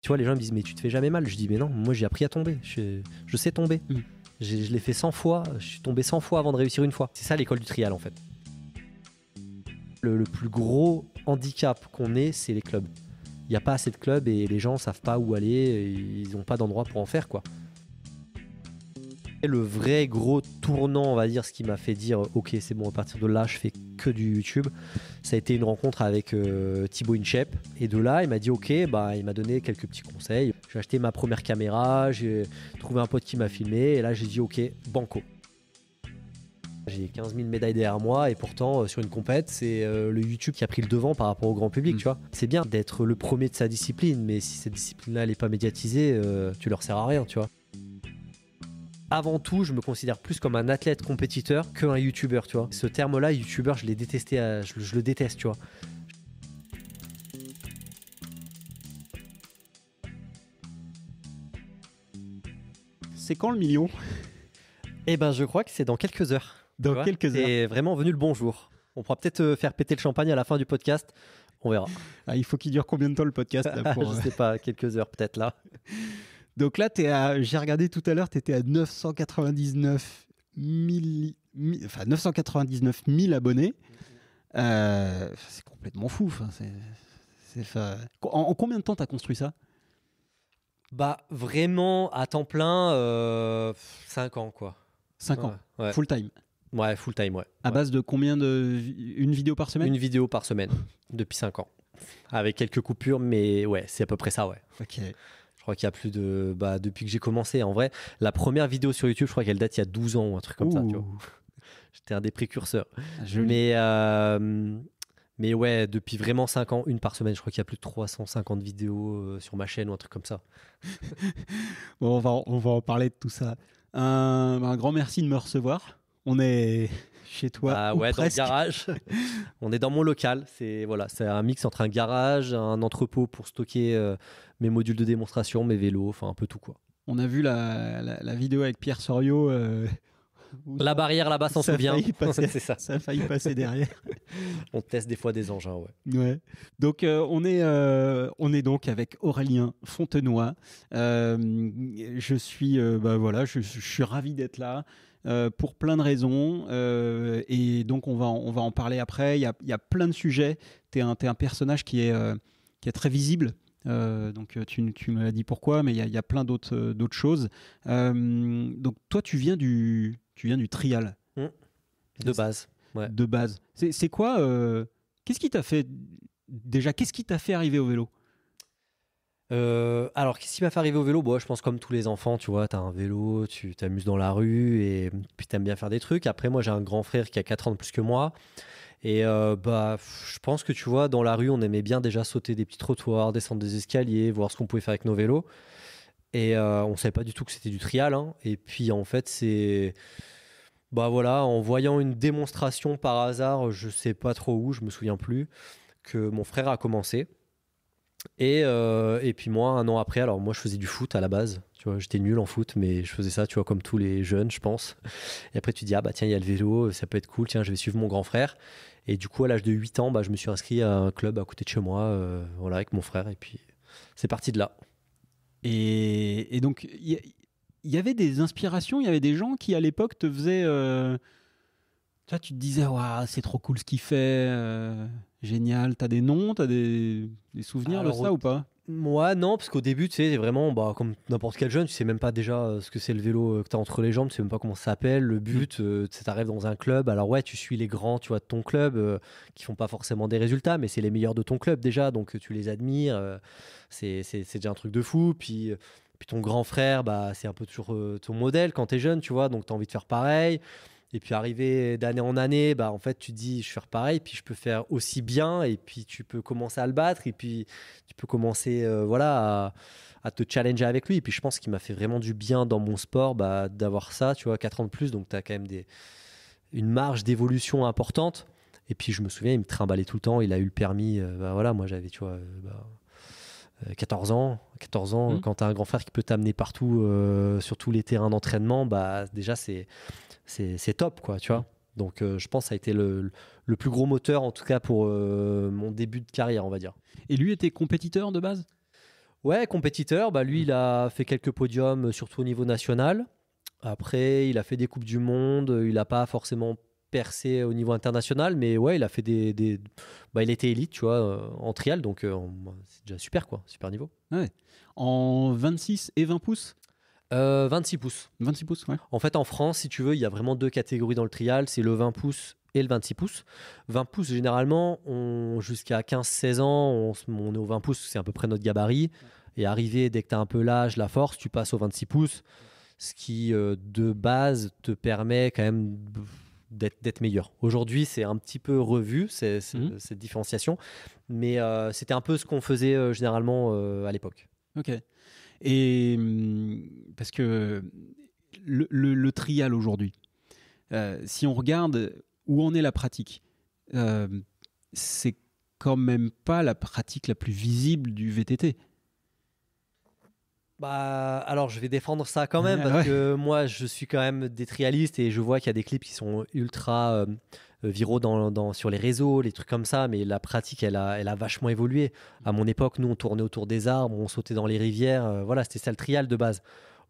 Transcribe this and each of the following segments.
Tu vois, les gens me disent mais tu te fais jamais mal. Je dis mais non, moi j'ai appris à tomber. Je sais tomber. Je l'ai fait 100 fois. Je suis tombé 100 fois avant de réussir une fois. C'est ça l'école du trial en fait. Le plus gros handicap qu'on ait, c'est les clubs. Il n'y a pas assez de clubs et les gens savent pas où aller. Ils n'ont pas d'endroit pour en faire quoi. Le vrai gros tournant, on va dire, ce qui m'a fait dire ok c'est bon, à partir de là je fais que du YouTube, ça a été une rencontre avec Thibaut Inchep, et de là il m'a dit ok, bah il m'a donné quelques petits conseils. J'ai acheté ma première caméra, j'ai trouvé un pote qui m'a filmé et là j'ai dit ok, banco. J'ai 15 000 médailles derrière moi et pourtant sur une compète c'est le YouTube qui a pris le devant par rapport au grand public, tu vois. C'est bien d'être le premier de sa discipline, mais si cette discipline là elle est pas médiatisée, tu leur sers à rien, tu vois. Avant tout, je me considère plus comme un athlète compétiteur qu'un youtubeur, tu vois. Ce terme-là, youtubeur, je l'ai détesté, je le déteste, tu vois. C'est quand le million? Eh ben, je crois que c'est dans quelques heures. Dans quelques heures. C'est vraiment venu le bonjour. On pourra peut-être faire péter le champagne à la fin du podcast. On verra. Ah, il faut qu'il dure combien de temps le podcast là, pour... Je sais pas, quelques heures peut-être là. Donc là, j'ai regardé tout à l'heure, tu étais à 999 000 abonnés. C'est complètement fou. En combien de temps tu as construit ça? Bah, vraiment, à temps plein, 5 ans, quoi. 5 ans, ouais. Full time. Ouais, full time, ouais. À base de combien une vidéo par semaine? Une vidéo par semaine, depuis 5 ans. Avec quelques coupures, mais ouais, c'est à peu près ça, ouais. Ok. Je crois qu'il y a plus de... Bah, depuis que j'ai commencé, en vrai, la première vidéo sur YouTube, je crois qu'elle date il y a 12 ans ou un truc comme ça, tu vois. J'étais un des précurseurs. Mais ouais, depuis vraiment 5 ans, une par semaine. Je crois qu'il y a plus de 350 vidéos sur ma chaîne ou un truc comme ça. Bon, on va en parler de tout ça. Un grand merci de me recevoir. On est chez toi. Ouais, presque. Dans le garage. On est dans mon local. C'est un mix entre un garage, un entrepôt pour stocker mes modules de démonstration, mes vélos, enfin un peu tout quoi. On a vu la vidéo avec Pierre Soriot. La barrière là-bas s'en souvient. C'est ça. Ça a failli passer derrière. On teste des fois des engins, ouais. Ouais. Donc on est donc avec Aurélien Fontenoy. Je suis je suis ravi d'être là pour plein de raisons et donc on va en parler après. Il y a plein de sujets. T'es un personnage qui est très visible. Donc tu me l'as dit pourquoi, mais il y a plein d'autres choses. Donc toi tu viens du trial. De base. Ouais. De base. C'est quoi qu'est-ce qui t'a fait arriver au vélo? Alors, qu'est-ce qui m'a fait arriver au vélo? Bon, je pense comme tous les enfants, tu vois, t'as un vélo, tu t'amuses dans la rue et puis t'aimes bien faire des trucs. Après, moi, j'ai un grand frère qui a 4 ans de plus que moi. Et je pense que, tu vois, dans la rue, on aimait bien déjà sauter des petits trottoirs, descendre des escaliers, voir ce qu'on pouvait faire avec nos vélos. Et on savait pas du tout que c'était du trial, hein. Et puis, en fait, c'est... Bah voilà, en voyant une démonstration par hasard, je sais pas trop où, je me souviens plus, que mon frère a commencé. Et puis moi, un an après, alors moi je faisais du foot à la base, tu vois, j'étais nul en foot, mais je faisais ça, tu vois, comme tous les jeunes, je pense. Et après tu dis, ah bah tiens, il y a le vélo, ça peut être cool, tiens, je vais suivre mon grand frère. Et du coup, à l'âge de 8 ans, bah, je me suis inscrit à un club à côté de chez moi, voilà, avec mon frère, et puis c'est parti de là. Et donc, il y avait des inspirations, il y avait des gens qui à l'époque te faisaient... tu te disais, waouh, c'est trop cool ce qu'il fait, génial. T'as des noms, t'as des souvenirs de ça ou pas? Moi, non, parce qu'au début, tu sais, vraiment, bah, comme n'importe quel jeune, tu sais même pas déjà ce que c'est le vélo que t'as entre les jambes, tu sais même pas comment ça s'appelle, le but, tu sais, t'arrives dans un club, alors ouais, tu suis les grands, tu vois, de ton club, qui font pas forcément des résultats, mais c'est les meilleurs de ton club déjà, donc tu les admires, c'est déjà un truc de fou, puis ton grand frère, bah, c'est un peu toujours ton modèle quand t'es jeune, tu vois, donc t'as envie de faire pareil. Et puis arriver d'année en année, bah en fait tu te dis je vais faire pareil, puis je peux faire aussi bien, et puis tu peux commencer à le battre, et puis tu peux commencer à te challenger avec lui. Et puis je pense qu'il m'a fait vraiment du bien dans mon sport, bah, d'avoir ça, tu vois, 4 ans de plus, donc tu as quand même une marge d'évolution importante. Et puis je me souviens, il me trimballait tout le temps, il a eu le permis, moi j'avais, tu vois, 14 ans, quand tu as un grand frère qui peut t'amener partout sur tous les terrains d'entraînement, bah déjà c'est top, quoi, tu vois. Donc je pense que ça a été le plus gros moteur, en tout cas pour mon début de carrière, on va dire. Et lui était compétiteur de base? Ouais, compétiteur, bah lui, il a fait quelques podiums, surtout au niveau national. Après, il a fait des Coupes du Monde. Il n'a pas forcément percé au niveau international, mais ouais, il a fait bah, il était élite, tu vois, en trial, donc c'est déjà super, quoi. Super niveau. Ouais. En 26 et 20 pouces 26 pouces. 26 pouces, ouais. En fait, en France, si tu veux, il y a vraiment deux catégories dans le trial. C'est le 20 pouces et le 26 pouces. 20 pouces, généralement, jusqu'à 15-16 ans, on est au 20 pouces, c'est à peu près notre gabarit. Et arrivé, dès que tu as un peu l'âge, la force, tu passes au 26 pouces. Ce qui, de base, te permet quand même d'être meilleur. Aujourd'hui, c'est un petit peu revu, cette différenciation. Mais c'était un peu ce qu'on faisait généralement à l'époque. Ok. Et parce que le trial aujourd'hui, si on regarde où en est la pratique, c'est quand même pas la pratique la plus visible du VTT. Bah, alors je vais défendre ça quand même parce que moi je suis quand même des trialistes et je vois qu'il y a des clips qui sont ultra viraux sur les réseaux, les trucs comme ça, mais la pratique elle a vachement évolué. À mon époque, nous on tournait autour des arbres, on sautait dans les rivières, voilà, c'était ça le trial de base.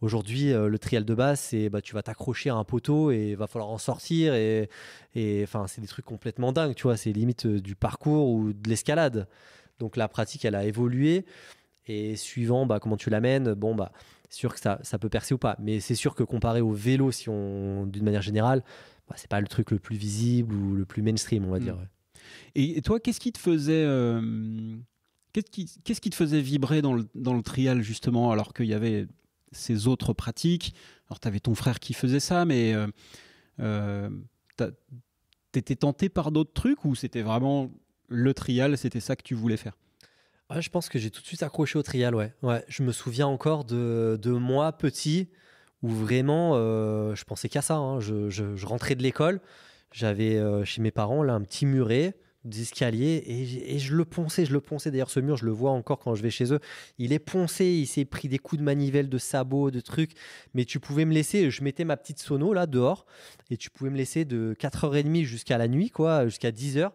Aujourd'hui, le trial de base, c'est bah, tu vas t'accrocher à un poteau et il va falloir en sortir et enfin c'est des trucs complètement dingues, tu vois, c'est limite du parcours ou de l'escalade. Donc la pratique elle a évolué. Et suivant bah, comment tu l'amènes, bon, bah, c'est sûr que ça peut percer ou pas. Mais c'est sûr que comparé au vélo, d'une manière générale, bah, c'est pas le truc le plus visible ou le plus mainstream, on va dire. Ouais. Et toi, qu'est-ce qui te faisait, qu'est-ce qui te faisait vibrer dans le trial, justement, alors qu'il y avait ces autres pratiques? Alors, tu avais ton frère qui faisait ça, mais t'étais tenté par d'autres trucs ou c'était vraiment le trial, c'était ça que tu voulais faire? Ouais, je pense que j'ai tout de suite accroché au trial, ouais. Ouais, je me souviens encore de moi petit où vraiment je pensais qu'à ça. Hein. Je rentrais de l'école, j'avais chez mes parents là un petit muret d'escalier et je le ponçais. D'ailleurs, ce mur, je le vois encore quand je vais chez eux. Il est poncé, il s'est pris des coups de manivelle, de sabots, de trucs. Mais tu pouvais me laisser, je mettais ma petite sono là dehors et tu pouvais me laisser de 4h30 jusqu'à la nuit, quoi, jusqu'à 10h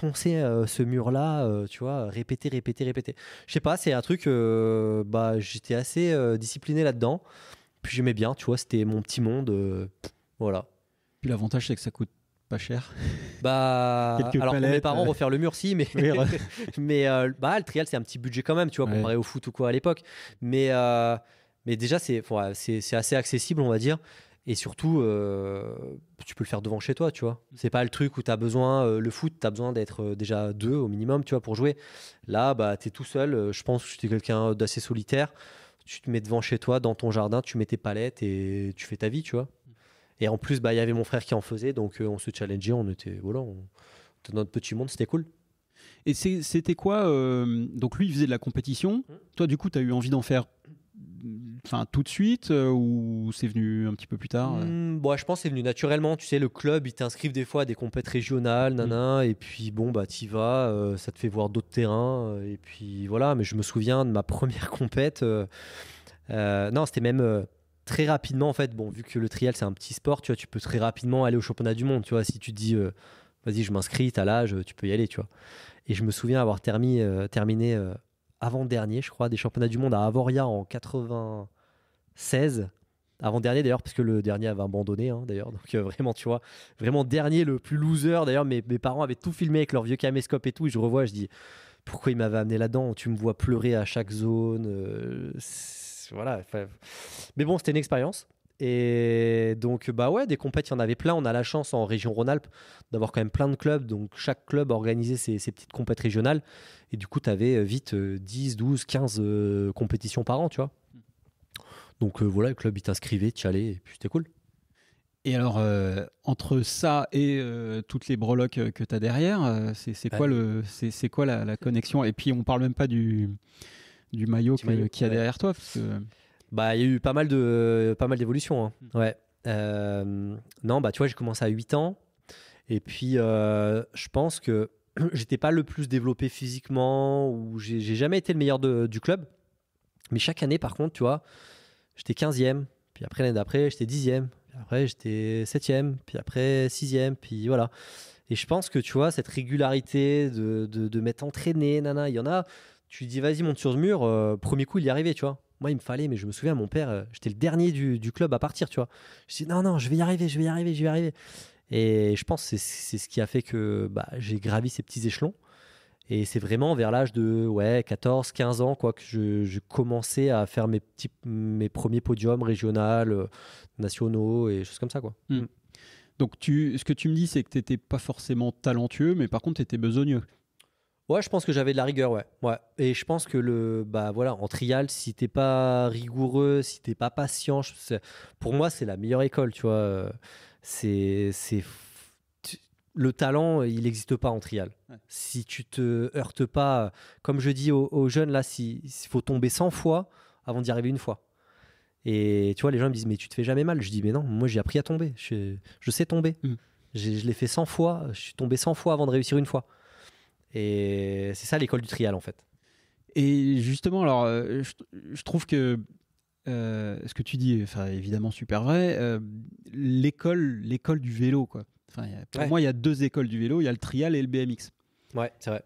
poncer ce mur-là, tu vois, répéter. Je sais pas, c'est un truc, bah, j'étais assez discipliné là-dedans. Puis j'aimais bien, tu vois, c'était mon petit monde, voilà. Puis l'avantage, c'est que ça coûte pas cher. Bah, Quelques alors pour mes palettes, parents, refaire le mur, si, mais, Oui, mais bah, le trial, c'est un petit budget quand même, tu vois, Ouais. comparé au foot ou quoi à l'époque. Mais déjà, c'est assez accessible, on va dire. Et surtout, tu peux le faire devant chez toi, tu vois. C'est pas le truc où tu as besoin, le foot, tu as besoin d'être déjà deux au minimum, tu vois, pour jouer. Là, bah, tu es tout seul. Je pense que tu es quelqu'un d'assez solitaire. Tu te mets devant chez toi, dans ton jardin, tu mets tes palettes et tu fais ta vie, tu vois. Et en plus, bah, y avait mon frère qui en faisait, donc on se challengeait, on était dans notre petit monde, c'était cool. Et c'était quoi donc lui, il faisait de la compétition. Toi, du coup, tu as eu envie d'en faire tout de suite ou c'est venu un petit peu plus tard Bon, je pense que c'est venu naturellement. Tu sais, le club, ils t'inscrivent des fois à des compètes régionales, et puis bon, bah, t'y vas, ça te fait voir d'autres terrains, et puis voilà. Mais je me souviens de ma première compète. Non, c'était même très rapidement, en fait. Bon, vu que le trial, c'est un petit sport, tu vois, tu peux très rapidement aller au championnat du monde. Tu vois, si tu te dis, vas-y, je m'inscris, t'as l'âge, tu peux y aller, tu vois. Et je me souviens avoir terminé avant-dernier, je crois, des championnats du monde à Avoria en 96. Avant-dernier d'ailleurs, parce que le dernier avait abandonné, hein, d'ailleurs. Donc vraiment, tu vois, vraiment dernier, le plus loser. D'ailleurs, mes parents avaient tout filmé avec leur vieux caméscope et tout. Et je revois, je dis, pourquoi ils m'avaient amené là-dedans? Tu me vois pleurer à chaque zone. Voilà. Mais bon, c'était une expérience. Et donc, bah ouais, des compètes, il y en avait plein. On a la chance en région Rhône-Alpes d'avoir quand même plein de clubs. Donc, chaque club organisait ses petites compètes régionales. Et du coup, tu avais vite 10, 12, 15 compétitions par an, tu vois. Donc voilà, le club, il t'inscrivait, tu y allais, et puis c'était cool. Et alors, entre ça et toutes les breloques que tu as derrière, c'est quoi, c'est quoi la connexion? Et puis, on parle même pas du maillot qu'il y a derrière toi. Parce que... Bah, il y a eu pas mal d'évolutions. Hein. Ouais. Non, bah, tu vois, j'ai commencé à 8 ans. Et puis, je pense que j'étais pas le plus développé physiquement, ou j'ai jamais été le meilleur du club. Mais chaque année, par contre, tu vois, j'étais 15e. Puis après, l'année d'après, j'étais 10e. Puis après, j'étais 7e. Puis après, 6e. Puis voilà. Et je pense que, tu vois, cette régularité de m'être entraîné, il y en a, tu lui dis vas-y, monte sur ce mur. Premier coup, il y arrivait, tu vois. Moi, il me fallait, mais je me souviens, mon père, j'étais le dernier du club à partir, tu vois. Je dis non, je vais y arriver, je vais y arriver, je vais y arriver. Et je pense que c'est ce qui a fait que j'ai gravi ces petits échelons. Et c'est vraiment vers l'âge de 14, 15 ans quoi, que je commençais à faire mes premiers podiums régionaux, nationaux et choses comme ça, quoi. Donc, ce que tu me dis, c'est que tu n'étais pas forcément talentueux, mais par contre, tu étais besogneux. Ouais, je pense que j'avais de la rigueur, ouais. Et je pense que en trial, si t'es pas rigoureux, si t'es pas patient, pour moi, c'est la meilleure école, tu vois. C'est, c'est, le talent, il n'existe pas en trial. Ouais. Si tu te heurtes pas, comme je dis aux jeunes, là, il faut tomber 100 fois avant d'y arriver une fois. Et tu vois, les gens me disent, mais tu te fais jamais mal. Je dis, mais non, moi, j'ai appris à tomber. Je sais tomber. Je l'ai fait 100 fois. Je suis tombé 100 fois avant de réussir une fois. Et c'est ça l'école du trial, en fait. Et justement, alors, je trouve que ce que tu dis, enfin, évidemment super vrai, l'école du vélo, quoi. Enfin, pour moi, il y a deux écoles du vélo, il y a le trial et le BMX. Ouais, c'est vrai.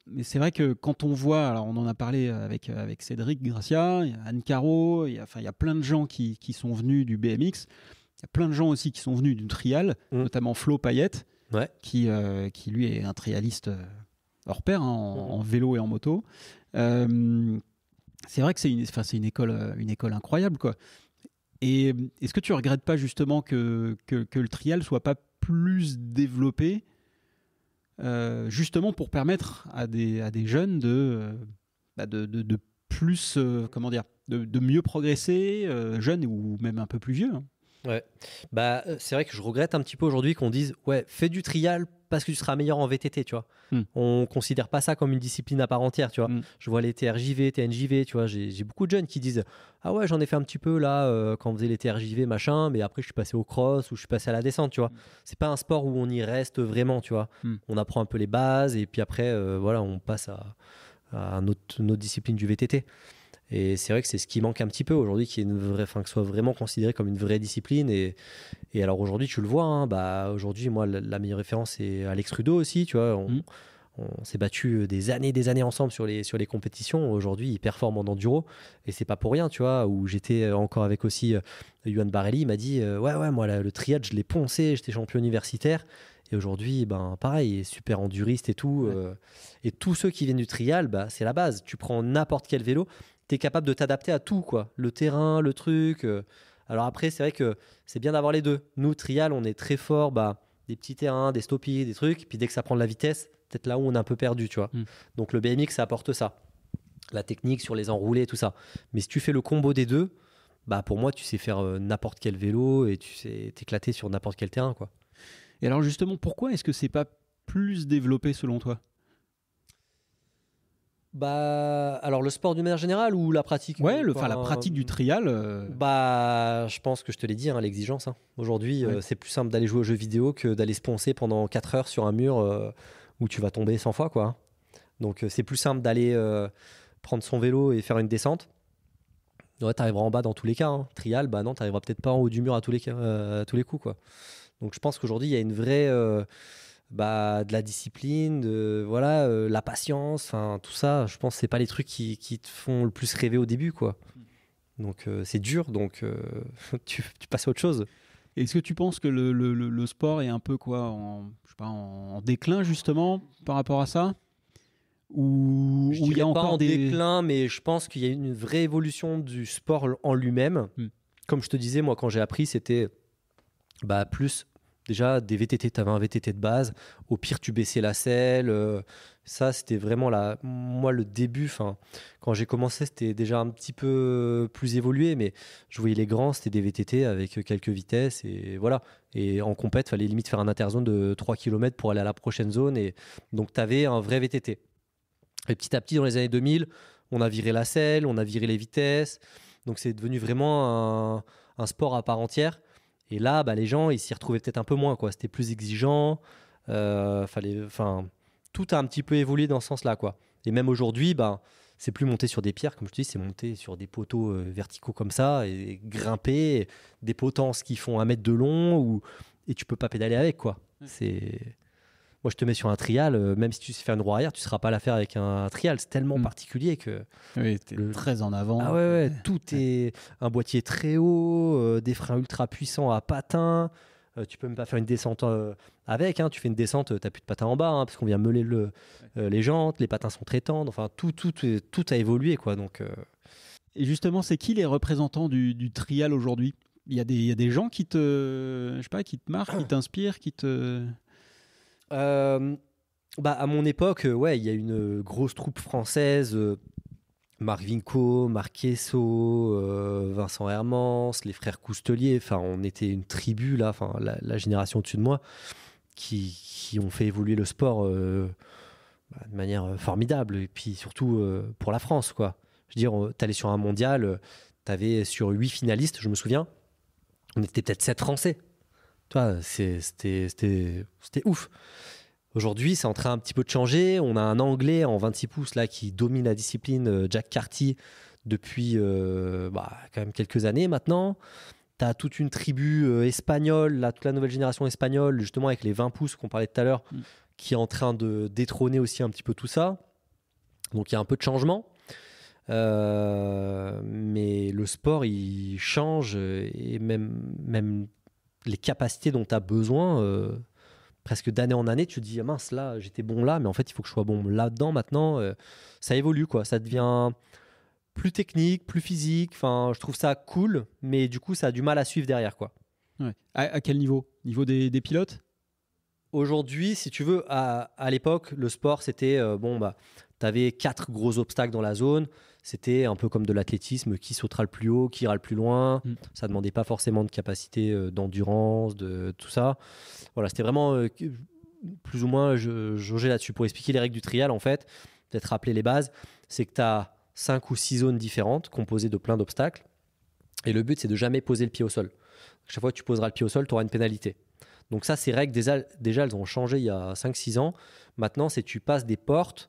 Mais c'est vrai que quand on voit, alors on en a parlé avec Cédric Gracia, il y a Anne Caro, il y a plein de gens qui sont venus du BMX, il y a plein de gens aussi qui sont venus du trial, notamment Flo Payette, qui lui est un trialiste hors pair, en vélo et en moto. C'est vrai que c'est une école incroyable, quoi. Et est-ce que tu regrettes pas justement que le trial soit pas plus développé, justement pour permettre à des jeunes de plus, de mieux progresser, jeunes ou même un peu plus vieux, hein. Ouais, c'est vrai que je regrette un petit peu aujourd'hui qu'on dise fais du trial parce que tu seras meilleur en VTT, tu vois. On considère pas ça comme une discipline à part entière, tu vois. Je vois les TRJV, TNJV, tu vois, j'ai beaucoup de jeunes qui disent ah ouais, j'en ai fait un petit peu là quand on faisait les TRJV machin, mais après je suis passé au cross ou je suis passé à la descente, tu vois. C'est pas un sport où on y reste vraiment, tu vois. On apprend un peu les bases et puis après on passe à notre discipline du VTT. Et c'est vrai que c'est ce qui manque un petit peu aujourd'hui, que ce soit vraiment considéré comme une vraie discipline. Et alors aujourd'hui, tu le vois, hein, aujourd'hui, moi, la meilleure référence, c'est Alex Trudeau aussi. Tu vois, on s'est battu des années ensemble sur les compétitions. Aujourd'hui, il performe en enduro. Et c'est pas pour rien, tu vois, où j'étais encore avec aussi Yohan Barelli. Il m'a dit moi, le triathlon, je l'ai poncé, j'étais champion universitaire. Et aujourd'hui, pareil, super enduriste et tout. Et tous ceux qui viennent du trial, c'est la base. Tu prends n'importe quel vélo, tu es capable de t'adapter à tout, quoi. Le terrain, le truc. Alors après, c'est vrai que c'est bien d'avoir les deux. Nous, trial, on est très fort, des petits terrains, des stoppies, des trucs. Puis dès que ça prend de la vitesse, peut-être là où on est un peu perdu, tu vois. Donc le BMX, ça apporte ça. La technique sur les enroulés, tout ça. Mais si tu fais le combo des deux, pour moi, tu sais faire n'importe quel vélo et tu sais t'éclater sur n'importe quel terrain, quoi. Et alors justement, pourquoi est-ce que c'est pas plus développé selon toi ? Alors le sport d'une manière générale ou la pratique ? La pratique du trial. Je pense que je te l'ai dit, hein, l'exigence. Hein. Aujourd'hui, c'est plus simple d'aller jouer aux jeux vidéo que d'aller se poncer pendant 4 heures sur un mur où tu vas tomber 100 fois, quoi. Donc c'est plus simple d'aller prendre son vélo et faire une descente. Ouais, t'arriveras en bas dans tous les cas. Hein. Trial, non, t'arriveras peut-être pas en haut du mur à tous les coups, quoi. Donc je pense qu'aujourd'hui, il y a une vraie... de la discipline, la patience, tout ça, je pense que c'est pas les trucs qui te font le plus rêver au début, quoi. Donc c'est dur, donc tu passes à autre chose. Est-ce que tu penses que le sport est un peu en déclin justement par rapport à ça ? Ou il y a encore en déclin, mais je pense qu'il y a une vraie évolution du sport en lui-même. Comme je te disais, moi quand j'ai appris, c'était plus... Déjà, des VTT, tu avais un VTT de base. Au pire, tu baissais la selle. Ça, c'était vraiment moi, le début. Quand j'ai commencé, c'était déjà un petit peu plus évolué. Mais je voyais les grands, c'était des VTT avec quelques vitesses. Et voilà. Et en compète, il fallait limite faire un interzone de 3 km pour aller à la prochaine zone. Et donc, tu avais un vrai VTT. Et petit à petit, dans les années 2000, on a viré la selle, on a viré les vitesses. Donc, c'est devenu vraiment un sport à part entière. Et là, les gens, ils s'y retrouvaient peut-être un peu moins, quoi. C'était plus exigeant. Tout a un petit peu évolué dans ce sens-là, quoi. Et même aujourd'hui, c'est plus monter sur des pierres, comme je te dis, c'est monter sur des poteaux verticaux comme ça et grimper, des potences qui font 1 mètre de long et tu peux pas pédaler avec, quoi. C'est Moi, je te mets sur un trial, même si tu sais faire une roue arrière, tu ne seras pas à la faire avec un trial. C'est tellement particulier que. Oui, t'es très en avant. Ah ouais, tout est un boîtier très haut, des freins ultra puissants à patins. Tu peux même pas faire une descente avec. Hein. Tu fais une descente, tu n'as plus de patins en bas, hein, parce qu'on vient meuler les jantes, les patins sont très tendres. Enfin, tout a évolué, quoi. Donc. Et justement, c'est qui les représentants du trial aujourd'hui? Il y a des gens qui te, je sais pas, qui te marquent, qui t'inspirent, qui te. À mon époque, ouais, il y a une grosse troupe française. Marc Vinco, Marc Quesso, Vincent Hermans, les frères Coustelier. Enfin, on était une tribu là, enfin la génération au-dessus de moi, qui ont fait évoluer le sport de manière formidable. Et puis surtout pour la France, quoi. Je veux dire, t'allais sur un mondial, t'avais sur 8 finalistes, je me souviens, on était peut-être 7 Français. Toi, c'était ouf. Aujourd'hui, c'est en train un petit peu de changer. On a un Anglais en 26 pouces là, qui domine la discipline, Jack Carty, depuis quand même quelques années maintenant. Tu as toute une tribu espagnole, là, toute la nouvelle génération espagnole, justement avec les 20 pouces qu'on parlait tout à l'heure, qui est en train de détrôner aussi un petit peu tout ça. Donc il y a un peu de changement. Mais le sport, il change et même les capacités dont tu as besoin, presque d'année en année, tu te dis ah mince, là j'étais bon là, mais en fait il faut que je sois bon là-dedans maintenant. Ça évolue, quoi. Ça devient plus technique, plus physique. Enfin, je trouve ça cool, mais du coup ça a du mal à suivre derrière, quoi. Ouais. À quel niveau? Niveau des pilotes? Aujourd'hui, si tu veux, à l'époque, le sport c'était tu avais 4 gros obstacles dans la zone. C'était un peu comme de l'athlétisme, qui sautera le plus haut, qui ira le plus loin. Ça ne demandait pas forcément de capacité d'endurance, de tout ça. Voilà, c'était vraiment plus ou moins jauger là-dessus. Pour expliquer les règles du trial, en fait, peut-être rappeler les bases, c'est que tu as 5 ou 6 zones différentes composées de plein d'obstacles. Et le but, c'est de jamais poser le pied au sol. Chaque fois que tu poseras le pied au sol, tu auras une pénalité. Donc ça, ces règles, déjà, elles ont changé il y a 5-6 ans. Maintenant, c'est que tu passes des portes.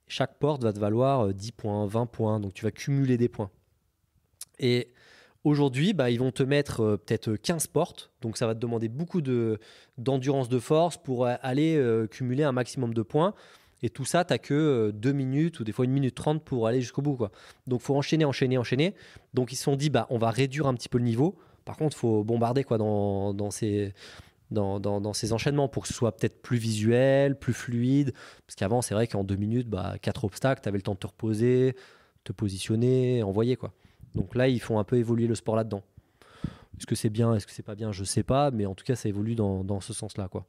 Chaque porte va te valoir 10 points, 20 points. Donc, tu vas cumuler des points. Et aujourd'hui, ils vont te mettre peut-être 15 portes. Donc, ça va te demander beaucoup d'endurance de force pour aller cumuler un maximum de points. Et tout ça, tu n'as que 2 minutes ou des fois 1 minute 30 pour aller jusqu'au bout, quoi. Donc, il faut enchaîner. Donc, ils se sont dit, on va réduire un petit peu le niveau. Par contre, il faut bombarder, quoi, dans ces enchaînements pour que ce soit peut-être plus visuel, plus fluide. Parce qu'avant, c'est vrai qu'en 2 minutes, 4 obstacles, tu avais le temps de te reposer, te positionner, envoyer, quoi. Donc là, ils font un peu évoluer le sport là-dedans. Est-ce que c'est bien, est-ce que c'est pas bien, je sais pas, mais en tout cas, ça évolue dans ce sens-là, quoi.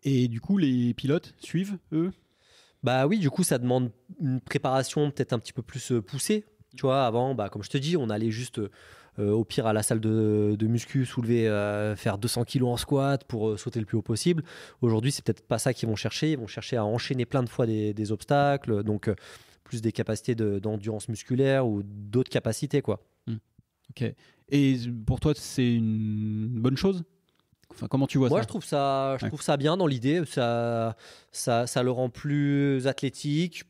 Et du coup, les pilotes suivent, eux? Oui, du coup, ça demande une préparation peut-être un petit peu plus poussée. Tu vois, avant, comme je te dis, on allait juste au pire à la salle de muscu, soulever, faire 200 kilos en squat pour sauter le plus haut possible. Aujourd'hui, c'est peut-être pas ça qu'ils vont chercher. Ils vont chercher à enchaîner plein de fois des obstacles, donc plus des capacités d'endurance musculaire ou d'autres capacités, quoi. Ok. Et pour toi, c'est une bonne chose? Enfin, comment tu vois ça? Moi, je trouve ça bien dans l'idée. Ça le rend plus athlétique.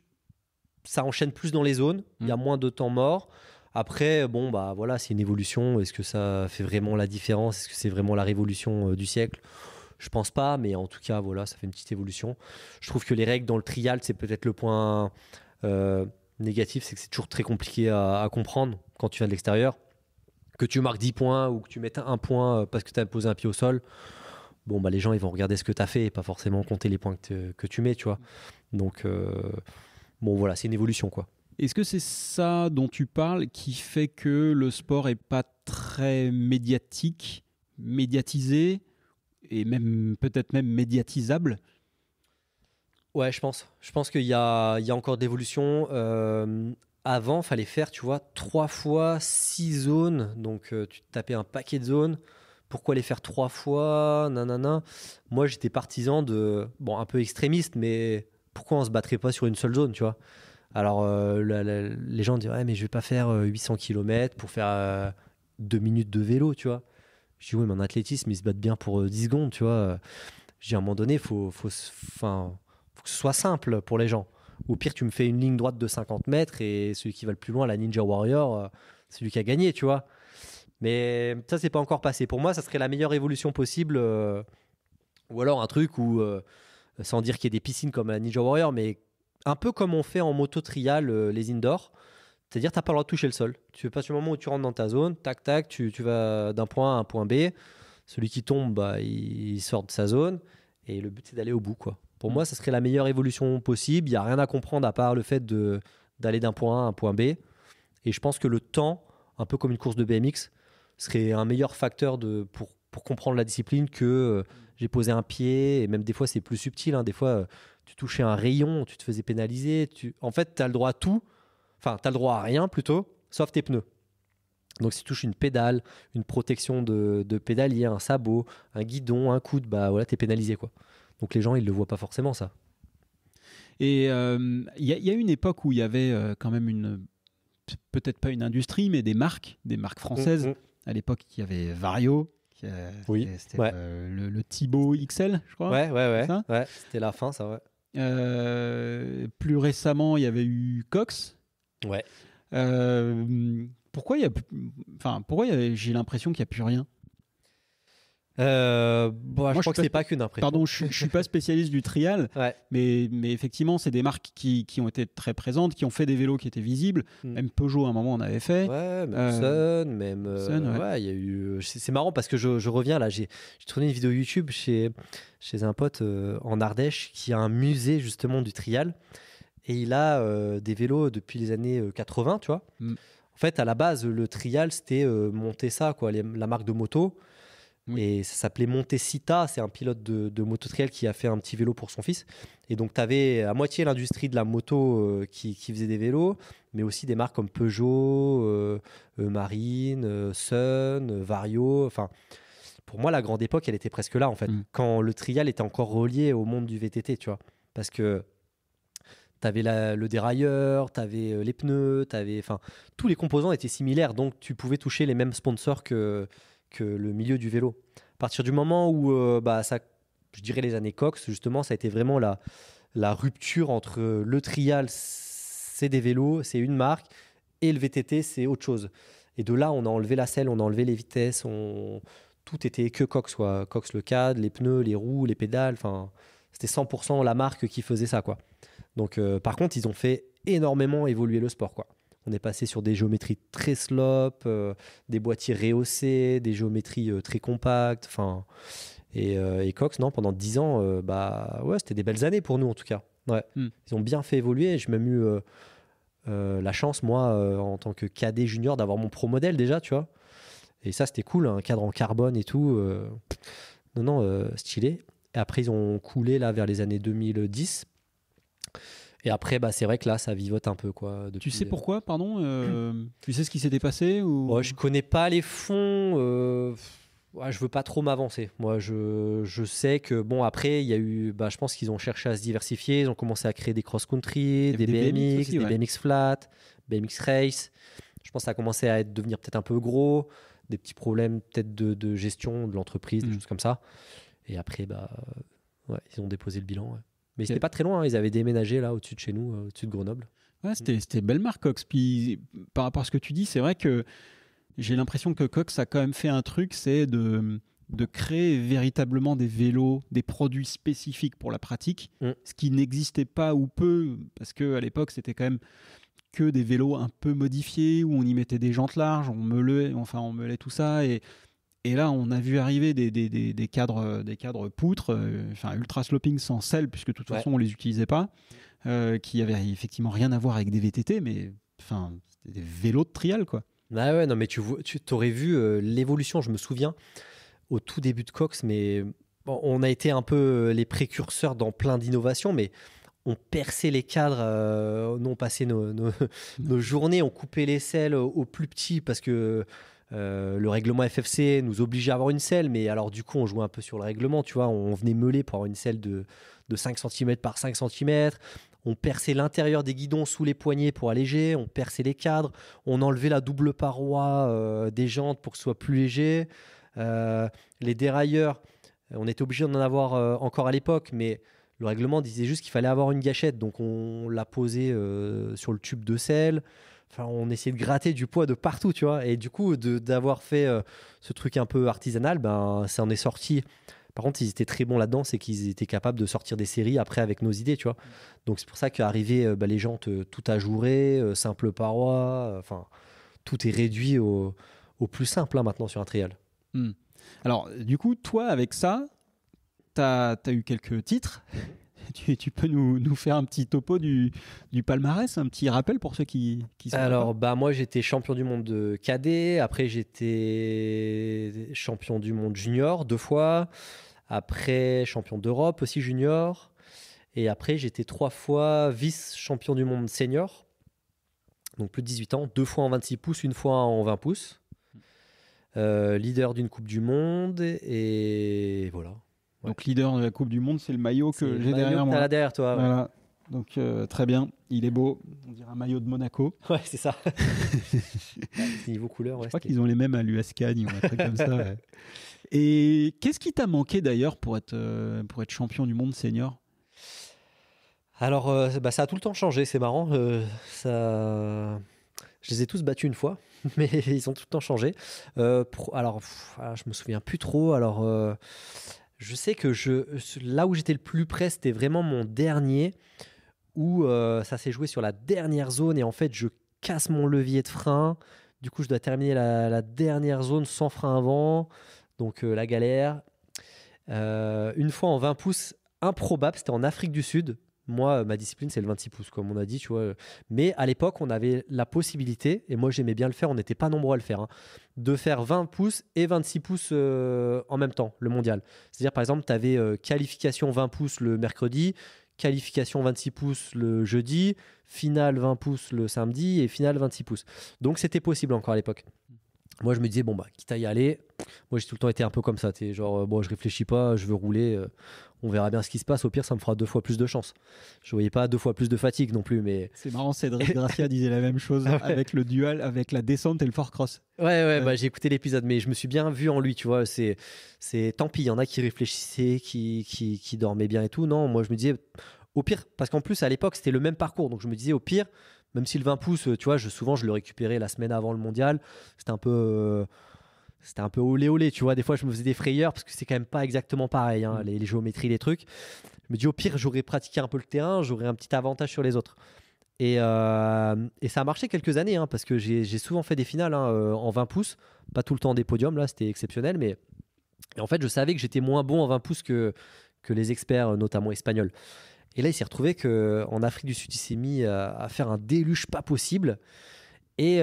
Ça enchaîne plus dans les zones. Il y a moins de temps mort. Après, voilà, c'est une évolution. Est-ce que ça fait vraiment la différence? Est-ce que c'est vraiment la révolution du siècle? Je pense pas, mais en tout cas, voilà, ça fait une petite évolution. Je trouve que les règles dans le trial, c'est peut-être le point négatif, c'est que c'est toujours très compliqué à comprendre quand tu viens de l'extérieur. Que tu marques 10 points ou que tu mettes 1 point parce que tu as posé un pied au sol, les gens, ils vont regarder ce que tu as fait et pas forcément compter les points que tu mets, tu vois. Donc, voilà, c'est une évolution, quoi. Est-ce que c'est ça dont tu parles qui fait que le sport est pas très médiatisé et même peut-être même médiatisable? Ouais, je pense. Je pense qu'il y a encore d'évolution. Avant, fallait faire, tu vois, 3 fois 6 zones. Donc, tu te tapais un paquet de zones. Pourquoi les faire 3 fois? Nanana. Moi, j'étais partisan un peu extrémiste, mais pourquoi on se battrait pas sur une seule zone, tu vois? Alors, les gens disent, ouais, mais je vais pas faire 800 km pour faire 2 minutes de vélo, tu vois. Je dis, oui, mais en athlétisme, ils se battent bien pour 10 secondes, tu vois. Je dis, à un moment donné, il faut que ce soit simple pour les gens. Au pire, tu me fais une ligne droite de 50 mètres et celui qui va le plus loin, la Ninja Warrior, c'est celui qui a gagné, tu vois. Mais ça, c'est pas encore passé. Pour moi, ça serait la meilleure évolution possible. Ou alors un truc où sans dire qu'il y ait des piscines comme à Ninja Warrior, mais un peu comme on fait en moto trial les indoors. C'est-à-dire, tu n'as pas le droit de toucher le sol. Tu passes du moment où tu rentres dans ta zone, tac, tac, tu vas d'un point A à un point B. Celui qui tombe, bah, il sort de sa zone. Et le but, c'est d'aller au bout, quoi. Pour moi, ça serait la meilleure évolution possible. Il n'y a rien à comprendre à part le fait d'aller d'un point A à un point B. Et je pense que le temps, un peu comme une course de BMX, serait un meilleur facteur pour comprendre la discipline que j'ai posé un pied. Et même des fois, c'est plus subtil. Hein. Des fois, tu touchais un rayon, tu te faisais pénaliser. En fait, tu as le droit à tout. Enfin, tu as le droit à rien plutôt, sauf tes pneus. Donc, si tu touches une pédale, une protection de pédalier, un sabot, un guidon, un coude, bah voilà, tu es pénalisé, quoi. Donc, les gens, ils ne le voient pas forcément, ça. Et y a une époque où il y avait quand même peut-être pas une industrie, mais des marques françaises. À l'époque, il y avait Vario. Oui. C'était le Thibaut XL, je crois. Ouais, c'était la fin, ça, ouais. Plus récemment, il y avait eu Cox. Ouais. Pourquoi j'ai l'impression qu'il n'y a plus rien? Je crois que c'est pas qu'une impression. Pardon, je suis pas spécialiste du trial, ouais. mais effectivement, c'est des marques qui ont été très présentes, qui ont fait des vélos qui étaient visibles. Même Peugeot, à un moment, on avait fait. Ouais, même Sun, même. Sun, ouais, il y a eu. C'est marrant parce que je reviens là. J'ai tourné une vidéo YouTube chez un pote en Ardèche qui a un musée justement du trial. Et il a des vélos depuis les années 80, tu vois. En fait, à la base, le trial, c'était Montesa, quoi, la marque de moto. Oui. Et ça s'appelait Montecita. C'est un pilote de moto trial qui a fait un petit vélo pour son fils. Et donc, tu avais à moitié l'industrie de la moto qui faisait des vélos, mais aussi des marques comme Peugeot, Marine, Sun, Vario. Enfin, pour moi, la grande époque, elle était presque là, en fait, quand le trial était encore relié au monde du VTT, tu vois. Parce que tu avais le dérailleur, tu avais les pneus, tous les composants étaient similaires, donc tu pouvais toucher les mêmes sponsors que le milieu du vélo. À partir du moment où, je dirais les années Cox, justement, ça a été vraiment la rupture entre le trial, c'est des vélos, c'est une marque, et le VTT, c'est autre chose. Et de là, on a enlevé la selle, on a enlevé les vitesses, tout était que Cox, quoi. Cox le cadre, les pneus, les roues, les pédales, c'était 100% la marque qui faisait ça, quoi. Donc, par contre, ils ont fait énormément évoluer le sport, quoi. On est passé sur des géométries très slope, des boîtiers rehaussés, des géométries très compactes. Et Cox, non, pendant 10 ans, c'était des belles années pour nous, en tout cas. Ouais. Ils ont bien fait évoluer. J'ai même eu la chance, moi, en tant que cadet junior, d'avoir mon pro modèle déjà, tu vois. Et ça, c'était cool, un cadre en carbone et tout. Stylé. Et après, ils ont coulé là, vers les années 2010. Et après, c'est vrai que là, ça vivote un peu, quoi. Tu sais pourquoi, pardon tu sais ce qui s'était passé ou... Je connais pas les fonds. Je veux pas trop m'avancer. Moi, je sais que, bon, après, il y a eu... je pense qu'ils ont cherché à se diversifier. Ils ont commencé à créer des cross-country, des BMX, aussi, des BMX flat, BMX race. Je pense que ça a commencé à devenir peut-être un peu gros. Des petits problèmes peut-être de gestion de l'entreprise, des choses comme ça. Et après, ils ont déposé le bilan, ouais. Mais c'était pas très loin, hein. Ils avaient déménagé là au-dessus de chez nous, au-dessus de Grenoble. Ouais, c'était belle marque Cox. Puis par rapport à ce que tu dis, c'est vrai que j'ai l'impression que Cox a quand même fait un truc, c'est de créer véritablement des vélos, des produits spécifiques pour la pratique, ce qui n'existait pas ou peu, parce qu'à l'époque c'était quand même que des vélos un peu modifiés, où on y mettait des jantes larges, on meulait tout ça, et là, on a vu arriver des cadres poutres, ultra sloping sans selle, puisque de toute façon, on les utilisait pas, qui avaient effectivement rien à voir avec des VTT, mais c'était des vélos de trial, quoi. Ah ouais, non, mais tu aurais vu l'évolution, je me souviens, au tout début de Cox, mais bon, on a été un peu les précurseurs dans plein d'innovations, mais on perçait les cadres, on passait nos journées, on coupait les selles au plus petit, parce que... le règlement FFC nous obligeait à avoir une selle, mais alors du coup on jouait un peu sur le règlement, tu vois, on venait meuler pour avoir une selle de 5 cm par 5 cm, on perçait l'intérieur des guidons sous les poignets pour alléger, on perçait les cadres, on enlevait la double paroi des jantes pour que ce soit plus léger, les dérailleurs, on était obligé d'en avoir encore à l'époque, mais le règlement disait juste qu'il fallait avoir une gâchette, donc on l'a posé sur le tube de selle. On essayait de gratter du poids de partout, tu vois. Et du coup, d'avoir fait ce truc un peu artisanal, ça en est sorti Par contre, ils étaient très bons là-dedans, c'est qu'ils étaient capables de sortir des séries après avec nos idées, tu vois. Donc c'est pour ça qu'arrivé, les jantes tout ajourées, simple paroi, enfin tout est réduit au plus simple hein, maintenant sur un trial. Alors, du coup, toi, avec ça, tu as eu quelques titres. Tu peux nous faire un petit topo du palmarès, un petit rappel pour ceux qui sont Alors, moi, j'étais champion du monde de cadet. Après, j'étais champion du monde junior 2 fois. Après, champion d'Europe aussi junior. Et après, j'étais 3 fois vice-champion du monde senior. Donc plus de 18 ans. 2 fois en 26 pouces, 1 fois en 20 pouces. Leader d'une Coupe du Monde. Et voilà. Ouais. Donc leader de la Coupe du Monde, c'est le maillot que j'ai derrière moi. T'as là derrière toi. Ouais. Voilà. Donc très bien, il est beau. On dirait un maillot de Monaco. Ouais, c'est ça. Niveau couleur. Je crois qu'ils ont les mêmes à l'US Cannes, un truc comme ça. Ouais. Et qu'est-ce qui t'a manqué d'ailleurs pour être champion du monde senior ? Alors, ça a tout le temps changé, c'est marrant. Je les ai tous battus une fois, mais ils ont tout le temps changé. Je me souviens plus trop. Alors, je sais que là où j'étais le plus près, c'était vraiment mon dernier, où ça s'est joué sur la dernière zone et en fait, je casse mon levier de frein. Du coup, je dois terminer la dernière zone sans frein avant. Donc, la galère. Une fois en 20 pouces, improbable, c'était en Afrique du Sud. Moi, ma discipline, c'est le 26 pouces, comme on a dit, tu vois. Mais à l'époque, on avait la possibilité, et moi, j'aimais bien le faire, on n'était pas nombreux à le faire, hein, de faire 20 pouces et 26 pouces en même temps, le mondial. C'est-à-dire, par exemple, tu avais qualification 20 pouces le mercredi, qualification 26 pouces le jeudi, finale 20 pouces le samedi et finale 26 pouces. Donc, c'était possible encore à l'époque. Moi, je me disais, quitte à y aller, moi, j'ai tout le temps été un peu comme ça. Genre, je réfléchis pas, je veux rouler, on verra bien ce qui se passe. Au pire, ça me fera 2 fois plus de chance. Je voyais pas 2 fois plus de fatigue non plus. Mais... C'est marrant, Cédric Gracia disait la même chose avec le duel, avec la descente et le fort cross. Ouais. J'ai écouté l'épisode, mais je me suis bien vu en lui, tu vois. C'est tant pis, il y en a qui réfléchissaient, qui dormaient bien et tout. Non, moi, je me disais, au pire, parce qu'en plus, à l'époque, c'était le même parcours. Donc, je me disais, au pire, même si le 20 pouces, tu vois, souvent, je le récupérais la semaine avant le mondial. C'était un peu olé, tu vois. Des fois, je me faisais des frayeurs parce que c'est quand même pas exactement pareil, hein, les géométries, les trucs. Je me dis, au pire, j'aurais pratiqué un peu le terrain, j'aurais un petit avantage sur les autres. Et ça a marché quelques années, hein, parce que j'ai souvent fait des finales en 20 pouces. Pas tout le temps des podiums, là, c'était exceptionnel. Mais et en fait, je savais que j'étais moins bon en 20 pouces que les experts, notamment espagnols. Et là, il s'est retrouvé qu'en Afrique du Sud, il s'est mis à faire un déluge pas possible. Et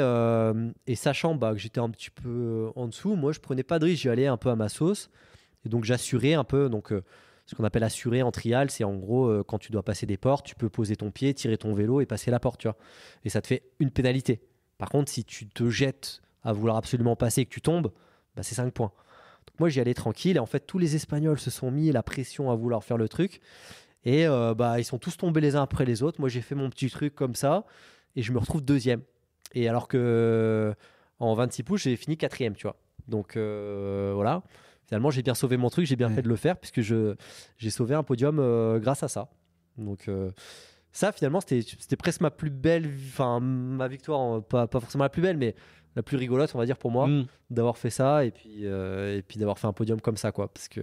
sachant que j'étais un petit peu en dessous, moi je prenais pas de risque, j'y allais un peu à ma sauce. Et donc j'assurais un peu. Donc, ce qu'on appelle assurer en trial, c'est en gros quand tu dois passer des portes, tu peux poser ton pied, tirer ton vélo et passer la porte, tu vois. Et ça te fait une pénalité. Par contre, si tu te jettes à vouloir absolument passer et que tu tombes, c'est 5 points. Donc moi j'y allais tranquille. Et en fait, tous les Espagnols se sont mis la pression à vouloir faire le truc. Et ils sont tous tombés les uns après les autres. Moi j'ai fait mon petit truc comme ça et je me retrouve deuxième. Et alors que en 26 pouces, j'ai fini 4e, tu vois. Donc voilà. Finalement, j'ai bien sauvé mon truc, j'ai bien fait de le faire puisque j'ai sauvé un podium grâce à ça. Donc ça, finalement, c'était presque ma plus belle, enfin ma victoire, pas forcément la plus belle, mais la plus rigolote, on va dire pour moi, d'avoir fait ça et puis d'avoir fait un podium comme ça, quoi. Parce que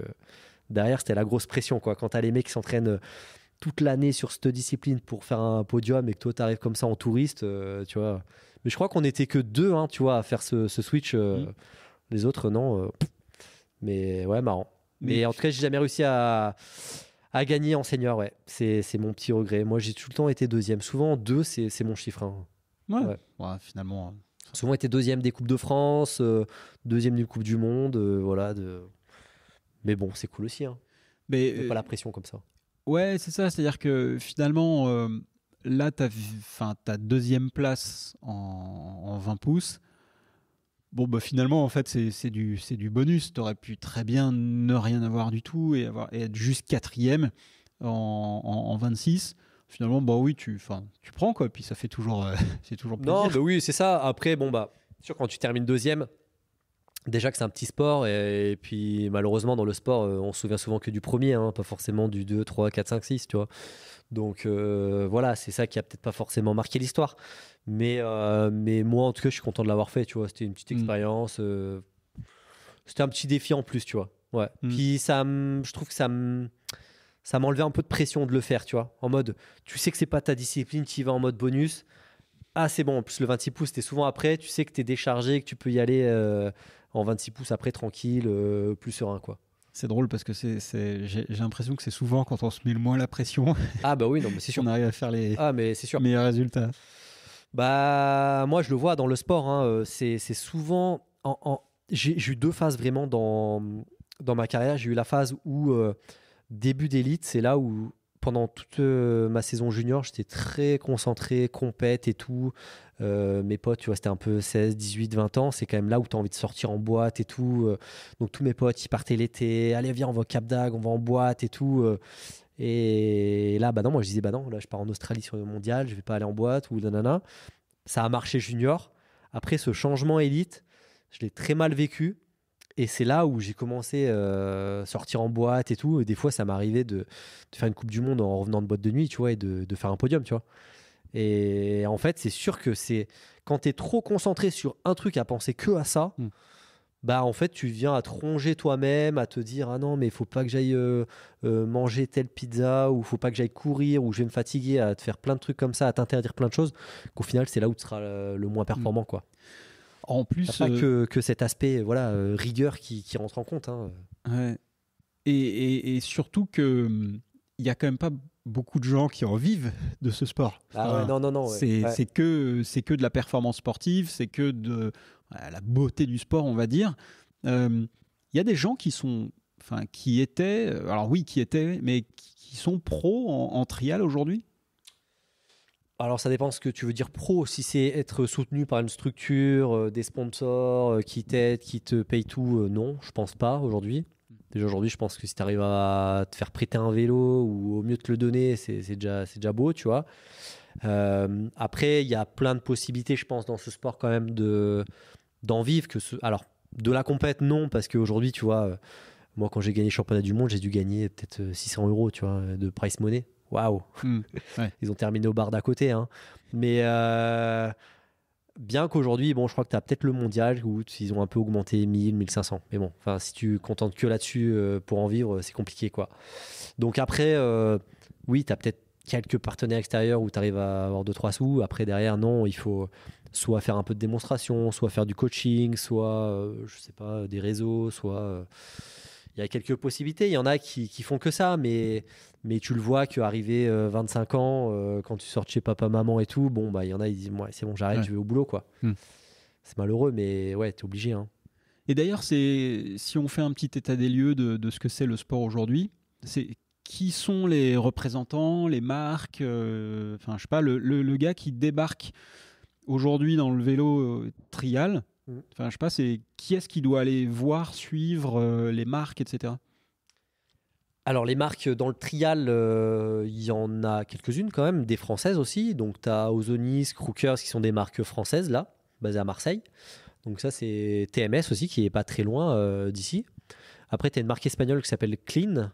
derrière, c'était la grosse pression, quoi. Quand t'as les mecs qui s'entraînent toute l'année sur cette discipline pour faire un podium et que toi, t'arrives comme ça en touriste, tu vois. Mais je crois qu'on n'était que 2, hein, tu vois, à faire ce switch. Les autres, non. Mais ouais, marrant. Mais en tout cas, j'ai jamais réussi à gagner en senior, ouais. C'est mon petit regret. Moi, j'ai tout le temps été deuxième. Souvent, 2, c'est mon chiffre. Hein. Ouais, finalement. Souvent été deuxième des Coupes de France, deuxième d'une Coupe du Monde, voilà. Mais bon, c'est cool aussi. Hein. Mais pas la pression comme ça. Ouais, c'est ça. C'est-à-dire que finalement, là, ta deuxième place en 20 pouces. Bon, finalement, en fait, c'est du bonus. Tu aurais pu très bien ne rien avoir du tout et être juste 4e en 26. Finalement, oui, tu prends, quoi. Puis ça fait toujours, c'est toujours plaisir. Non, oui, c'est ça. Après, sûr, quand tu termines deuxième, déjà que c'est un petit sport. Et puis, malheureusement, dans le sport, on se souvient souvent que du premier, hein, pas forcément du 2, 3, 4, 5, 6, tu vois. Donc, voilà, c'est ça qui a peut-être pas forcément marqué l'histoire. Mais moi, en tout cas, je suis content de l'avoir fait, tu vois. C'était une petite expérience. C'était un petit défi en plus, tu vois. Ouais. Puis je trouve que ça m'enlevait un peu de pression de le faire, tu vois. En mode, tu sais que c'est pas ta discipline, tu y vas en mode bonus. Ah, c'est bon. En plus, le 26 pouces, t'es souvent après. Tu sais que t'es déchargé, que tu peux y aller en 26 pouces après, tranquille, plus serein, quoi. C'est drôle parce que j'ai l'impression que c'est souvent quand on se met le moins la pression Ah, bah oui, non, mais c'est sûr. qu'on arrive à faire les Ah, mais c'est sûr. meilleurs résultats. Bah, moi, je le vois dans le sport. Hein, c'est souvent. J'ai eu deux phases vraiment dans ma carrière. J'ai eu la phase où, début d'élite, c'est là où, pendant toute ma saison junior, j'étais très concentré, compète et tout. Mes potes, tu vois, c'était un peu 16, 18, 20 ans. C'est quand même là où tu as envie de sortir en boîte et tout. Donc, tous mes potes, ils partaient l'été. Allez, viens, on va au Cap d'Agde, on va en boîte et tout. Et là, bah non, moi je disais, bah non, là je pars en Australie sur le mondial, je vais pas aller en boîte ou nanana. Ça a marché junior. Après ce changement élite, je l'ai très mal vécu. Et c'est là où j'ai commencé à sortir en boîte et tout. Et des fois, ça m'arrivait de faire une Coupe du Monde en revenant de boîte de nuit, tu vois, et de faire un podium, tu vois. Et en fait, c'est sûr que c'est quand tu es trop concentré sur un truc à penser que à ça, bah en fait tu viens à te ronger toi-même, à te dire ah non mais il faut pas que j'aille manger telle pizza ou faut pas que j'aille courir ou je vais me fatiguer, à te faire plein de trucs comme ça, à t'interdire plein de choses, qu'au final c'est là où tu seras le moins performant quoi. En plus, t'as pas que cet aspect voilà rigueur qui rentre en compte hein. Ouais. Et surtout que il y a quand même pas beaucoup de gens qui en vivent de ce sport. Ah ouais, non ouais. C'est que de la performance sportive, c'est que de la beauté du sport, on va dire. Il y a des gens qui étaient, mais qui sont pros en trial aujourd'hui. Alors ça dépend ce que tu veux dire pro. Si c'est être soutenu par une structure, des sponsors qui t'aident, qui te payent tout, non, je pense pas aujourd'hui. Déjà aujourd'hui, je pense que si tu arrives à te faire prêter un vélo ou au mieux te le donner, c'est déjà beau, tu vois. Après, il y a plein de possibilités, je pense, dans ce sport quand même d'en vivre. Alors, de la compète, non, parce qu'aujourd'hui, tu vois, moi quand j'ai gagné le championnat du monde, j'ai dû gagner peut-être 600 €, tu vois, de prize money. Waouh. Ouais. Ils ont terminé au bar d'à côté. Hein. Mais bien qu'aujourd'hui, bon, je crois que tu as peut-être le mondial où ils ont un peu augmenté 1000, 1500. Mais bon, si tu contentes que là-dessus pour en vivre, c'est compliqué. Quoi. Donc après, oui, tu as peut-être quelques partenaires extérieurs où tu arrives à avoir 2-3 sous. Après, derrière, non, il faut soit faire un peu de démonstration, soit faire du coaching, soit, je sais pas, des réseaux, soit... il y a quelques possibilités. Il y en a qui font que ça, mais tu le vois qu'arrivé 25 ans, quand tu sors de chez papa, maman et tout, bon, bah, il y en a, ils disent, ouais, c'est bon, j'arrête, je vais au boulot, quoi. C'est malheureux, mais ouais, t'es obligé. Hein. Et d'ailleurs, si on fait un petit état des lieux de ce que c'est le sport aujourd'hui, qui sont les représentants, les marques, je sais pas, le gars qui débarque aujourd'hui dans le vélo trial, je sais pas, qui est-ce qui doit aller voir, suivre les marques, etc. Alors, les marques dans le trial, il y en a quelques-unes quand même, des françaises aussi. Donc, tu as Ozonis, Crookers qui sont des marques françaises, là, basées à Marseille. Donc, ça, c'est TMS aussi, qui est pas très loin d'ici. Après, tu as une marque espagnole qui s'appelle Clean.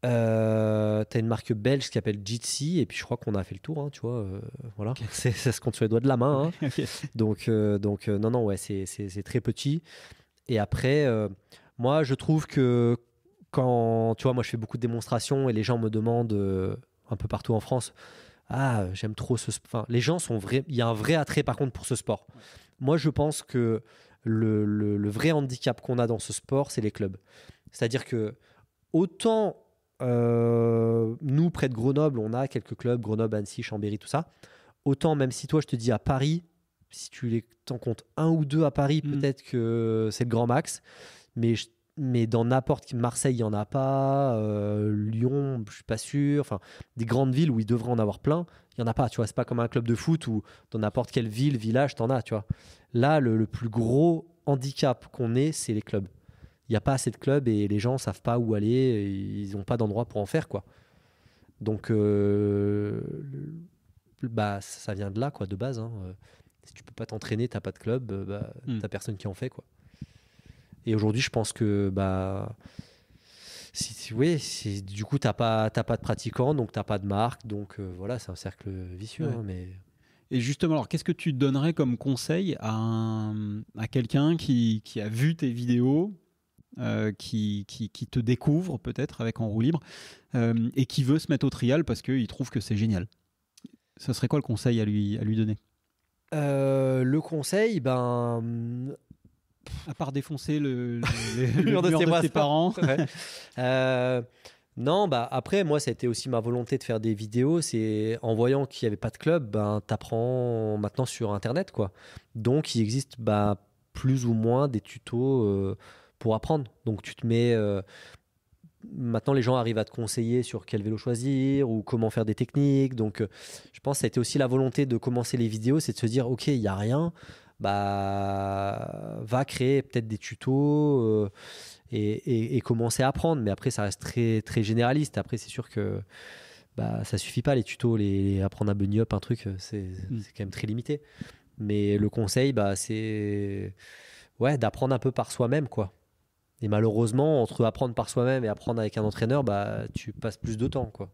Tu as une marque belge qui s'appelle Jitsi. Et puis, je crois qu'on a fait le tour, hein, tu vois. Voilà. Okay. Ça se compte sur les doigts de la main. Hein. Okay. Donc, non, ouais, c'est très petit. Et après, moi, je trouve que quand, tu vois, moi je fais beaucoup de démonstrations et les gens me demandent un peu partout en France, ah, j'aime trop ce sport. Enfin, les gens sont vrais. Il y a un vrai attrait par contre pour ce sport. Ouais. Moi, je pense que le vrai handicap qu'on a dans ce sport, c'est les clubs. C'est-à-dire que autant nous, près de Grenoble, on a quelques clubs, Grenoble, Annecy, Chambéry, tout ça. Autant, même si toi, je te dis à Paris, si tu t'en comptes un ou deux à Paris, peut-être que c'est le grand max. Mais dans n'importe qui, Marseille, il n'y en a pas. Lyon, je ne suis pas sûr. Enfin, des grandes villes où il devrait en avoir plein, il n'y en a pas. Tu vois, c'est pas comme un club de foot où dans n'importe quelle ville, village, tu en as. Tu vois. Là, le plus gros handicap qu'on ait, c'est les clubs. Il n'y a pas assez de clubs et les gens ne savent pas où aller. Ils n'ont pas d'endroit pour en faire. Quoi. Donc, ça vient de là, quoi, de base. Hein. Si tu ne peux pas t'entraîner, tu n'as pas de club, tu n'as personne qui en fait. Quoi. Et aujourd'hui, je pense que du coup, t'as pas de pratiquants, donc t'as pas de marque, donc voilà, c'est un cercle vicieux. Ouais. Hein, mais... Et justement, alors, qu'est-ce que tu donnerais comme conseil à quelqu'un qui a vu tes vidéos qui te découvre peut-être avec En roue libre et qui veut se mettre au trial parce qu'il trouve que c'est génial. Ça serait quoi le conseil à lui donner? Le conseil, ben, À part défoncer le mur de mur ses de tes parents. parents. Ouais. Non, bah après, moi, ça a été aussi ma volonté de faire des vidéos. C'est en voyant qu'il n'y avait pas de club, ben, t'apprends maintenant sur Internet, quoi. Donc, il existe plus ou moins des tutos pour apprendre. Donc, tu te mets. Maintenant, les gens arrivent à te conseiller sur quel vélo choisir ou comment faire des techniques. Donc, je pense que ça a été aussi la volonté de commencer les vidéos, c'est de se dire, OK, il n'y a rien. Bah, va créer peut-être des tutos et commencer à apprendre. Mais après, ça reste très, très généraliste. Après, c'est sûr que ça suffit pas les tutos, apprendre un bunny up, un truc, c'est quand même très limité. Mais le conseil, c'est d'apprendre un peu par soi-même, quoi. Et malheureusement, entre apprendre par soi-même et apprendre avec un entraîneur, tu passes plus de temps, quoi.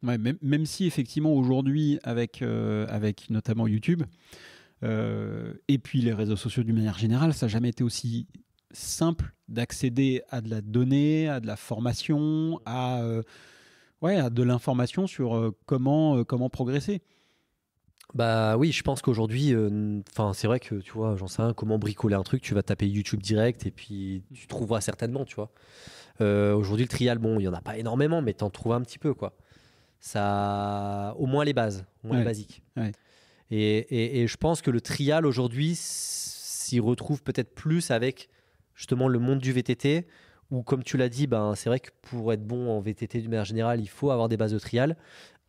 Ouais, même si effectivement aujourd'hui, avec notamment YouTube et puis les réseaux sociaux d'une manière générale, ça n'a jamais été aussi simple d'accéder à de la donnée, à de la formation, à de l'information sur comment progresser. Bah oui, je pense qu'aujourd'hui, c'est vrai que tu vois, j'en sais rien, comment bricoler un truc, tu vas taper YouTube direct et puis tu trouveras certainement, tu vois. Aujourd'hui, le trial, bon, il y en a pas énormément, mais t'en trouves un petit peu, quoi. Ça, au moins les bases, les basiques. Ouais. Et je pense que le trial aujourd'hui s'y retrouve peut-être plus avec justement le monde du VTT, où comme tu l'as dit, c'est vrai que pour être bon en VTT d'une manière générale, il faut avoir des bases de trial.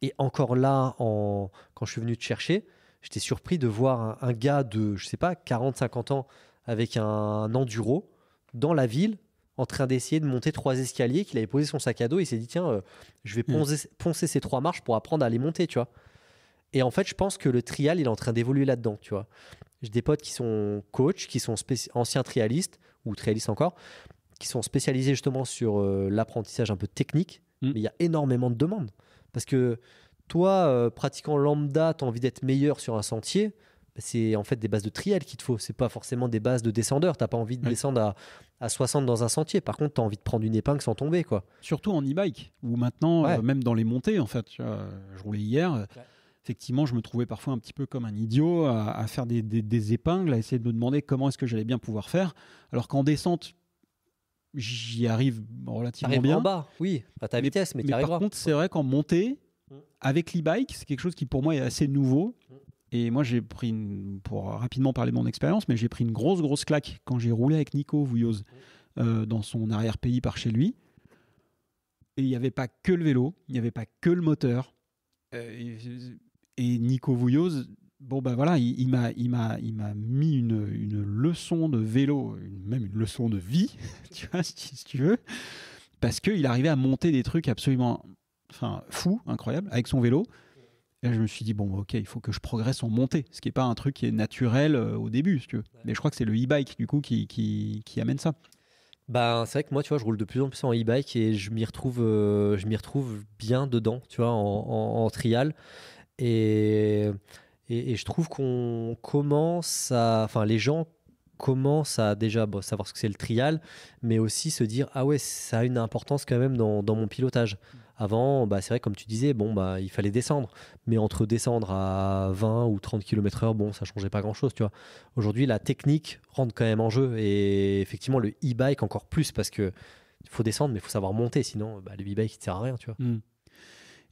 Et encore là, quand je suis venu te chercher, j'étais surpris de voir un gars de, je sais pas, 40-50 ans avec un enduro dans la ville en train d'essayer de monter 3 escaliers, qu'il avait posé son sac à dos et il s'est dit tiens, je vais poncer ces 3 marches pour apprendre à les monter, tu vois. Et en fait, je pense que le trial, il est en train d'évoluer là-dedans, tu vois. J'ai des potes qui sont coachs, qui sont anciens trialistes, ou trialistes encore, qui sont spécialisés justement sur l'apprentissage un peu technique, mais il y a énormément de demandes. Parce que toi, pratiquant lambda, tu as envie d'être meilleur sur un sentier, c'est en fait des bases de trial qu'il te faut. C'est pas forcément des bases de descendeur. Tu n'as pas envie de descendre à 60 dans un sentier. Par contre, tu as envie de prendre une épingle sans tomber, quoi. Surtout en e-bike, où maintenant, même dans les montées, en fait, je roulais hier. Effectivement, je me trouvais parfois un petit peu comme un idiot à faire des épingles, à essayer de me demander comment est-ce que j'allais bien pouvoir faire. Alors qu'en descente, j'y arrive relativement bien. En bas, oui, pas ta vitesse, mais tu arriveras. Par contre, c'est vrai qu'en montée, avec l'e-bike, c'est quelque chose qui pour moi est assez nouveau. Et moi, j'ai pris, pour rapidement parler de mon expérience, mais j'ai pris une grosse claque quand j'ai roulé avec Nico Vouilloz dans son arrière-pays par chez lui. Et il n'y avait pas que le vélo, il n'y avait pas que le moteur. Et Nico Vouilloz, il m'a mis une leçon de vélo, même une leçon de vie, tu vois, si tu veux, parce qu'il arrivait à monter des trucs absolument fous, incroyables, avec son vélo. Et là, je me suis dit, ok, il faut que je progresse en montée, ce qui n'est pas un truc qui est naturel au début, si tu veux. Mais je crois que c'est le e-bike, du coup, qui amène ça. C'est vrai que moi, tu vois, je roule de plus en plus en e-bike et je m'y retrouve bien dedans, tu vois, en trial. Et je trouve qu'on commence à... Enfin, les gens commencent à déjà savoir ce que c'est le trial, mais aussi se dire, ah ouais, ça a une importance quand même dans mon pilotage. Avant, c'est vrai, comme tu disais, il fallait descendre. Mais entre descendre à 20 ou 30 km/h, ça changeait pas grand-chose, tu vois. Aujourd'hui, la technique rentre quand même en jeu. Et effectivement, le e-bike encore plus, parce que il faut descendre, mais il faut savoir monter. Sinon, le e-bike, il ne sert à rien, tu vois.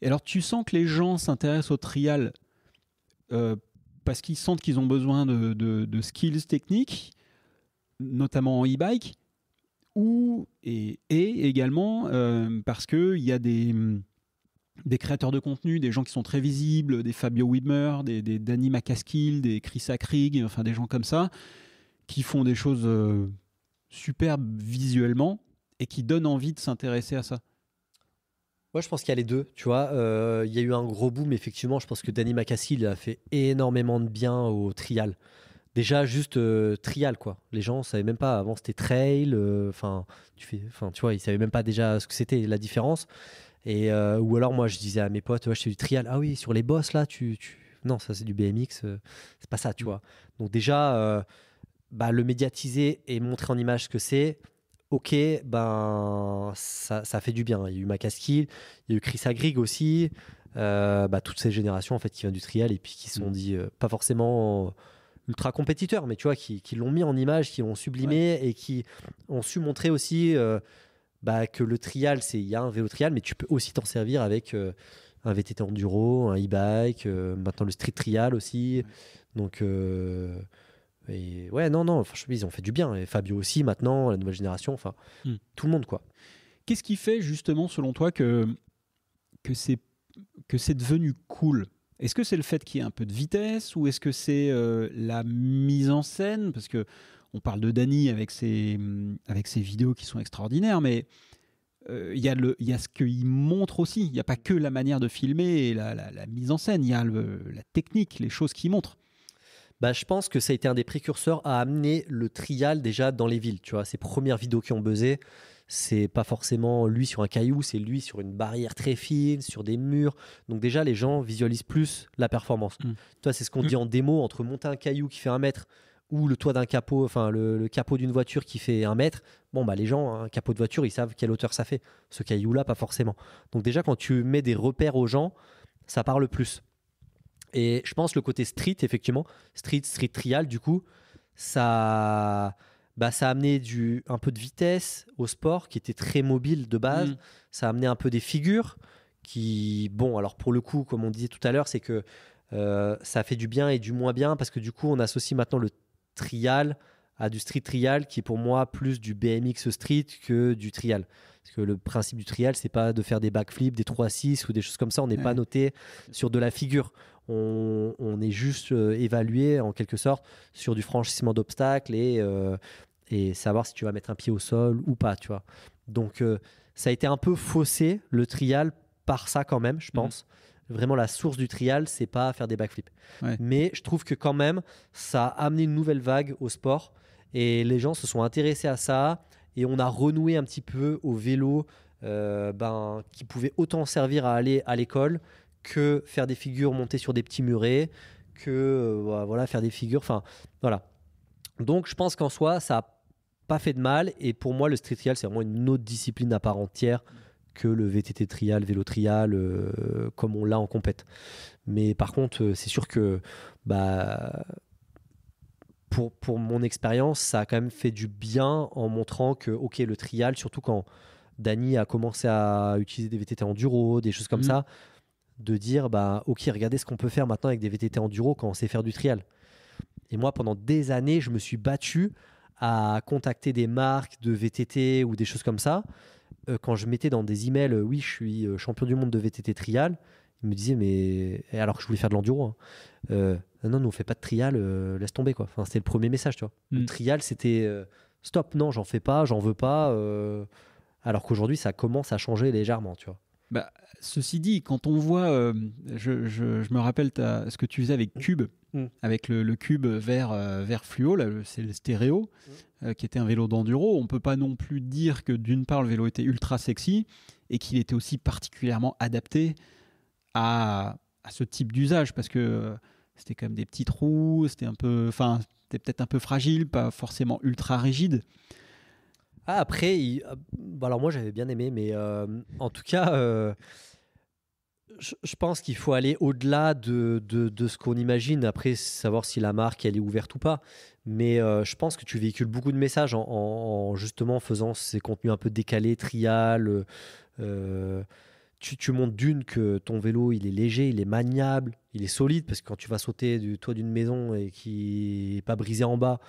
Et alors, tu sens que les gens s'intéressent au trial parce qu'ils sentent qu'ils ont besoin de skills techniques, notamment en e-bike, et également parce qu'il y a des créateurs de contenu, des gens qui sont très visibles, des Fabio Widmer, des Danny McCaskill, des Chris Akrig, enfin des gens comme ça, qui font des choses superbes visuellement et qui donnent envie de s'intéresser à ça. Moi, je pense qu'il y a les deux, tu vois. Il y a eu un gros boom, effectivement. Je pense que Danny McCaskill a fait énormément de bien au trial. Déjà, juste trial, quoi. Les gens ne savaient même pas. Avant, c'était trail. Tu vois, ils ne savaient même pas déjà ce que c'était, la différence. Et, ou alors, moi, je disais à mes potes, je fais du trial. Ah oui, sur les bosses, là, non, ça, c'est du BMX. C'est pas ça, tu vois. Donc déjà, le médiatiser et montrer en image ce que c'est, ok, ben ça fait du bien. Il y a eu Makaskill, il y a eu Chris Agrig aussi, toutes ces générations en fait qui viennent du trial et puis qui se sont dit pas forcément ultra compétiteurs, mais tu vois, qui l'ont mis en image, qui l'ont sublimé et qui ont su montrer aussi que le trial, il y a un vélo trial, mais tu peux aussi t'en servir avec un VTT enduro, un e-bike, maintenant le street trial aussi. Donc, et ouais, non, franchement, ils ont fait du bien. Et Fabio aussi, maintenant, la nouvelle génération, enfin, tout le monde, quoi. Qu'est-ce qui fait justement, selon toi, que c'est devenu cool? Est-ce que c'est le fait qu'il y ait un peu de vitesse ou est-ce que c'est la mise en scène? Parce que on parle de Dany avec ses vidéos qui sont extraordinaires, mais il y a ce qu'il montre aussi. Il n'y a pas que la manière de filmer et la mise en scène. Il y a la technique, les choses qu'il montre. Je pense que ça a été un des précurseurs à amener le trial déjà dans les villes. Tu vois, ces premières vidéos qui ont buzzé, c'est pas forcément lui sur un caillou, c'est lui sur une barrière très fine, sur des murs. Donc déjà, les gens visualisent plus la performance. Tu vois, c'est ce qu'on dit en démo, entre monter un caillou qui fait 1 mètre ou le toit d'un capot, enfin le capot d'une voiture qui fait 1 mètre. Les gens, un capot de voiture, ils savent quelle hauteur ça fait. Ce caillou-là, pas forcément. Donc déjà, quand tu mets des repères aux gens, ça parle plus. Et je pense le côté street, effectivement, street trial, du coup, ça a amené un peu de vitesse au sport qui était très mobile de base. Ça a amené un peu des figures qui, alors pour le coup, comme on disait tout à l'heure, c'est que ça fait du bien et du moins bien parce que du coup, on associe maintenant le trial à du street trial qui est pour moi plus du BMX street que du trial. Parce que le principe du trial, c'est pas de faire des backflips, des 3-6 ou des choses comme ça. On n'est pas noté sur de la figure. On est juste évalué en quelque sorte sur du franchissement d'obstacles et savoir si tu vas mettre un pied au sol ou pas, tu vois. Donc ça a été un peu faussé le trial par ça quand même, je pense. Vraiment la source du trial, c'est pas faire des backflips. Mais je trouve que quand même ça a amené une nouvelle vague au sport et les gens se sont intéressés à ça et on a renoué un petit peu au vélo qui pouvait autant servir à aller à l'école que faire des figures montées sur des petits murets, que faire des figures, enfin voilà. Donc je pense qu'en soi, ça n'a pas fait de mal et pour moi, le street trial, c'est vraiment une autre discipline à part entière que le VTT trial, vélo trial, comme on l'a en compète. Mais par contre, c'est sûr que pour mon expérience, ça a quand même fait du bien en montrant que, ok, le trial, surtout quand Dany a commencé à utiliser des VTT enduro, des choses comme ça, de dire, ok, regardez ce qu'on peut faire maintenant avec des VTT enduro quand on sait faire du trial. Et moi, pendant des années, je me suis battu à contacter des marques de VTT ou des choses comme ça. Quand je mettais dans des emails, oui, je suis champion du monde de VTT trial, ils me disaient, mais alors que je voulais faire de l'enduro, non, nous on fait pas de trial, laisse tomber quoi. Enfin, c'était le premier message, tu vois. Le trial, c'était stop, non, j'en fais pas, j'en veux pas. Alors qu'aujourd'hui, ça commence à changer légèrement, tu vois. Ceci dit, quand on voit, je me rappelle ce que tu faisais avec Cube, avec le Cube vert fluo, là, c'est le stéréo, qui était un vélo d'enduro. On peut pas non plus dire que d'une part le vélo était ultra sexy et qu'il était aussi particulièrement adapté à ce type d'usage parce que c'était quand même des petits trous, c'était peut-être un peu fragile, pas forcément ultra rigide. Après, alors moi j'avais bien aimé, mais en tout cas, je pense qu'il faut aller au-delà de ce qu'on imagine. Après, savoir si la marque elle est ouverte ou pas. Mais je pense que tu véhicules beaucoup de messages en justement faisant ces contenus un peu décalés, trial. Tu montres d'une que ton vélo il est léger, il est maniable, il est solide parce que quand tu vas sauter du toit d'une maison et qui n'est pas brisé en bas,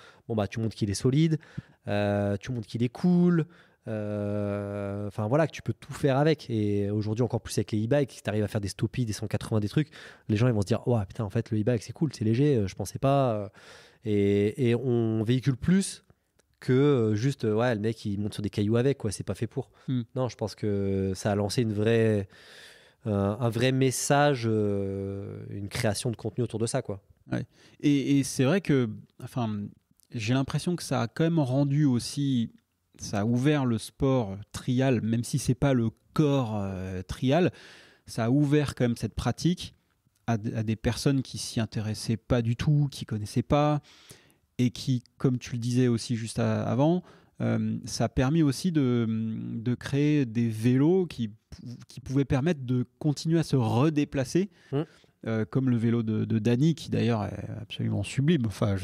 tu montres qu'il est solide, tu montres qu'il est cool, que tu peux tout faire avec. Et aujourd'hui encore plus avec les e-bikes, si tu arrives à faire des stoppies, des 180, des trucs, les gens ils vont se dire ouais putain en fait le e-bike c'est cool, c'est léger, je pensais pas. Et on véhicule plus que juste le mec il monte sur des cailloux avec quoi, c'est pas fait pour. Non, je pense que ça a lancé un vrai message, une création de contenu autour de ça quoi. Ouais. Et c'est vrai que j'ai l'impression que ça a quand même rendu aussi, ça a ouvert le sport trial, même si c'est pas le corps trial, ça a ouvert quand même cette pratique à des personnes qui s'y intéressaient pas du tout, qui connaissaient pas et qui, comme tu le disais aussi juste avant, ça a permis aussi de créer des vélos qui pouvaient permettre de continuer à se redéplacer. Comme le vélo de Dany, qui d'ailleurs est absolument sublime. Enfin,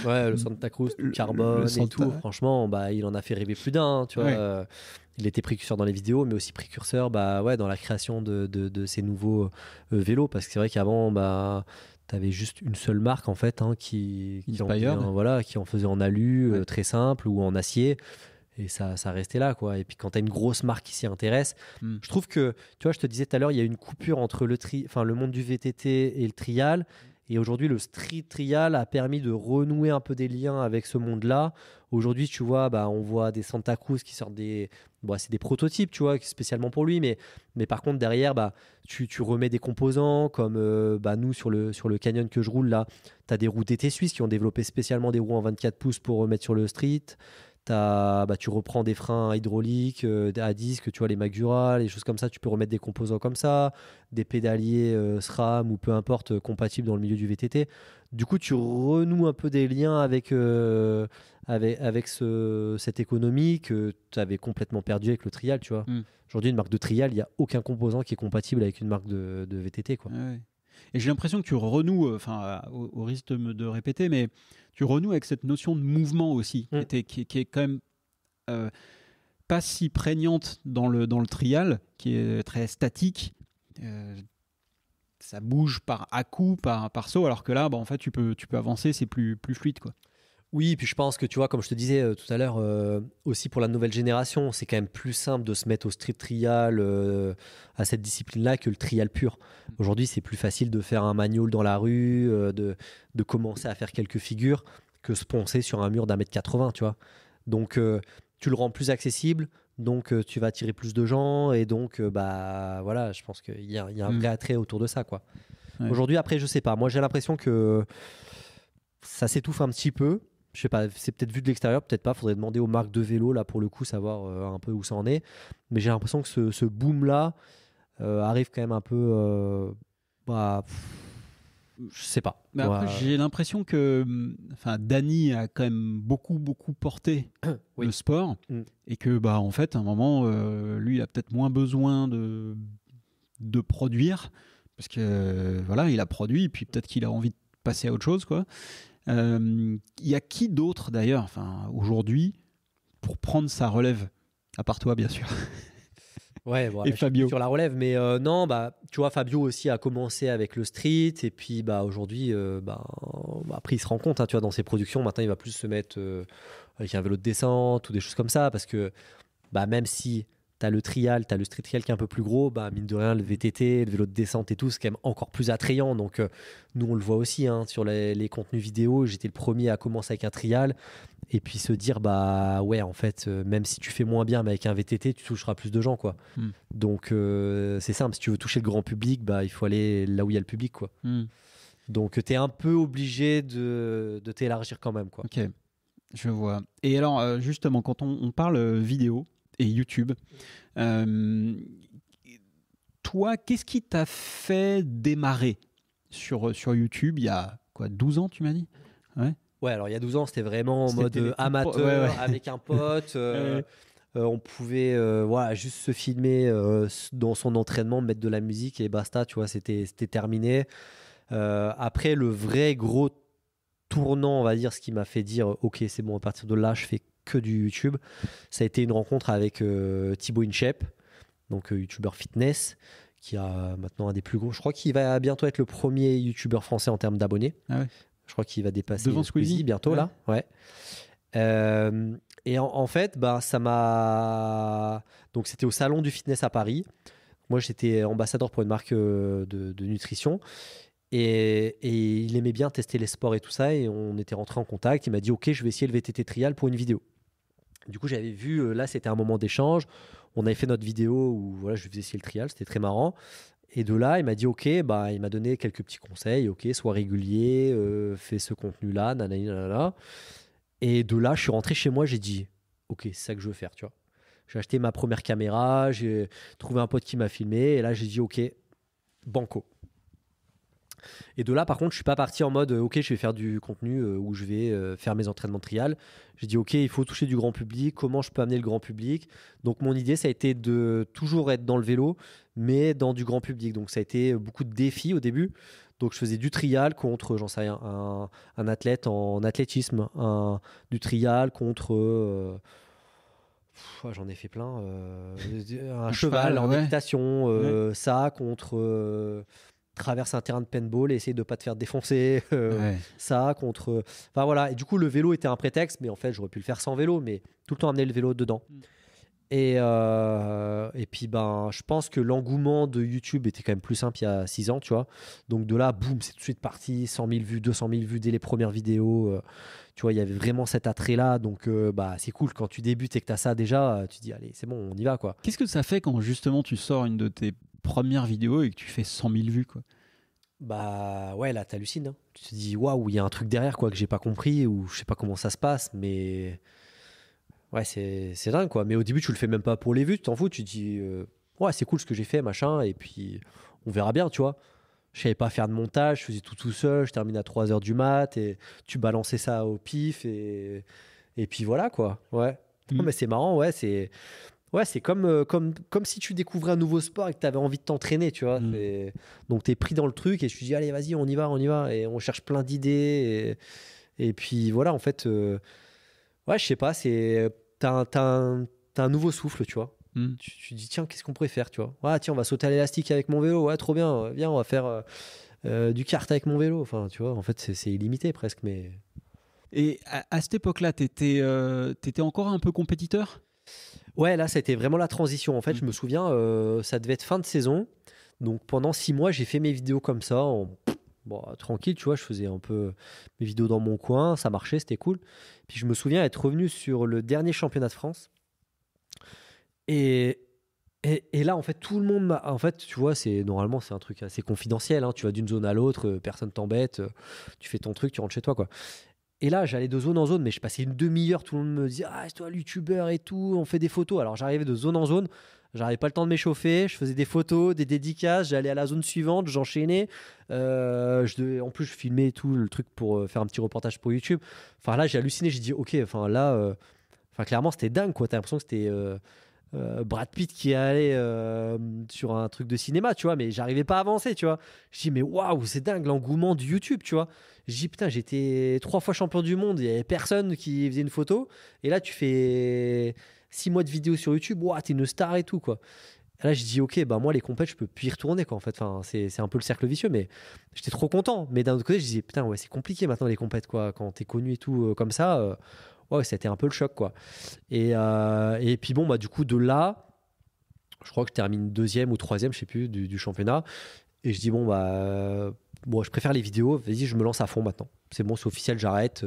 ouais, le Santa Cruz, le carbone et tout. Franchement, bah, il en a fait rêver plus d'un. Tu vois, il était précurseur dans les vidéos, mais aussi précurseur dans la création de ces nouveaux vélos. Parce que c'est vrai qu'avant, tu avais juste une seule marque en fait, qui en faisait en alu, très simple, ou en acier. Et ça restait là, quoi. Et puis quand tu as une grosse marque qui s'y intéresse, je trouve que, tu vois, je te disais tout à l'heure, il y a une coupure entre le monde du VTT et le trial. Et aujourd'hui, le street trial a permis de renouer un peu des liens avec ce monde-là. Aujourd'hui, tu vois, on voit des Santa Cruz qui sortent c'est des prototypes, tu vois, spécialement pour lui. Mais par contre, derrière, tu remets des composants comme nous, sur le Canyon que je roule là, tu as des roues TT Suisse qui ont développé spécialement des roues en 24 pouces pour remettre sur le street. Tu reprends des freins hydrauliques à disque, tu vois, les Magura, les choses comme ça, tu peux remettre des composants comme ça, des pédaliers SRAM ou peu importe, compatibles dans le milieu du VTT. Du coup, tu renoues un peu des liens avec cette économie que tu avais complètement perdu avec le trial, tu vois. Aujourd'hui, une marque de trial, il n'y a aucun composant qui est compatible avec une marque de VTT, quoi. Ouais. Et j'ai l'impression que tu renoues, au risque de répéter, mais tu renoues avec cette notion de mouvement aussi, qui est quand même pas si prégnante dans le trial, qui est très statique. Ça bouge par à-coup, par saut, alors que là, en fait, tu peux avancer, c'est plus fluide, quoi. Oui, puis je pense que, tu vois, comme je te disais tout à l'heure, aussi pour la nouvelle génération, c'est quand même plus simple de se mettre au street trial, à cette discipline-là, que le trial pur. Aujourd'hui, c'est plus facile de faire un manual dans la rue, de commencer à faire quelques figures, que se poncer sur un mur d'1,80 m, tu vois. Donc, tu le rends plus accessible, donc tu vas attirer plus de gens, et donc, voilà, je pense qu'il y a un vrai attrait autour de ça, quoi. Ouais. Aujourd'hui, après, je sais pas. Moi, j'ai l'impression que ça s'étouffe un petit peu. Je sais pas, c'est peut-être vu de l'extérieur, peut-être pas. Faudrait demander aux marques de vélo, là, pour le coup, savoir un peu où ça en est. Mais j'ai l'impression que ce boom-là arrive quand même un peu. Je sais pas. Mais après, j'ai l'impression que Dany a quand même beaucoup porté le sport. Et que, en fait, à un moment, lui, il a peut-être moins besoin de produire. Parce que, voilà, il a produit, et puis peut-être qu'il a envie de passer à autre chose, quoi. Il y a qui d'autre d'ailleurs, aujourd'hui, pour prendre sa relève, à part toi bien sûr. Ouais, et Fabio sur la relève, mais non, tu vois, Fabio aussi a commencé avec le street, et puis aujourd'hui, après il se rend compte, hein, tu vois, dans ses productions, maintenant il va plus se mettre avec un vélo de descente ou des choses comme ça, parce que même si t'as le trial, t'as le street trial qui est un peu plus gros, mine de rien, le VTT, le vélo de descente et tout, c'est quand même encore plus attrayant. Donc, nous, on le voit aussi sur les contenus vidéo. J'étais le premier à commencer avec un trial et puis se dire, ouais, en fait, même si tu fais moins bien, mais avec un VTT, tu toucheras plus de gens, quoi. Donc, c'est simple. Si tu veux toucher le grand public, il faut aller là où il y a le public, quoi. Donc, t'es un peu obligé de t'élargir quand même, quoi. Ok, je vois. Et alors, justement, quand on parle vidéo et YouTube, toi, qu'est-ce qui t'a fait démarrer sur YouTube il y a 12 ans, tu m'as dit? Ouais, alors il y a 12 ans, c'était vraiment en mode amateur, avec un pote. On pouvait juste se filmer dans son entraînement, mettre de la musique et basta, tu vois, c'était terminé. Après, le vrai gros tournant, on va dire, ce qui m'a fait dire ok, c'est bon, à partir de là, je fais que du YouTube, ça a été une rencontre avec Thibaut Inchep, donc youtubeur fitness, qui a maintenant un des plus gros. Je crois qu'il va bientôt être le premier youtubeur français en termes d'abonnés. Ah ouais. Je crois qu'il va dépasser devant Squeezie bientôt, ouais. Là. Ouais. Et en fait, ça m'a. Donc, c'était au salon du fitness à Paris. Moi, j'étais ambassadeur pour une marque de nutrition. Et il aimait bien tester les sports et tout ça. Et on était rentré en contact. Il m'a dit ok, je vais essayer le VTT trial pour une vidéo. Du coup, j'avais vu, là, c'était un moment d'échange. On avait fait notre vidéo où je lui faisais essayer le trial. C'était très marrant. Et de là, il m'a dit ok, il m'a donné quelques petits conseils. Ok, sois régulier, fais ce contenu-là, nanana. Et de là, je suis rentré chez moi, j'ai dit ok, c'est ça que je veux faire, tu vois. J'ai acheté ma première caméra, j'ai trouvé un pote qui m'a filmé. Et là, j'ai dit ok, banco. Et de là, par contre, je suis pas parti en mode ok, je vais faire du contenu où je vais faire mes entraînements de trial. J'ai dit ok, il faut toucher du grand public. Comment je peux amener le grand public? Donc mon idée, ça a été de toujours être dans le vélo, mais dans du grand public. Donc ça a été beaucoup de défis au début. Donc je faisais du trial contre, j'en sais rien, un athlète en athlétisme, du trial contre j'en ai fait plein. Un cheval en équitation, ça contre traverse un terrain de paintball et essayer de pas te faire défoncer. Ça contre. Enfin voilà. Et du coup, le vélo était un prétexte, mais en fait, j'aurais pu le faire sans vélo, mais tout le temps amener le vélo dedans. Et puis, ben, je pense que l'engouement de YouTube était quand même plus simple il y a 6 ans, tu vois. Donc de là, boum, c'est tout de suite parti. 100 000 vues, 200 000 vues dès les premières vidéos. Tu vois, il y avait vraiment cet attrait-là. Donc, bah, c'est cool quand tu débutes et que tu as ça déjà. Tu te dis, allez, c'est bon, on y va, quoi. Qu'est-ce que ça fait quand justement tu sors une de tes premières vidéos et que tu fais 100 000 vues, quoi? Bah ouais, là, t'hallucines. Hein. Tu te dis, waouh, il y a un truc derrière, quoi, que j'ai pas compris ou je sais pas comment ça se passe, mais. Ouais, c'est dingue, quoi. Mais au début, tu le fais même pas pour les vues, tu t'en fous. Tu te dis, ouais, c'est cool ce que j'ai fait, machin. Et puis, on verra bien, tu vois. Je savais pas faire de montage, je faisais tout seul. Je termine à 3h du mat et tu balançais ça au pif. Et puis voilà, quoi. Ouais. Non, mais c'est marrant, ouais. C'est comme si tu découvrais un nouveau sport et que tu avais envie de t'entraîner, tu vois. Donc, tu es pris dans le truc et je te dis, allez, vas-y, on y va. Et on cherche plein d'idées. Et puis voilà, en fait, ouais, je sais pas, t'as un nouveau souffle, tu vois. Tu dis, tiens, qu'est-ce qu'on pourrait faire, tu vois. Ouais, tiens, on va sauter à l'élastique avec mon vélo. Ouais, trop bien. Viens, on va faire du kart avec mon vélo. Enfin, tu vois, en fait, c'est illimité presque. Mais... Et à cette époque-là, t'étais encore un peu compétiteur? Ouais, là, ça a été vraiment la transition. En fait, je me souviens, ça devait être fin de saison. Donc, pendant 6 mois, j'ai fait mes vidéos comme ça, bon, tranquille, tu vois. Je faisais un peu mes vidéos dans mon coin. Ça marchait, c'était cool. Puis, je me souviens être revenu sur le dernier championnat de France. Et là, en fait, tout le monde en fait, tu vois, normalement, c'est un truc assez confidentiel. Hein. Tu vas d'une zone à l'autre, personne t'embête. Tu fais ton truc, tu rentres chez toi, quoi. Et là, j'allais de zone en zone, mais je passais une demi-heure, tout le monde me disait, ah, c'est toi, youtubeur et tout, on fait des photos. Alors, j'arrivais de zone en zone, j'avais pas le temps de m'échauffer, je faisais des photos, des dédicaces, j'allais à la zone suivante, j'enchaînais. En plus, je filmais tout le truc pour faire un petit reportage pour YouTube. Enfin, là, j'ai halluciné, j'ai dit, ok, enfin, là, clairement, c'était dingue, quoi. T'as l'impression que c'était Brad Pitt qui allait sur un truc de cinéma, tu vois, mais j'arrivais pas à avancer, tu vois. Je dis, mais waouh, c'est dingue l'engouement du YouTube, tu vois. Je dis, putain, j'étais 3 fois champion du monde, il y avait personne qui faisait une photo, et là, tu fais 6 mois de vidéos sur YouTube, waouh, t'es une star et tout, quoi. Et là, je dis, ok, bah moi, les compètes, je peux plus y retourner, quoi, en fait. Enfin, c'est un peu le cercle vicieux, mais j'étais trop content. Mais d'un autre côté, je disais, putain, ouais, c'est compliqué maintenant, les compètes, quoi. Quand t'es connu et tout, comme ça. Ouais, c'était un peu le choc, quoi. Et puis bon, bah du coup, de là, je crois que je termine 2e ou 3e, je sais plus, du championnat. Et je dis, bon, bah, je préfère les vidéos, vas-y, je me lance à fond maintenant. C'est bon, c'est officiel, j'arrête.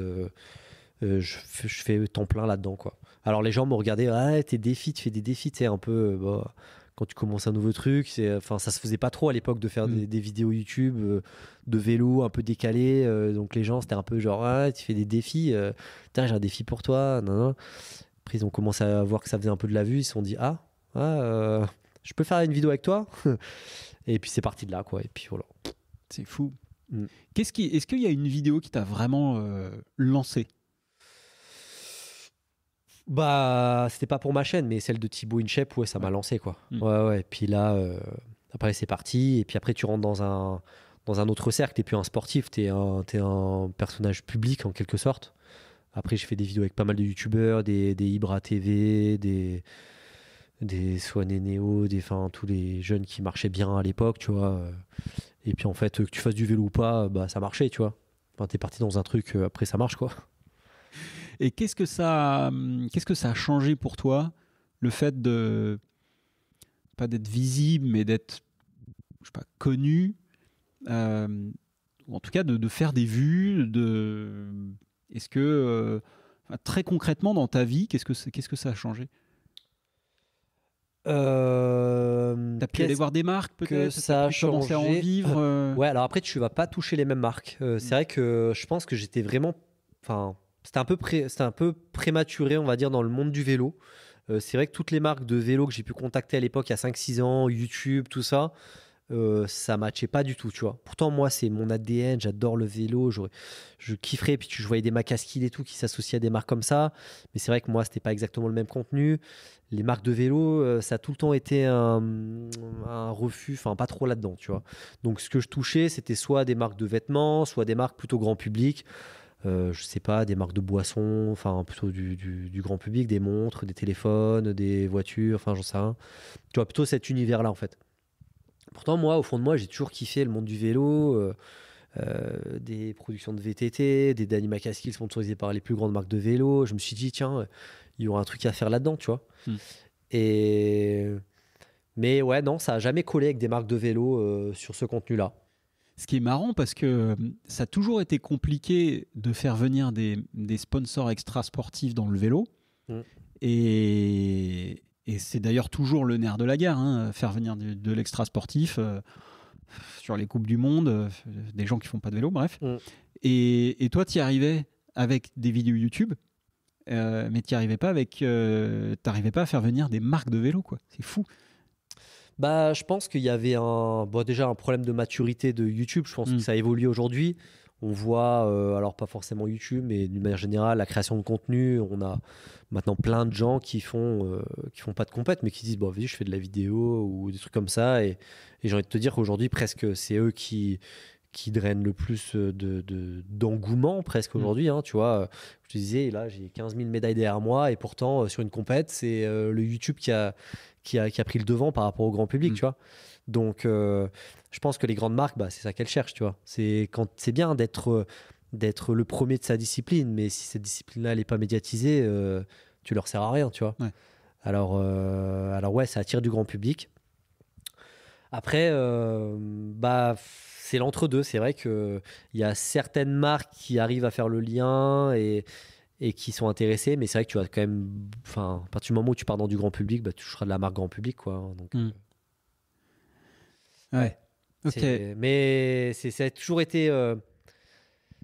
Je fais temps plein là-dedans, quoi. Alors les gens me regardaient, ah, tes défis, tu fais des défis, tu sais, un peu, bah, quand tu commences un nouveau truc, enfin, ça se faisait pas trop à l'époque de faire des vidéos YouTube de vélo un peu décalées. Donc les gens, c'était un peu genre, ah, tu fais des défis, tiens, j'ai un défi pour toi. Non, non. Après, ils ont commencé à voir que ça faisait un peu de la vue, ils se sont dit, je peux faire une vidéo avec toi. Et puis c'est parti de là, quoi. Et puis voilà. C'est fou. Est-ce qu'il y a une vidéo qui t'a vraiment lancé? Bah, c'était pas pour ma chaîne, mais celle de Thibaut InShape, ouais, ça m'a lancé, quoi. Ouais. Puis là, après, c'est parti. Et puis après, tu rentres dans un autre cercle. T'es plus un sportif, t'es un personnage public, en quelque sorte. Après, j'ai fait des vidéos avec pas mal de youtubeurs, des Ibra TV, des Swan et Neo, enfin, tous les jeunes qui marchaient bien à l'époque, tu vois. Et puis, en fait, que tu fasses du vélo ou pas, bah, ça marchait, tu vois. Enfin, t'es parti dans un truc, après, ça marche, quoi. Et qu'est-ce que ça a changé pour toi, le fait de pas d'être visible, mais d'être, je sais pas, connu, ou en tout cas de faire des vues, est-ce que très concrètement dans ta vie, qu'est-ce que ça a changé? T'as pu aller voir des marques, peut-être? Ça a changé. Commencé à en vivre. Ouais, alors après, tu vas pas toucher les mêmes marques. C'est vrai que je pense que j'étais vraiment, enfin, c'était un peu prématuré, on va dire, dans le monde du vélo. C'est vrai que toutes les marques de vélo que j'ai pu contacter à l'époque, il y a 5-6 ans, YouTube, tout ça, ça matchait pas du tout, tu vois. Pourtant, moi, c'est mon ADN, j'adore le vélo, je kifferais. Puis je voyais des marques à ski et tout qui s'associaient à des marques comme ça. Mais c'est vrai que moi, c'était pas exactement le même contenu. Les marques de vélo, ça a tout le temps été un refus, enfin, pas trop là-dedans, tu vois. Donc, ce que je touchais, c'était soit des marques de vêtements, soit des marques plutôt grand public. Je sais pas, des marques de boissons, enfin, plutôt du grand public, des montres, des téléphones, des voitures, enfin, j'en sais rien. Tu vois, plutôt cet univers-là, en fait. Pourtant, moi, au fond de moi, j'ai toujours kiffé le monde du vélo, des productions de VTT, des Danima Casquille sponsorisés par les plus grandes marques de vélo. Je me suis dit, tiens, il y aura un truc à faire là-dedans, tu vois. Et... Mais ouais, non, ça n'a jamais collé avec des marques de vélo sur ce contenu-là. Ce qui est marrant parce que ça a toujours été compliqué de faire venir des sponsors extra sportifs dans le vélo. Et c'est d'ailleurs toujours le nerf de la guerre, hein, faire venir de l'extra sportif sur les Coupes du Monde, des gens qui font pas de vélo, bref. Et toi, tu y arrivais avec des vidéos YouTube, mais tu n'y arrivais pas t'arrivais pas à faire venir des marques de vélo, quoi. C'est fou. Bah, je pense qu'il y avait déjà un problème de maturité de YouTube. Je pense que ça évolue aujourd'hui. On voit, alors pas forcément YouTube, mais d'une manière générale, la création de contenu. On a maintenant plein de gens qui font pas de compète, mais qui disent bon, vas-y, je fais de la vidéo ou des trucs comme ça. Et j'ai envie de te dire qu'aujourd'hui, presque, c'est eux qui drainent le plus d'engouement, presque aujourd'hui. Hein, tu vois, je te disais, là, j'ai 15 000 médailles derrière moi, et pourtant, sur une compète, c'est le YouTube qui a pris le devant par rapport au grand public, tu vois. Donc, je pense que les grandes marques, bah, c'est ça qu'elles cherchent, tu vois. C'est bien d'être le premier de sa discipline, mais si cette discipline-là, elle n'est pas médiatisée, tu leur sers à rien, tu vois. Ouais. Alors ouais, ça attire du grand public. Après, bah, c'est l'entre-deux. C'est vrai qu'il y a certaines marques qui arrivent à faire le lien et qui sont intéressés, mais c'est vrai que tu vas quand même, enfin, à partir du moment où tu pars dans du grand public, bah, tu toucheras de la marque grand public, quoi. Donc, ouais. Ok. Mais ça a toujours été,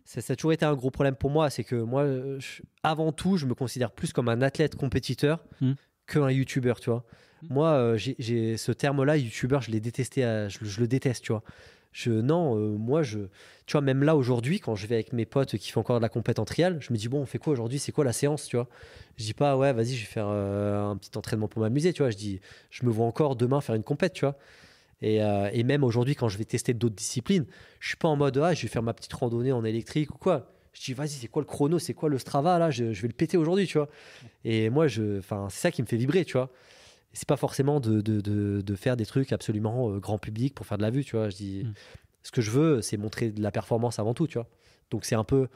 ça a toujours été un gros problème pour moi. C'est que moi, avant tout, je me considère plus comme un athlète compétiteur qu'un YouTuber, tu vois. Moi, j'ai ce terme-là, YouTuber, je l'ai détesté, je le déteste, tu vois. Moi, tu vois, même là aujourd'hui, quand je vais avec mes potes qui font encore de la compète en trial, je me dis, bon, on fait quoi aujourd'hui? C'est quoi la séance, tu vois? Je dis pas, ouais, vas-y, je vais faire un petit entraînement pour m'amuser, tu vois. Je me vois encore demain faire une compète, tu vois. Et même aujourd'hui, quand je vais tester d'autres disciplines, je suis pas en mode, je vais faire ma petite randonnée en électrique ou quoi. Je dis, vas-y, c'est quoi le chrono? C'est quoi le Strava, là? Je vais le péter aujourd'hui, tu vois. Et moi, c'est ça qui me fait vibrer, tu vois. C'est pas forcément de faire des trucs absolument grand public pour faire de la vue, tu vois. Je dis, ce que je veux, c'est montrer de la performance avant tout, tu vois. Donc c'est un peu,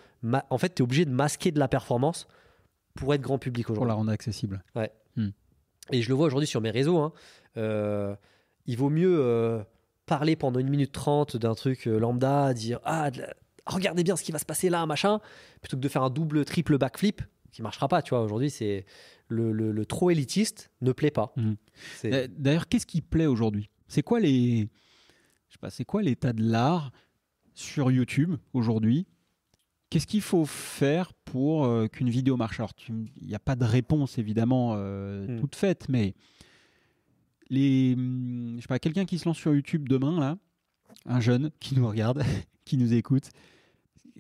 en fait, tu es obligé de masquer de la performance pour être grand public aujourd'hui. Pour la rendre accessible. Ouais. Et je le vois aujourd'hui sur mes réseaux. Hein. Il vaut mieux parler pendant 1 minute 30 d'un truc lambda, dire regardez bien ce qui va se passer là, machin, plutôt que de faire un double, triple backflip qui marchera pas, tu vois. Aujourd'hui, c'est le trop élitiste ne plaît pas. D'ailleurs, qu'est-ce qui plaît aujourd'hui? C'est quoi c'est quoi l'état de l'art sur YouTube aujourd'hui? Qu'est-ce qu'il faut faire pour qu'une vidéo marche? Alors, il n'y a pas de réponse évidemment toute faite, mais je sais pas, quelqu'un qui se lance sur YouTube demain là, un jeune qui nous regarde, qui nous écoute,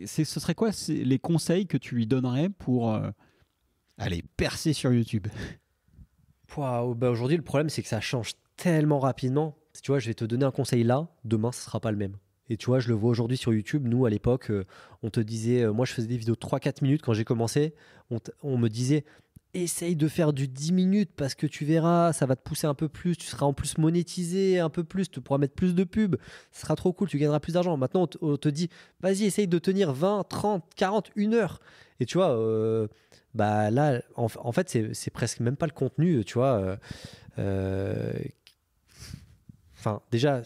ce serait quoi les conseils que tu lui donnerais pour aller percer sur YouTube? Bah aujourd'hui, le problème, c'est que ça change tellement rapidement. Tu vois, je vais te donner un conseil là, demain, ce ne sera pas le même. Et tu vois, je le vois aujourd'hui sur YouTube. Nous, à l'époque, on te disait, moi, je faisais des vidéos de 3-4 minutes quand j'ai commencé. On me disait, essaye de faire du 10 minutes parce que tu verras, ça va te pousser un peu plus. Tu seras en plus monétisé un peu plus. Tu pourras mettre plus de pubs. Ce sera trop cool. Tu gagneras plus d'argent. Maintenant, on te dit, vas-y, essaye de tenir 20, 30, 40, 1 heure. Et tu vois, bah là, en fait, c'est presque même pas le contenu, tu vois. Enfin, déjà,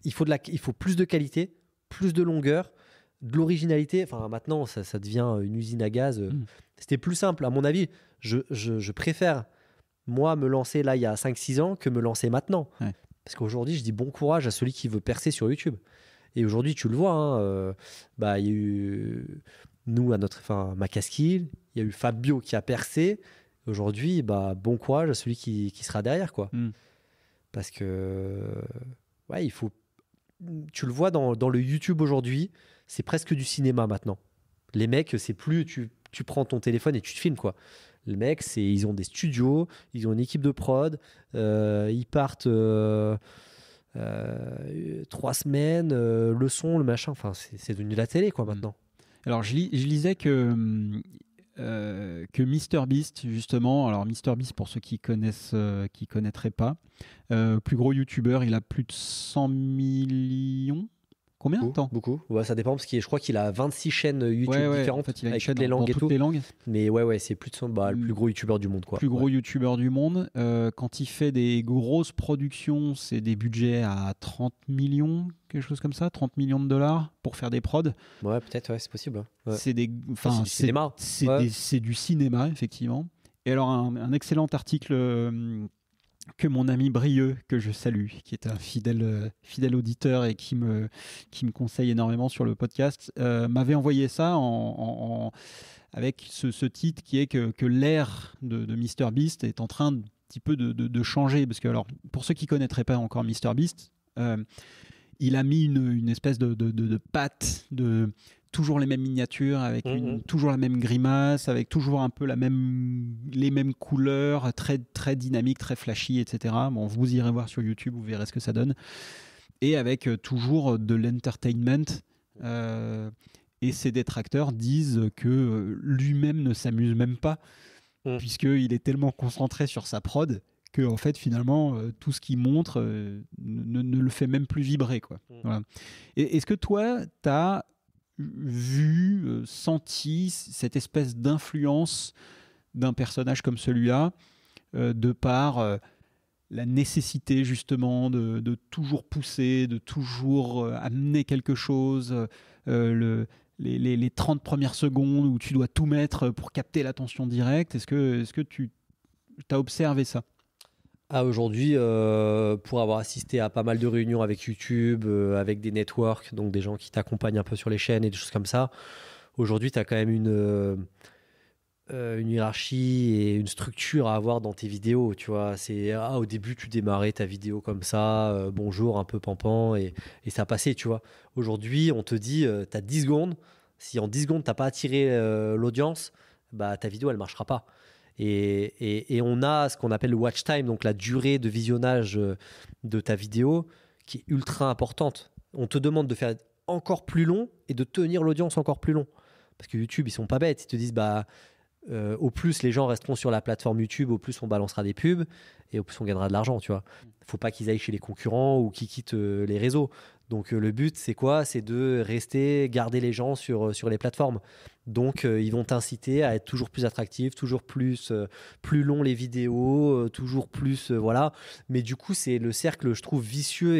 il faut plus de qualité, plus de longueur, de l'originalité. Enfin, maintenant, ça devient une usine à gaz. C'était plus simple. À mon avis, je préfère, moi, me lancer là il y a 5-6 ans que me lancer maintenant. Ouais. Parce qu'aujourd'hui, je dis bon courage à celui qui veut percer sur YouTube. Et aujourd'hui, tu le vois, hein, il y a eu nous, ma Casquille, il y a eu Fabio qui a percé. Aujourd'hui, bon courage à celui qui sera derrière, quoi. Parce que, ouais, il faut tu le vois dans le YouTube aujourd'hui, c'est presque du cinéma maintenant. Les mecs, c'est plus tu prends ton téléphone et tu te filmes, quoi. Les mecs, ils ont des studios, ils ont une équipe de prod, ils partent 3 semaines, le son, le machin, enfin, c'est devenu la télé, quoi, maintenant. Alors, je lisais que MrBeast, justement, alors MrBeast, pour ceux qui connaîtraient pas, plus gros youtubeur, il a plus de 100 millions. Combien de temps? Beaucoup. Ouais, ça dépend parce que je crois qu'il a 26 chaînes YouTube différentes, en fait, il a une avec chaîne toutes les dans langues et toutes tout. les langues. Mais ouais, c'est plus de 100, le plus gros youtubeur du monde, quoi. Plus gros youtubeur du monde. Quand il fait des grosses productions, c'est des budgets à 30 millions, quelque chose comme ça, 30 millions de dollars pour faire des prods. Ouais, peut-être, ouais, c'est possible. Ouais. C'est du cinéma. C'est du cinéma, effectivement. Et alors, un excellent article que mon ami Brieux, que je salue, qui est un fidèle auditeur et qui me conseille énormément sur le podcast, m'avait envoyé ça avec ce titre qui est que l'ère de MrBeast est en train un petit peu de changer. Parce que, alors, pour ceux qui ne connaîtraient pas encore MrBeast, il a mis une espèce de patte de toujours les mêmes miniatures, avec toujours la même grimace, avec toujours un peu les mêmes couleurs, très, très dynamiques, très flashy, etc. Bon, vous irez voir sur YouTube, vous verrez ce que ça donne. Et avec toujours de l'entertainment. Et ses détracteurs disent que lui-même ne s'amuse même pas, puisqu'il est tellement concentré sur sa prod que, en fait, finalement, tout ce qu'il montre ne le fait même plus vibrer, quoi. Voilà. Est-ce que toi, tu as vu, senti cette espèce d'influence d'un personnage comme celui-là, de par la nécessité justement de toujours pousser, de toujours amener quelque chose, les 30 premières secondes où tu dois tout mettre pour capter l'attention directe? Est-ce que tu as observé ça? Aujourd'hui, pour avoir assisté à pas mal de réunions avec YouTube, avec des networks, donc des gens qui t'accompagnent un peu sur les chaînes et des choses comme ça, aujourd'hui, tu as quand même une hiérarchie et une structure à avoir dans tes vidéos. Tu vois, au début, tu démarrais ta vidéo comme ça, bonjour, un peu pampan, et ça passait, tu vois. Aujourd'hui, on te dit, tu as 10 secondes. Si en 10 secondes, tu n'as pas attiré l'audience, bah, ta vidéo, elle ne marchera pas. Et on a ce qu'on appelle le watch time, donc la durée de visionnage de ta vidéo, qui est ultra importante. On te demande de faire encore plus long et de tenir l'audience encore plus long. Parce que YouTube, ils sont pas bêtes. Ils te disent, au plus les gens resteront sur la plateforme YouTube, au plus on balancera des pubs et au plus on gagnera de l'argent, tu vois. Faut pas qu'ils aillent chez les concurrents ou qu'ils quittent les réseaux. Donc le but, c'est quoi? C'est de garder les gens sur les plateformes. Donc ils vont t'inciter à être toujours plus attractif, toujours plus long les vidéos, toujours plus voilà. Mais du coup, c'est le cercle, je trouve, vicieux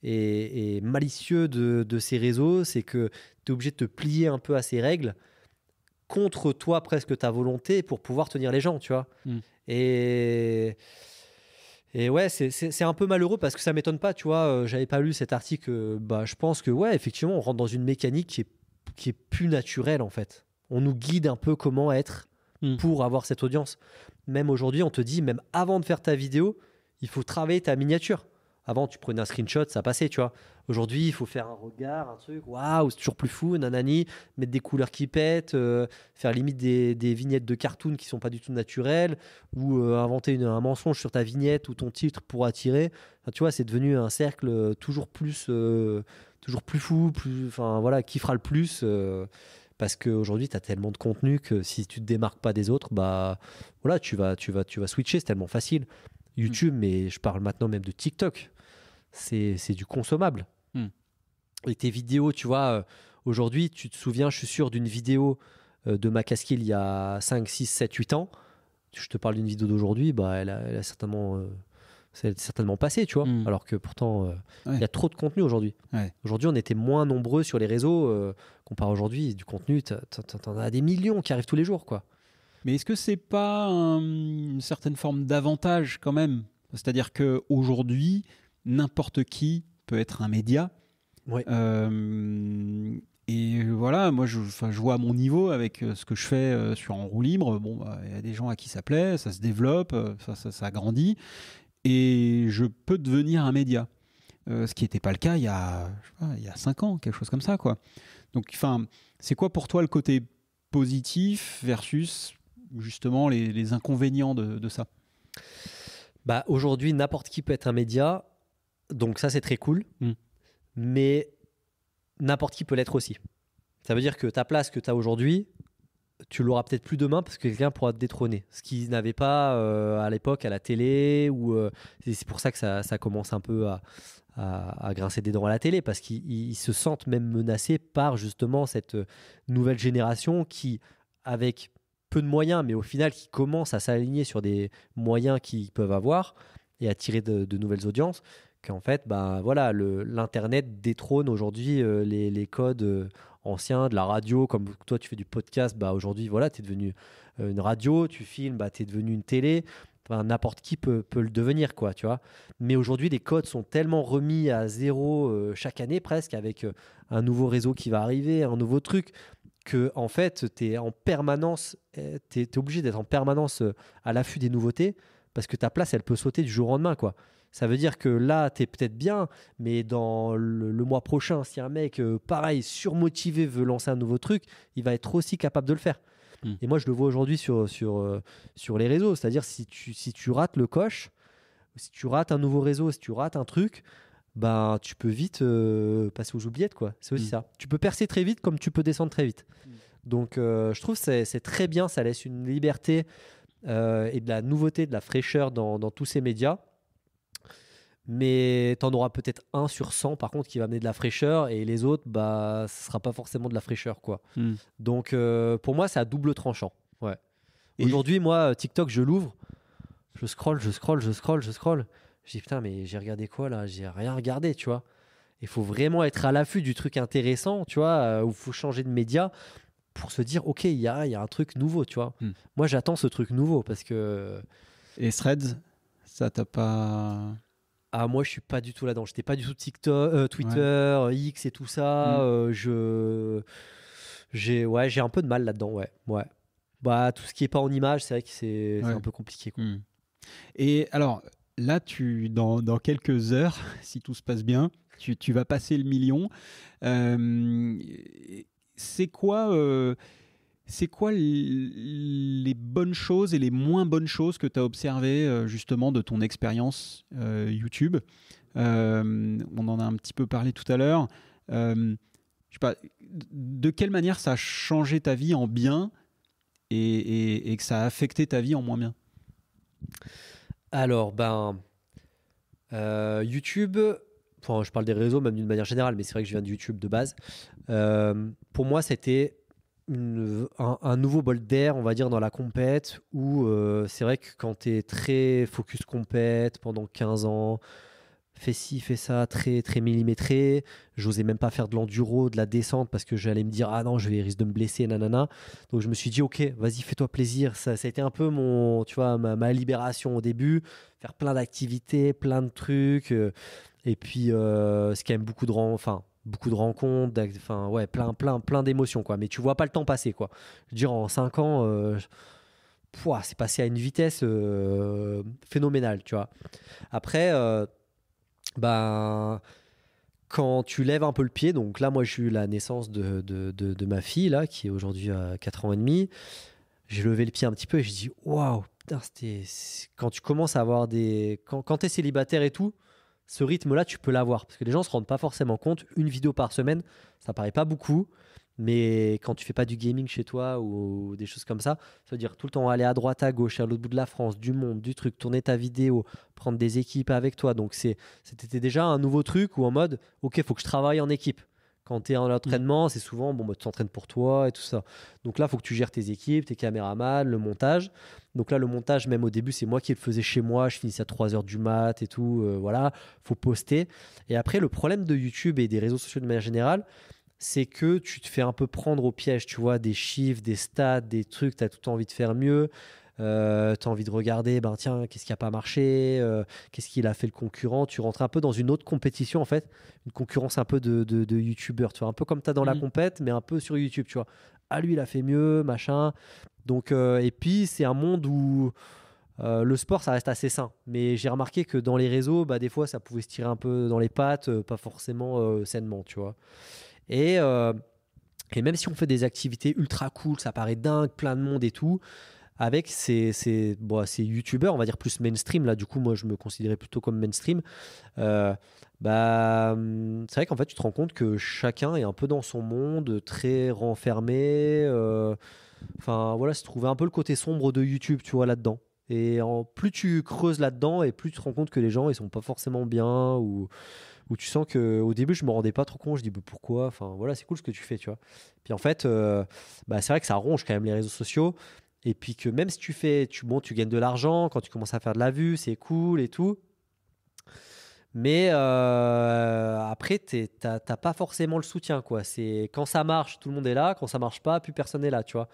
et malicieux de ces réseaux. C'est que tu es obligé de te plier un peu à ces règles contre toi, presque ta volonté, pour pouvoir tenir les gens, tu vois. Et ouais, c'est un peu malheureux parce que ça m'étonne pas, tu vois. J'avais pas lu cet article. Je pense que, ouais, effectivement, on rentre dans une mécanique qui est plus naturelle, en fait. On nous guide un peu comment être pour avoir cette audience. Même aujourd'hui, on te dit, même avant de faire ta vidéo, il faut travailler ta miniature. Avant, tu prenais un screenshot, ça passait, tu vois. Aujourd'hui, il faut faire un regard, un truc, waouh, c'est toujours plus fou, nanani, mettre des couleurs qui pètent, faire limite des vignettes de cartoon qui sont pas du tout naturelles, ou inventer un mensonge sur ta vignette ou ton titre pour attirer. Enfin, tu vois, c'est devenu un cercle toujours plus fou, enfin voilà, qui fera le plus. Parce qu'aujourd'hui, tu as tellement de contenu que si tu te démarques pas des autres, voilà, tu vas switcher, c'est tellement facile. YouTube, mais je parle maintenant même de TikTok. C'est du consommable. Et tes vidéos, tu vois, aujourd'hui, tu te souviens, je suis sûr, d'une vidéo de Macaskill il y a 5, 6, 7, 8 ans. Je te parle d'une vidéo d'aujourd'hui, elle a certainement, c'est certainement passé, tu vois. Alors que pourtant, il y a trop de contenu aujourd'hui. Aujourd'hui, on était moins nombreux sur les réseaux comparé à aujourd'hui. Du contenu, t'en as des millions qui arrivent tous les jours, quoi. Mais est-ce que c'est pas une certaine forme d'avantage quand même? C'est-à-dire qu'aujourd'hui, n'importe qui peut être un média. Et voilà, moi je vois à mon niveau avec ce que je fais sur En Roue Libre. Bon, y a des gens à qui ça plaît, ça se développe, ça grandit. Et je peux devenir un média. ce qui n'était pas le cas il y a 5 ans, quelque chose comme ça, quoi. Donc, c'est quoi pour toi le côté positif versus justement les inconvénients de ça? Bah, aujourd'hui, n'importe qui peut être un média, donc ça c'est très cool, mais n'importe qui peut l'être aussi. Ça veut dire que ta place que tu as aujourd'hui, tu l'auras peut-être plus demain parce que quelqu'un pourra te détrôner. Ce qu'ils n'avaient pas à l'époque à la télé, ou c'est pour ça que ça commence un peu à grincer des dents à la télé, parce qu'ils se sentent même menacés par justement cette nouvelle génération qui, avec peu de moyens, mais au final qui commence à s'aligner sur des moyens qu'ils peuvent avoir et attirer de nouvelles audiences, qu'en fait, bah, voilà, l'Internet détrône aujourd'hui les codes anciens de la radio. Comme toi, tu fais du podcast, bah, aujourd'hui, voilà, tu es devenu une radio, tu filmes, bah, tu es devenu une télé. Enfin, n'importe qui peut le devenir, quoi, tu vois. Mais aujourd'hui, les codes sont tellement remis à zéro chaque année presque, avec un nouveau réseau qui va arriver, un nouveau truc, que en fait, tu es en permanence, t'es obligé d'être en permanence à l'affût des nouveautés, parce que ta place, elle peut sauter du jour au lendemain, quoi. Ça veut dire que là, tu es peut-être bien, mais dans le mois prochain, si un mec, pareil, surmotivé, veut lancer un nouveau truc, il va être aussi capable de le faire. Et moi, je le vois aujourd'hui sur les réseaux. C'est-à-dire, si tu rates le coche, si tu rates un nouveau réseau, si tu rates un truc, ben, tu peux vite passer aux oubliettes, quoi. C'est aussi ça. Tu peux percer très vite comme tu peux descendre très vite. Donc, je trouve que c'est très bien. Ça laisse une liberté et de la nouveauté, de la fraîcheur dans tous ces médias. Mais tu en auras peut-être 1 sur 100 par contre qui va amener de la fraîcheur, et les autres, bah, ce sera pas forcément de la fraîcheur, quoi. Donc pour moi, c'est à double tranchant. Ouais. Aujourd'hui, moi, TikTok, je l'ouvre, je scroll. Je dis putain, mais j'ai regardé quoi là? J'ai rien regardé, tu vois. Il faut vraiment être à l'affût du truc intéressant, tu vois, où il faut changer de média pour se dire ok, il y a un truc nouveau, tu vois. Moi, j'attends ce truc nouveau parce que. Et Threads, ça t'a pas. Ah, moi, je suis pas du tout là-dedans. J'étais pas du tout TikTok, Twitter, ouais. X et tout ça. J'ai un peu de mal là-dedans, ouais. Bah, tout ce qui est pas en image, c'est vrai que c'est un peu compliqué, quoi. Et alors, là, dans quelques heures, si tout se passe bien, tu vas passer le 1 million. C'est quoi les bonnes choses et les moins bonnes choses que tu as observées justement de ton expérience YouTube? On en a un petit peu parlé tout à l'heure. Je sais pas, de quelle manière ça a changé ta vie en bien et que ça a affecté ta vie en moins bien? Alors, YouTube, enfin, je parle des réseaux même d'une manière générale, mais c'est vrai que je viens de YouTube de base. Pour moi, c'était un nouveau bol d'air, on va dire, dans la compète, où c'est vrai que quand tu es très focus compète pendant 15 ans, fais ci, fais ça, très, très millimétré, j'osais même pas faire de l'enduro, de la descente, parce que j'allais me dire ah non, risque de me blesser, nanana. Donc je me suis dit ok, vas-y, fais-toi plaisir. Ça a été un peu ma libération au début, faire plein d'activités, plein de trucs, et puis c'est quand même beaucoup de rencontres, plein d'émotions, quoi. Mais tu vois pas le temps passer, quoi. Je veux dire, en 5 ans, c'est passé à une vitesse phénoménale, tu vois. Après, quand tu lèves un peu le pied, donc là, moi, j'ai eu la naissance de ma fille, là, qui est aujourd'hui à 4 ans et demi. J'ai levé le pied un petit peu et je dis waouh, putain, quand tu commences à avoir quand tu es célibataire et tout, ce rythme-là, tu peux l'avoir. Parce que les gens ne se rendent pas forcément compte. Une vidéo par semaine, ça paraît pas beaucoup. Mais quand tu fais pas du gaming chez toi ou des choses comme ça veut dire tout le temps aller à droite, à gauche, à l'autre bout de la France, du monde, du truc, tourner ta vidéo, prendre des équipes avec toi. Donc c'était déjà un nouveau truc où en mode, ok, il faut que je travaille en équipe. Quand tu es en entraînement, c'est souvent, tu t'entraînes pour toi et tout ça. Donc là, il faut que tu gères tes équipes, tes caméramans, le montage. Donc là, le montage, même au début, c'est moi qui le faisais chez moi. Je finissais à 3h du mat et tout. Voilà, faut poster. Et après, le problème de YouTube et des réseaux sociaux de manière générale, c'est que tu te fais un peu prendre au piège, tu vois, des chiffres, des stats, des trucs, tu as tout le temps envie de faire mieux. Tu as envie de regarder, tiens, qu'est-ce qui n'a pas marché, qu'est-ce qu'il a fait le concurrent. Tu rentres un peu dans une autre compétition, en fait, une concurrence un peu de youtubeurs, tu vois, un peu comme tu as dans la compète, mais un peu sur YouTube, tu vois. Ah, lui, il a fait mieux, machin. Donc, et puis, c'est un monde où Le sport, ça reste assez sain. Mais j'ai remarqué que dans les réseaux, bah, des fois, ça pouvait se tirer un peu dans les pattes, pas forcément sainement, tu vois. Et, euh, et même si on fait des activités ultra cool, ça paraît dingue, plein de monde et tout, avec ces youtubeurs, on va dire plus mainstream, là, du coup, moi, je me considérais plutôt comme mainstream. euh, c'est vrai qu'en fait, tu te rends compte que chacun est un peu dans son monde, très renfermé. Enfin, voilà, se trouver un peu le côté sombre de YouTube, tu vois, là-dedans. Plus tu creuses là-dedans et plus tu te rends compte que les gens, ils sont pas forcément bien ou tu sens que au début, je me rendais pas trop compte. Je dis, bah, pourquoi? Enfin, voilà, c'est cool ce que tu fais, tu vois. Puis en fait, c'est vrai que ça ronge quand même les réseaux sociaux. Et puis que même si tu gagnes de l'argent, quand tu commences à faire de la vue, c'est cool et tout. Mais après, t'as pas forcément le soutien, quoi. C'est quand ça marche, tout le monde est là. Quand ça marche pas, plus personne n'est là, tu vois.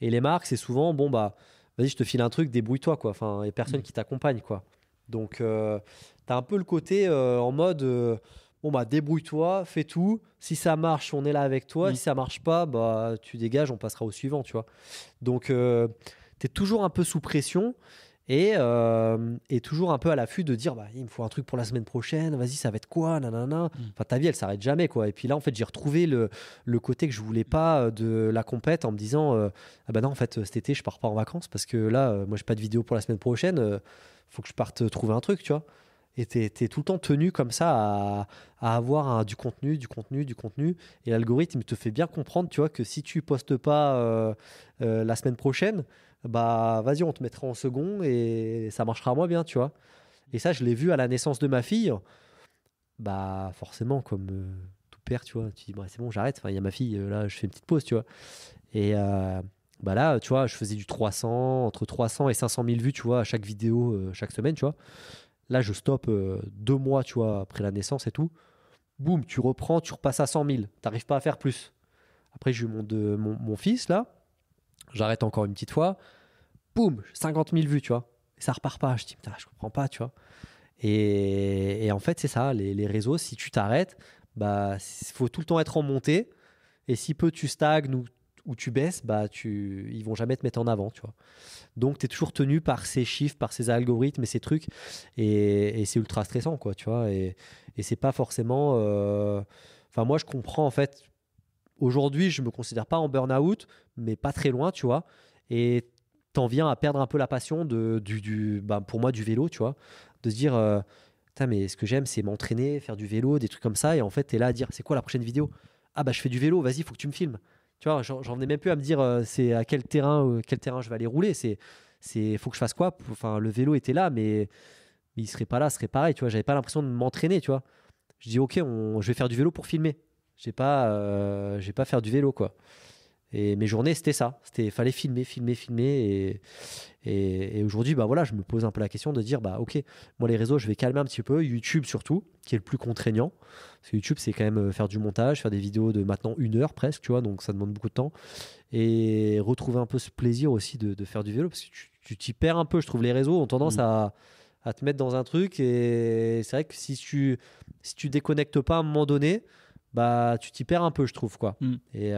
Et les marques, c'est souvent, bon, bah, vas-y, je te file un truc, débrouille-toi, quoi. Enfin, il n'y a personne qui t'accompagne, quoi. Donc, tu as un peu le côté en mode, bon, bah, débrouille-toi, fais tout. Si ça marche, on est là avec toi. Mm. Si ça marche pas, bah, tu dégages, on passera au suivant, tu vois. Donc, tu es toujours un peu sous pression et toujours un peu à l'affût de dire, bah, il me faut un truc pour la semaine prochaine, vas-y, ça va être quoi, nanana. Enfin, ta vie, elle s'arrête jamais, quoi. Et puis là, en fait, j'ai retrouvé le côté que je voulais pas de la compète en me disant, ah bah non, en fait, cet été, je pars pas en vacances parce que là, moi, j'ai pas de vidéo pour la semaine prochaine, faut que je parte trouver un truc, tu vois. Et t'es tout le temps tenu comme ça à avoir du contenu, du contenu, du contenu. Et l'algorithme il te fait bien comprendre, tu vois, que si tu postes pas la semaine prochaine, bah vas-y, on te mettra en second et ça marchera moins bien, tu vois. Et ça, je l'ai vu à la naissance de ma fille. Bah forcément, comme tout père, tu vois, tu dis, bah, c'est bon, j'arrête. Enfin, il y a ma fille, là, je fais une petite pause, tu vois. Et bah là, tu vois, je faisais du 300, entre 300 et 500 000 vues, tu vois, à chaque vidéo, chaque semaine, tu vois. Là, je stoppe 2 mois, tu vois, après la naissance et tout. Boum, tu reprends, tu repasses à 100 000. T'arrives pas à faire plus. Après, j'ai eu mon fils, là. J'arrête encore une petite fois. Boum, 50 000 vues, tu vois. Et ça repart pas. Je dis, putain, je comprends pas, tu vois. Et en fait, c'est ça, les réseaux, si tu t'arrêtes, bah, faut tout le temps être en montée. Et si peu tu stagnes ou tu baisses, bah, ils vont jamais te mettre en avant, tu vois. Donc, tu es toujours tenu par ces chiffres, par ces algorithmes et ces trucs. Et c'est ultra stressant, quoi, tu vois. Et c'est pas forcément. Enfin, moi, je comprends, en fait. Aujourd'hui, je me considère pas en burn-out, mais pas très loin, tu vois. Et t'en viens à perdre un peu la passion pour moi, du vélo, tu vois. De se dire, putain, mais ce que j'aime, c'est m'entraîner, faire du vélo, des trucs comme ça. Et en fait, t'es là à dire, c'est quoi la prochaine vidéo? Ah, bah, je fais du vélo, vas-y, faut que tu me filmes. Tu vois, j'en venais même plus à me dire, c'est à quel terrain je vais aller rouler. Faut que je fasse quoi? Enfin, le vélo était là, mais il serait pas là, ce serait pareil, tu vois. J'avais pas l'impression de m'entraîner, tu vois. Je dis, ok, je vais faire du vélo pour filmer. J'ai pas faire du vélo, quoi. Et mes journées, c'était ça. Fallait filmer, filmer, filmer. Et aujourd'hui, bah voilà, je me pose un peu la question de dire, bah ok, moi les réseaux, je vais calmer un petit peu. YouTube surtout, qui est le plus contraignant. Parce que YouTube, c'est quand même faire du montage, faire des vidéos de maintenant 1 heure presque, tu vois, donc ça demande beaucoup de temps. Et retrouver un peu ce plaisir aussi de faire du vélo, parce que tu t'y perds un peu. Je trouve les réseaux ont tendance à te mettre dans un truc. Et c'est vrai que si tu déconnectes pas à un moment donné, bah tu t'y perds un peu, je trouve, quoi. Et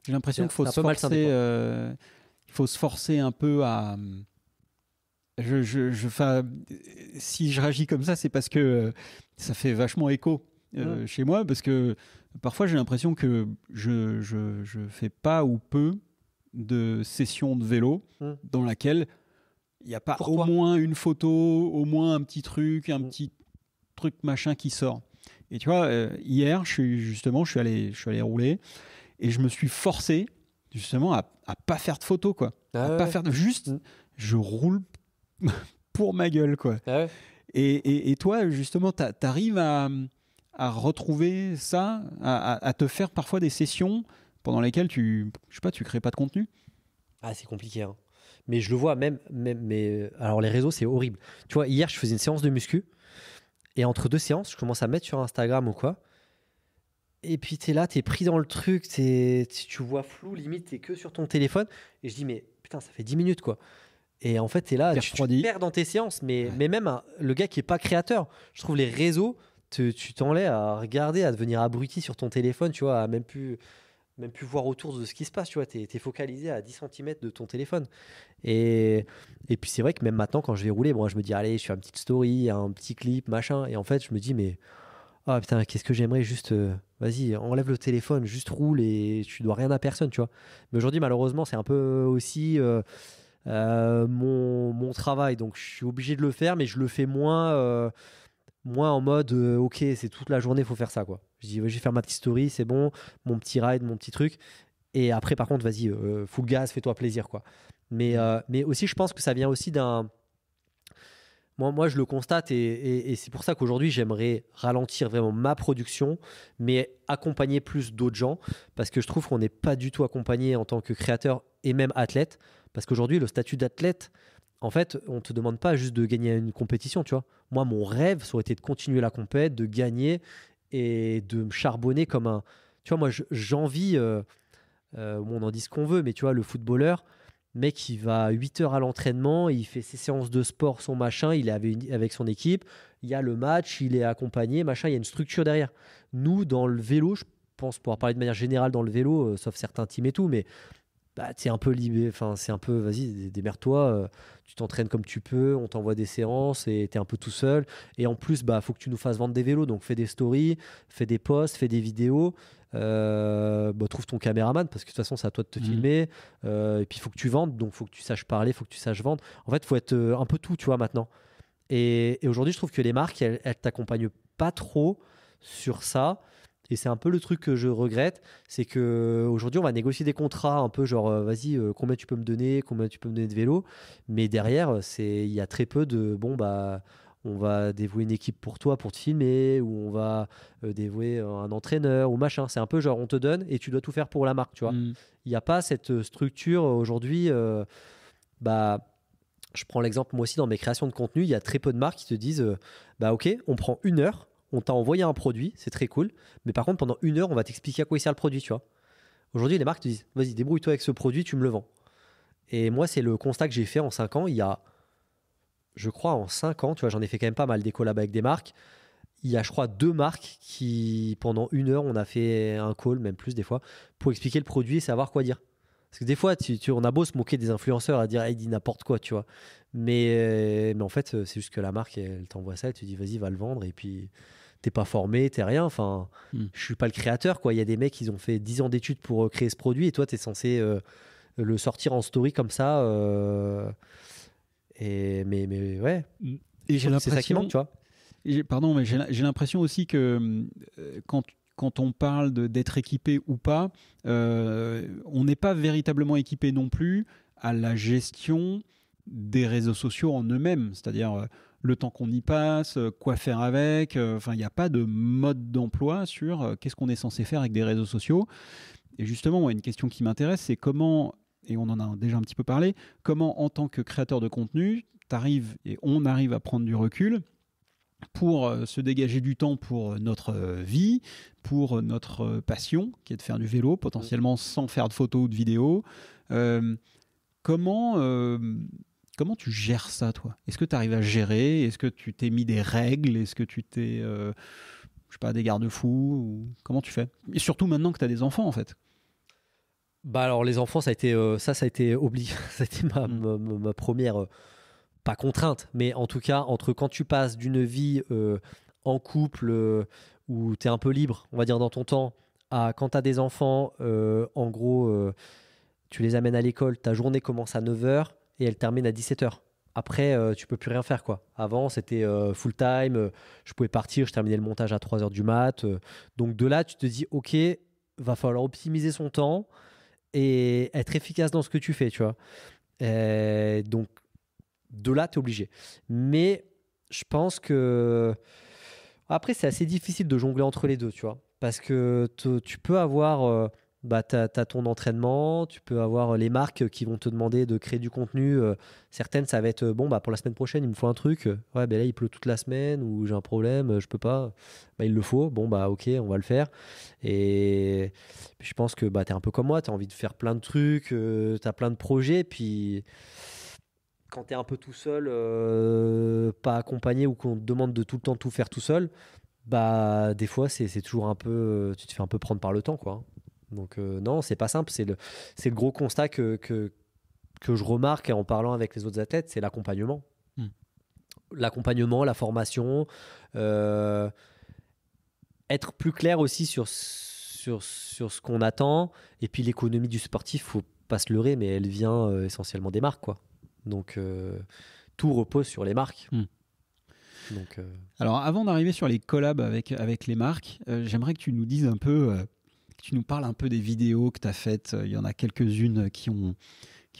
j'ai l'impression qu'il faut c'est un peu malsain, il faut se forcer un peu à. Si je réagis comme ça, c'est parce que ça fait vachement écho chez moi, parce que parfois j'ai l'impression que je fais pas ou peu de sessions de vélo dans laquelle il n'y a pas Pourquoi? au moins une photo, au moins un petit truc, un petit truc machin qui sort. Et tu vois, hier, je suis allé rouler et je me suis forcé justement à pas faire de photos, quoi. Pas faire juste, je roule pour ma gueule, quoi. Et toi, justement, t'arrives à retrouver ça, à te faire parfois des sessions pendant lesquelles je sais pas, tu crées pas de contenu. Ah, c'est compliqué, hein. Mais je le vois mais alors les réseaux, c'est horrible. Tu vois, hier, je faisais une séance de muscu et entre deux séances, je commence à mettre sur Instagram ou quoi. Et puis t'es là, t'es pris dans le truc, tu vois flou, limite, t'es que sur ton téléphone. Et je dis, mais putain, ça fait 10 minutes, quoi. Et en fait, t'es là, tu te perds dans tes séances. Mais même le gars qui est pas créateur, je trouve les réseaux, tu t'en à regarder, à devenir abruti sur ton téléphone, tu vois, à même plus même plus voir autour de ce qui se passe, tu vois. T'es focalisé à 10 centimètres de ton téléphone. Et puis c'est vrai que même maintenant, quand je vais rouler, moi, je me dis, allez, je fais une petite story, un petit clip, machin. Et en fait, je me dis, mais ah putain, qu'est-ce que j'aimerais juste, vas-y, enlève le téléphone, juste roule et tu dois rien à personne, tu vois. Mais aujourd'hui, malheureusement, c'est un peu aussi mon travail, donc je suis obligé de le faire, mais je le fais moins en mode, ok, c'est toute la journée, il faut faire ça, quoi. Je dis, ouais, je vais faire ma petite story, c'est bon, mon petit ride, mon petit truc. Et après, par contre, vas-y, full gaz, fais-toi plaisir, quoi. Mais aussi, je pense que ça vient aussi d'un. Moi, je le constate et c'est pour ça qu'aujourd'hui, j'aimerais ralentir vraiment ma production, mais accompagner plus d'autres gens parce que je trouve qu'on n'est pas du tout accompagné en tant que créateur et même athlète. Parce qu'aujourd'hui, le statut d'athlète, en fait, on ne te demande pas juste de gagner une compétition, tu vois. Moi, mon rêve, ça aurait été de continuer la compète, de gagner et de me charbonner comme un. Tu vois, moi, j'envie, on en dit ce qu'on veut, mais tu vois, le footballeur. Mec, il va 8 heures à l'entraînement, il fait ses séances de sport, son machin, il est avec son équipe, il y a le match, il est accompagné, machin, il y a une structure derrière. Nous, dans le vélo, je pense pouvoir parler de manière générale dans le vélo, sauf certains teams et tout, mais bah, c'est un peu libé, enfin, c'est un peu, vas-y, démerde-toi, tu t'entraînes comme tu peux, on t'envoie des séances et t'es un peu tout seul. Et en plus, bah, faut que tu nous fasses vendre des vélos, donc fais des stories, fais des posts, fais des vidéos. Bah, trouve ton caméraman parce que de toute façon c'est à toi de te filmer, et puis il faut que tu vendes, donc il faut que tu saches parler, il faut que tu saches vendre. En fait il faut être un peu tout, tu vois, maintenant. Et aujourd'hui je trouve que les marques elles t'accompagnent pas trop sur ça, et c'est un peu le truc que je regrette, c'est que aujourd'hui on va négocier des contrats un peu genre vas-y, combien tu peux me donner, combien tu peux me donner de vélo, mais derrière il y a très peu de bon bah on va dévouer une équipe pour toi pour te filmer, ou on va dévouer un entraîneur ou machin. C'est un peu genre on te donne et tu dois tout faire pour la marque, tu vois. Il n'y a pas cette structure aujourd'hui. Bah, je prends l'exemple moi aussi dans mes créations de contenu, il y a très peu de marques qui te disent bah ok, on prend 1 heure, on t'a envoyé un produit, c'est très cool, mais par contre pendant 1 heure on va t'expliquer à quoi il sert le produit, tu vois. Aujourd'hui les marques te disent vas-y débrouille-toi avec ce produit, tu me le vends. Et moi c'est le constat que j'ai fait en 5 ans. Il y a, je crois, en 5 ans, tu vois, j'en ai fait quand même pas mal des collabs avec des marques. Il y a, je crois, 2 marques qui, pendant 1 heure, on a fait un call, même plus des fois, pour expliquer le produit et savoir quoi dire. Parce que des fois, on a beau se moquer des influenceurs à dire, hey, il dit n'importe quoi, tu vois. Mais en fait, c'est juste que la marque, elle t'envoie ça, elle te dit, vas-y, va le vendre. Et puis, t'es pas formé, t'es rien. Enfin, je suis pas le créateur, quoi. Il y a des mecs, ils ont fait 10 ans d'études pour créer ce produit, et toi, t'es censé le sortir en story comme ça. Mais ouais. Et j'ai c'est ça qui manque, tu vois. Pardon, mais j'ai l'impression aussi que quand on parle d'être équipé ou pas, on n'est pas véritablement équipé non plus à la gestion des réseaux sociaux en eux-mêmes, c'est-à-dire le temps qu'on y passe, quoi faire avec. Enfin, il n'y a pas de mode d'emploi sur qu'est-ce qu'on est censé faire avec des réseaux sociaux. Et justement, moi, une question qui m'intéresse, c'est comment, et on en a déjà un petit peu parlé, comment en tant que créateur de contenu, on arrive à prendre du recul pour se dégager du temps pour notre vie, pour notre passion, qui est de faire du vélo, potentiellement sans faire de photos ou de vidéos. Comment tu gères ça, toi? Est-ce que tu arrives à gérer? Est-ce que tu t'es mis des règles? Est-ce que tu t'es, je sais pas, des garde-fous? Comment tu fais? Et surtout maintenant que tu as des enfants, en fait. Bah alors les enfants, ça a été obligé. Ça a été ma première, pas contrainte, mais en tout cas, entre quand tu passes d'une vie en couple où tu es un peu libre, on va dire, dans ton temps, à quand tu as des enfants, en gros, tu les amènes à l'école, ta journée commence à 9 h et elle termine à 17 h. Après, tu peux plus rien faire, quoi. Avant, c'était full time, je pouvais partir, je terminais le montage à 3 h du mat. Donc de là, tu te dis, ok, va falloir optimiser son temps et être efficace dans ce que tu fais, tu vois. Donc de là, tu es obligé. Mais je pense que après, c'est assez difficile de jongler entre les deux, tu vois. Parce que tu peux avoir bah, t'as ton entraînement, tu peux avoir les marques qui vont te demander de créer du contenu. Certaines, ça va être bon, bah, pour la semaine prochaine, il me faut un truc. Ouais, ben là, il pleut toute la semaine ou j'ai un problème, je peux pas. Bah, il le faut. Bon, bah, ok, on va le faire. Et puis, je pense que bah, tu es un peu comme moi, tu as envie de faire plein de trucs, tu as plein de projets. Puis quand tu es un peu tout seul, pas accompagné ou qu'on te demande de tout le temps tout faire tout seul, bah, des fois, c'est toujours un peu. Tu te fais un peu prendre par le temps, quoi. Donc non, c'est pas simple. C'est le gros constat que je remarque en parlant avec les autres athlètes, c'est l'accompagnement. L'accompagnement, la formation, être plus clair aussi sur ce qu'on attend. Et puis l'économie du sportif, faut pas se leurrer, mais elle vient essentiellement des marques, quoi. Donc tout repose sur les marques. Donc, Alors avant d'arriver sur les collabs avec les marques, j'aimerais que tu nous dises un peu, que tu nous parles un peu des vidéos que tu as faites. Il y en a quelques-unes qui ont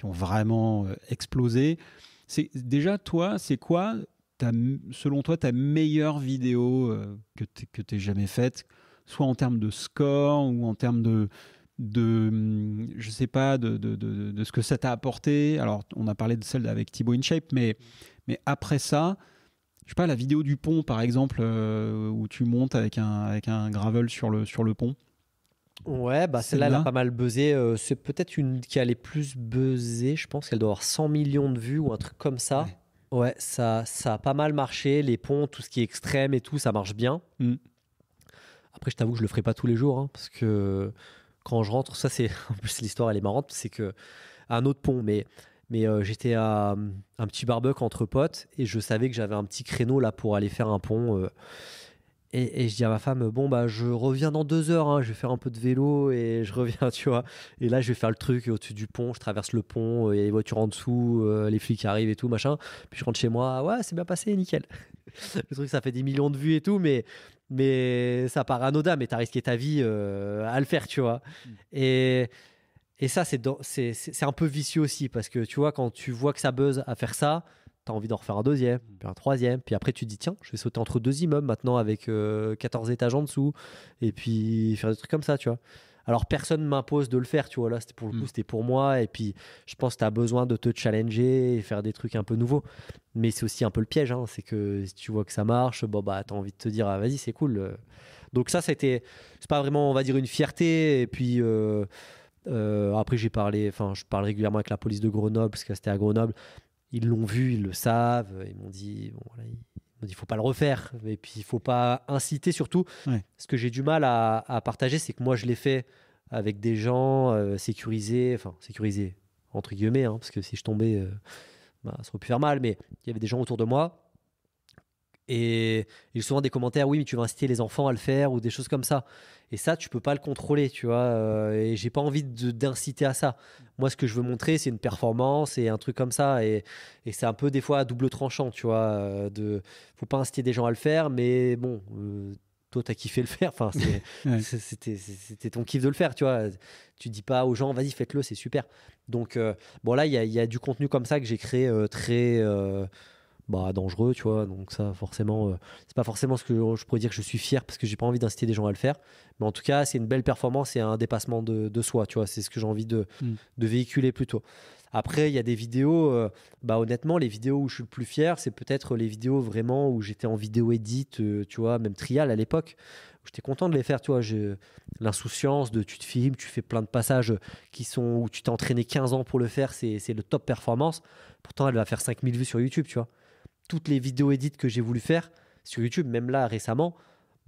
vraiment explosé. Déjà, toi, c'est quoi, selon toi, ta meilleure vidéo que tu aies jamais faite, soit en termes de score ou en termes de je sais pas, de ce que ça t'a apporté. Alors, on a parlé de celle avec Thibaut InShape, mais après ça, je sais pas, la vidéo du pont, par exemple, où tu montes avec un gravel sur le pont. Ouais, bah celle-là, elle a pas mal buzzé. C'est peut-être une qui a les plus buzzé. Je pense qu'elle doit avoir 100 millions de vues ou un truc comme ça. Ouais, ça a pas mal marché. Les ponts, tout ce qui est extrême et tout, ça marche bien. Après, je t'avoue que je le ferai pas tous les jours, hein, parce que quand je rentre, ça c'est en plus l'histoire, elle est marrante. C'est que un autre pont, mais j'étais à un petit barbecue entre potes et je savais que j'avais un petit créneau là pour aller faire un pont. Et je dis à ma femme, bon, bah, je reviens dans 2 heures, hein, je vais faire un peu de vélo et je reviens, tu vois. Et là, je vais faire le truc au-dessus du pont, je traverse le pont, il y a les voitures en dessous, les flics arrivent et tout, machin. Puis je rentre chez moi, ouais, c'est bien passé, nickel. Le truc, ça fait des millions de vues et tout, mais ça paraît anodin, mais t'as risqué ta vie à le faire, tu vois. Et ça, c'est un peu vicieux aussi, parce que tu vois, quand tu vois que ça buzz à faire ça, t'as envie d'en refaire un deuxième, puis un troisième, puis après tu te dis tiens, je vais sauter entre 2 immeubles maintenant avec 14 étages en dessous, et puis faire des trucs comme ça, tu vois. Alors personne m'impose de le faire, tu vois, là c'était pour le coup, c'était pour moi, et puis je pense que t'as besoin de te challenger et faire des trucs un peu nouveaux, mais c'est aussi un peu le piège, hein, c'est que si tu vois que ça marche, bon bah t'as envie de te dire ah, vas-y c'est cool. Donc ça c'est pas vraiment on va dire une fierté, et puis après je parle régulièrement avec la police de Grenoble, parce que c'était à Grenoble. Ils l'ont vu, ils le savent. Ils m'ont dit, bon, voilà, faut pas le refaire. Et puis, il faut pas inciter surtout. Ouais. Ce que j'ai du mal à partager, c'est que moi, je l'ai fait avec des gens sécurisés entre guillemets, hein, parce que si je tombais, ça aurait pu faire mal. Mais il y avait des gens autour de moi. Et j'ai souvent des commentaires, oui, mais tu vas inciter les enfants à le faire ou des choses comme ça. Et ça, tu peux pas le contrôler, tu vois. Et j'ai pas envie d'inciter à ça. Moi, ce que je veux montrer, c'est une performance et un truc comme ça. Et c'est un peu des fois à double tranchant, tu vois. Faut pas inciter des gens à le faire, mais bon, toi, t'as kiffé le faire. Enfin, c'était ton kiff de le faire, tu vois. Tu dis pas aux gens, vas-y, faites-le, c'est super. Donc, bon, là, il y a du contenu comme ça que j'ai créé très. Dangereux, tu vois. Donc ça, forcément, c'est pas forcément ce que je pourrais dire que je suis fier, parce que j'ai pas envie d'inciter des gens à le faire. Mais en tout cas, c'est une belle performance et un dépassement de soi, tu vois. C'est ce que j'ai envie de véhiculer plutôt. Après, il y a des vidéos, honnêtement, les vidéos où je suis le plus fier, c'est peut-être les vidéos vraiment où j'étais en vidéo edit, tu vois, même trial à l'époque. J'étais content de les faire, tu vois. L'insouciance de tu te filmes, tu fais plein de passages où tu t'es entraîné 15 ans pour le faire, c'est le top performance. Pourtant, elle va faire 5000 vues sur YouTube, tu vois. Toutes les vidéos édites que j'ai voulu faire sur YouTube, même là récemment,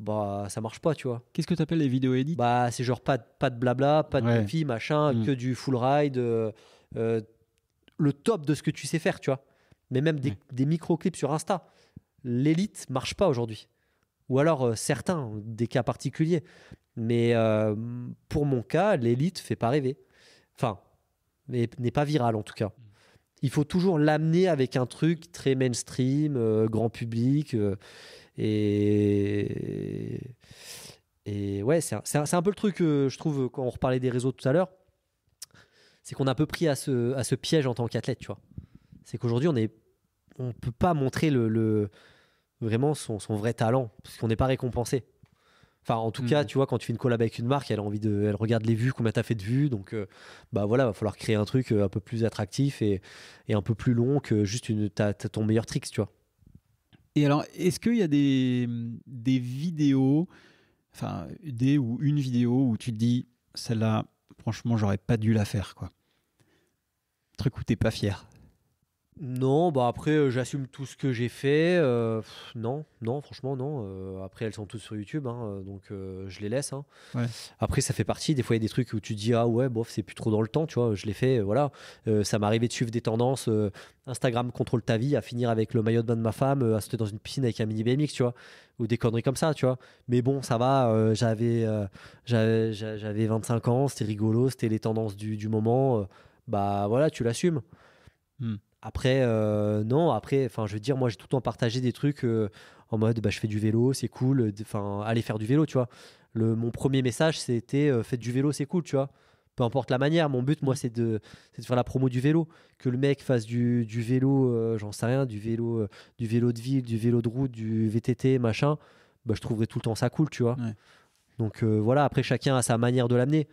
ça marche pas, tu vois. Qu'est-ce que tu appelles les vidéos edit? C'est genre pas de blabla, pas de défi, machin, que du full ride, le top de ce que tu sais faire, tu vois. Mais même des micro-clips sur Insta. L'élite marche pas aujourd'hui. Ou alors certains, des cas particuliers. Mais pour mon cas, l'élite fait pas rêver. Enfin, n'est pas viral en tout cas. Il faut toujours l'amener avec un truc très mainstream, grand public. Et ouais, c'est un peu le truc, je trouve, quand on reparlait des réseaux tout à l'heure, c'est qu'on a un peu pris à ce piège en tant qu'athlète, tu vois. C'est qu'aujourd'hui, on peut pas montrer vraiment son vrai talent, parce qu'on n'est pas récompensé. Enfin, en tout cas, tu vois, quand tu fais une collab avec une marque, elle regarde les vues, combien tu as fait de vues. Donc, voilà, va falloir créer un truc un peu plus attractif et un peu plus long que juste t'as ton meilleur tricks, tu vois. Et alors, est-ce qu'il y a des vidéos, enfin, une vidéo où tu te dis, celle-là, franchement, j'aurais pas dû la faire, quoi. Un truc où t'es pas fier? Non, bah après, j'assume tout ce que j'ai fait. Non, non, franchement, non. Après, elles sont toutes sur YouTube, hein, donc je les laisse, hein. Ouais. Après, ça fait partie. Des fois, il y a des trucs où tu te dis, ah ouais, bof, c'est plus trop dans le temps, tu vois. Je l'ai fait, voilà. Ça m'est arrivé de suivre des tendances. Instagram contrôle ta vie, à finir avec le maillot de bain de ma femme, à sauter dans une piscine avec un mini BMX, tu vois. Ou des conneries comme ça, tu vois. Mais bon, ça va. J'avais 25 ans, c'était rigolo, c'était les tendances du moment. Bah voilà, tu l'assumes. Hmm. Après, non, après, enfin, je veux dire, moi, j'ai tout le temps partagé des trucs en mode, bah, je fais du vélo, c'est cool. Enfin, aller faire du vélo, tu vois. Mon premier message, c'était, faites du vélo, c'est cool, tu vois. Peu importe la manière, mon but, moi, c'est de faire la promo du vélo. Que le mec fasse du vélo, j'en sais rien, du vélo de ville, du vélo de route, du VTT, machin. Bah, je trouverais tout le temps ça cool, tu vois. Ouais. Donc voilà, après, chacun a sa manière de l'amener.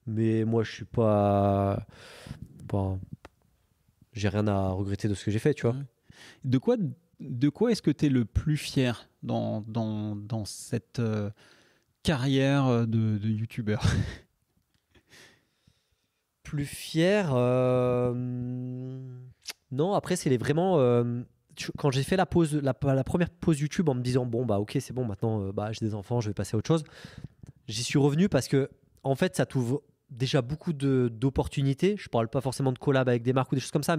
Mais moi, je suis pas, j'ai rien à regretter de ce que j'ai fait, tu vois. Ouais. De quoi est-ce que tu es le plus fier dans cette carrière de youtubeur? Plus fier, non, après, c'est vraiment. Quand j'ai fait la pause, la première pause YouTube en me disant, bon, bah, ok, c'est bon, maintenant, bah, j'ai des enfants, je vais passer à autre chose. J'y suis revenu parce que, en fait, ça t'ouvre déjà beaucoup d'opportunités. Je parle pas forcément de collab avec des marques ou des choses comme ça,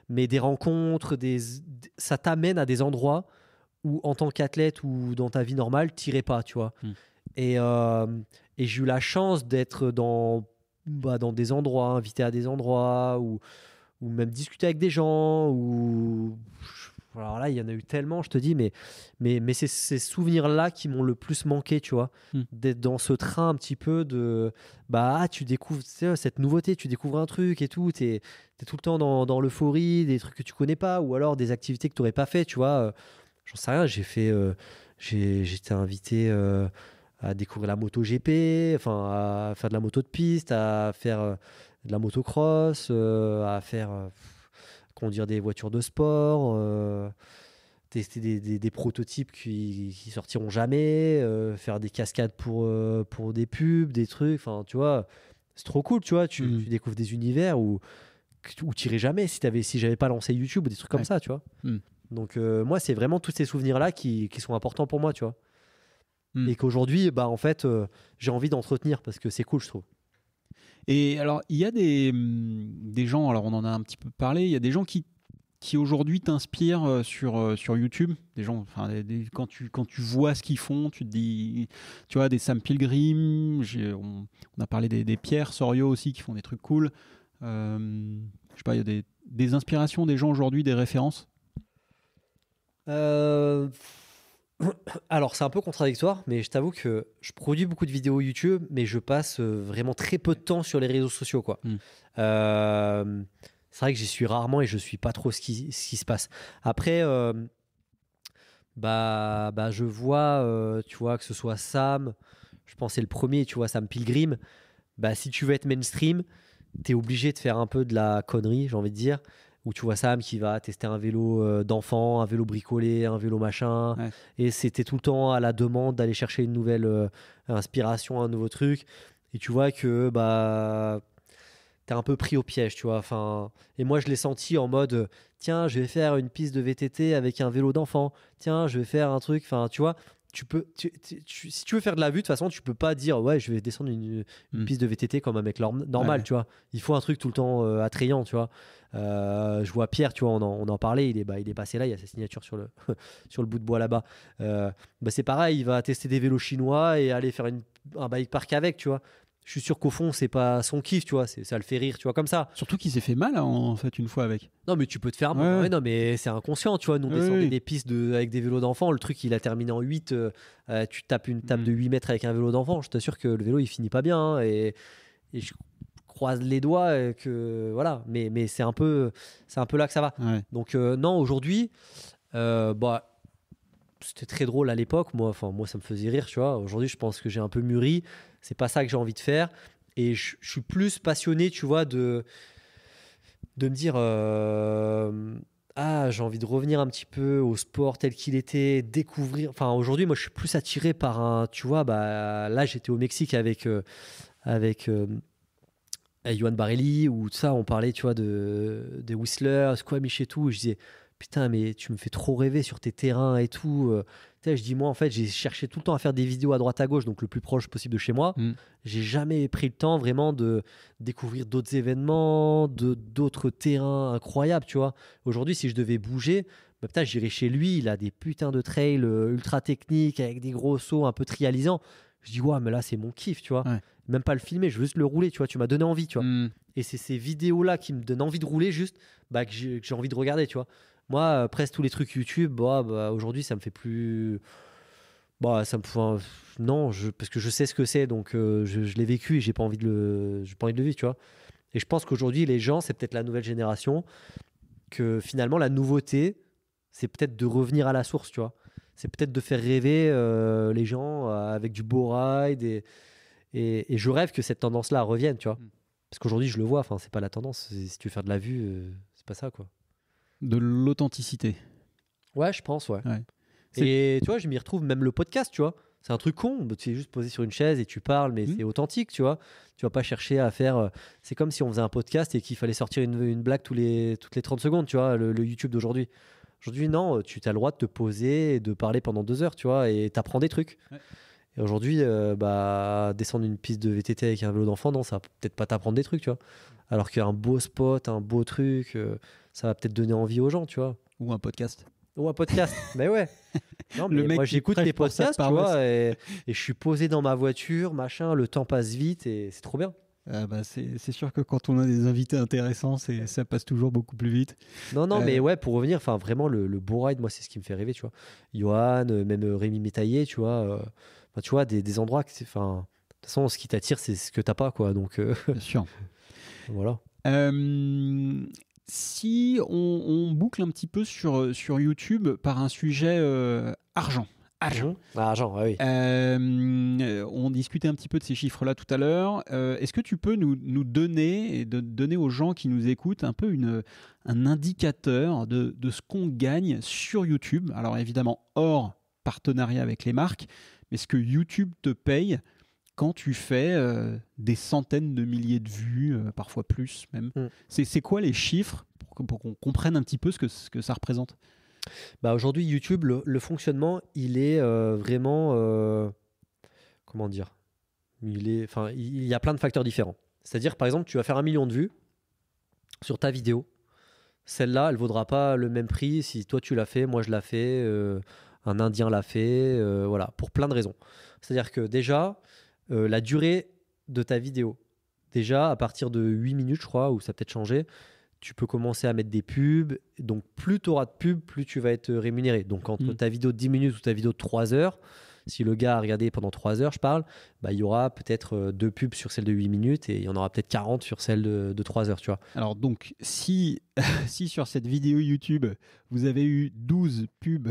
mais des rencontres, ça t'amène à des endroits où, en tant qu'athlète ou dans ta vie normale, t'irais pas, tu vois. Mm. Et, euh, et j'ai eu la chance d'être dans des endroits, invité à des endroits, ou même discuter avec des gens, ou alors là, il y en a eu tellement, je te dis, mais c'est ces souvenirs-là qui m'ont le plus manqué, tu vois, Mm. d'être dans ce train un petit peu de, bah, tu découvres, tu sais, cette nouveauté, tu découvres un truc et tout, t'es tout le temps dans l'euphorie, des trucs que tu connais pas, ou alors des activités que tu n'aurais pas fait, tu vois. J'en sais rien, j'étais invité à découvrir la moto GP, enfin à faire de la moto de piste, à faire de la motocross, à faire conduire des voitures de sport, tester des prototypes qui sortiront jamais, faire des cascades pour des pubs, des trucs, enfin tu vois, c'est trop cool, tu vois, tu découvres des univers où tu irais jamais si j'avais pas lancé YouTube ou des trucs comme Ouais. ça, tu vois. Mm. Donc moi, c'est vraiment tous ces souvenirs-là qui sont importants pour moi, tu vois. Mm. Et qu'aujourd'hui, bah, en fait, j'ai envie d'entretenir parce que c'est cool, je trouve. Et alors, il y a des gens, alors on en a un petit peu parlé, il y a des gens qui aujourd'hui t'inspirent sur YouTube. Des gens, enfin, quand tu vois ce qu'ils font, tu te dis, tu vois, des Sam Pilgrim, on a parlé des Pierre Sorio aussi qui font des trucs cool. Je sais pas, il y a des inspirations des gens aujourd'hui, des références. Euh, Alors, c'est un peu contradictoire, mais je t'avoue que je produis beaucoup de vidéos YouTube, mais je passe vraiment très peu de temps sur les réseaux sociaux, quoi. Mm. Euh, c'est vrai que j'y suis rarement et je suis pas trop ce qui se passe. Après, je vois, tu vois, que ce soit Sam, je pense que c'est le premier, tu vois, Sam Pilgrim. Bah, si tu veux être mainstream, t'es obligé de faire un peu de la connerie, j'ai envie de dire. Où tu vois Sam qui va tester un vélo d'enfant, un vélo bricolé, un vélo machin. Ouais. Et c'était tout le temps à la demande d'aller chercher une nouvelle inspiration, un nouveau truc. Et tu vois que bah, t'es un peu pris au piège, tu vois. Enfin, et moi, je l'ai senti en mode, tiens, je vais faire une piste de VTT avec un vélo d'enfant. Tiens, je vais faire un truc. Enfin, tu vois, si tu veux faire de la vue, de toute façon, tu peux pas dire, ouais, je vais descendre une Mm. piste de VTT comme un mec normal, Ouais. tu vois. Il faut un truc tout le temps attrayant, tu vois. Je vois Pierre, tu vois, on en parlait, il est passé là, il y a sa signature sur sur le bout de bois là-bas. C'est pareil, il va tester des vélos chinois et aller faire un bike park avec, tu vois. Je suis sûr qu'au fond, c'est pas son kiff, tu vois, ça le fait rire, tu vois, comme ça. Surtout qu'il s'est fait mal, hein, en fait, une fois avec. Non, mais tu peux te faire. Ouais. Ouais, non, mais c'est inconscient, tu vois. Nous, on Ouais, descendait ouais. des pistes avec des vélos d'enfants. Le truc, il a terminé en 8. Tu tapes une table Mm. de 8 mètres avec un vélo d'enfant. Je t'assure que le vélo, il finit pas bien, hein, et je croise les doigts que. Voilà. Mais c'est un peu là que ça va. Ouais. Donc, non, aujourd'hui, bah, c'était très drôle à l'époque. Moi, ça me faisait rire, tu vois. Aujourd'hui, je pense que j'ai un peu mûri. C'est pas ça que j'ai envie de faire. Et je suis plus passionné, tu vois, de me dire j'ai envie de revenir un petit peu au sport tel qu'il était, découvrir. Enfin, aujourd'hui, moi, je suis plus attiré par un. Tu vois, bah, là, j'étais au Mexique avec Yoann Barelli ou tout ça, on parlait, tu vois, de Whistler, Squamish et tout. Et je disais, putain, mais tu me fais trop rêver sur tes terrains et tout. Tu sais, je dis, moi, en fait, j'ai cherché tout le temps à faire des vidéos à droite à gauche, donc le plus proche possible de chez moi. J'ai jamais pris le temps vraiment de découvrir d'autres événements, d'autres terrains incroyables, tu vois. Aujourd'hui, si je devais bouger, bah, putain, j'irais chez lui. Il a des putains de trails ultra techniques avec des gros sauts un peu trialisants. Je dis, ouais, mais là, c'est mon kiff, tu vois. Ouais. Même pas le filmer, je veux juste le rouler, tu vois. Tu m'as donné envie, tu vois. Et c'est ces vidéos-là qui me donnent envie de rouler juste, bah, que j'ai envie de regarder, tu vois. Moi, presque tous les trucs YouTube, bah, aujourd'hui, ça me fait plus. Bah, ça me fait. Non, parce que je sais ce que c'est, donc je l'ai vécu et j'ai pas envie de le vivre, tu vois. Et je pense qu'aujourd'hui, les gens, c'est peut-être la nouvelle génération, que finalement, la nouveauté, c'est peut-être de revenir à la source, tu vois. C'est peut-être de faire rêver les gens avec du beau ride et je rêve que cette tendance-là revienne, tu vois. Parce qu'aujourd'hui, je le vois, enfin, c'est pas la tendance. Si tu veux faire de la vue, c'est pas ça, quoi. De l'authenticité. Ouais, je pense, ouais. Ouais. Et tu vois, je m'y retrouve même le podcast, tu vois. C'est un truc con, tu es juste posé sur une chaise et tu parles, mais c'est authentique, tu vois. Tu vas pas chercher à faire. C'est comme si on faisait un podcast et qu'il fallait sortir une blague toutes les 30 secondes, tu vois, le YouTube d'aujourd'hui. Aujourd'hui, non, tu as le droit de te poser et de parler pendant 2 heures, tu vois, et t'apprends des trucs. Ouais. Et aujourd'hui, bah, descendre une piste de VTT avec un vélo d'enfant, non, ça va peut-être pas t'apprendre des trucs, tu vois. Alors qu'un beau spot, un beau truc, ça va peut-être donner envie aux gens, tu vois. Ou un podcast. Ou un podcast, mais ouais. Non, mais moi, j'écoute les podcasts, tu vois, et je suis posé dans ma voiture, machin, le temps passe vite et c'est trop bien. Bah c'est sûr que quand on a des invités intéressants, ça passe toujours beaucoup plus vite. Non, mais ouais, pour revenir, enfin vraiment, le beau ride, moi, c'est ce qui me fait rêver, tu vois. Johan, même Rémi Métaillé, tu vois, tu vois, des endroits que, enfin, de toute façon, ce qui t'attire, c'est ce que t'as pas, quoi. Donc, bien sûr. Voilà. Si on boucle un petit peu sur YouTube par un sujet argent. Argent, oui. On discutait un petit peu de ces chiffres-là tout à l'heure. Est-ce que tu peux nous donner et donner aux gens qui nous écoutent un peu un indicateur de ce qu'on gagne sur YouTube? Alors évidemment, hors partenariat avec les marques, mais ce que YouTube te paye quand tu fais des centaines de milliers de vues, parfois plus même. C'est quoi les chiffres pour qu'on comprenne un petit peu ce que ça représente? Bah aujourd'hui, YouTube, le fonctionnement, il est vraiment... comment dire, il y a plein de facteurs différents. C'est-à-dire, par exemple, tu vas faire 1 million de vues sur ta vidéo. Celle-là, elle ne vaudra pas le même prix si toi tu l'as fait, moi je l'ai fait, un Indien l'a fait, voilà, pour plein de raisons. C'est-à-dire que déjà, la durée de ta vidéo, déjà à partir de 8 minutes, je crois, ou ça a peut-être changé, tu peux commencer à mettre des pubs. Donc, plus tu auras de pubs, plus tu vas être rémunéré. Donc, entre ta vidéo de 10 minutes ou ta vidéo de 3 heures, si le gars a regardé pendant 3 heures, je parle, bah, il y aura peut-être 2 pubs sur celle de 8 minutes et il y en aura peut-être 40 sur celle de 3 heures, tu vois. Alors, donc, si sur cette vidéo YouTube, vous avez eu 12 pubs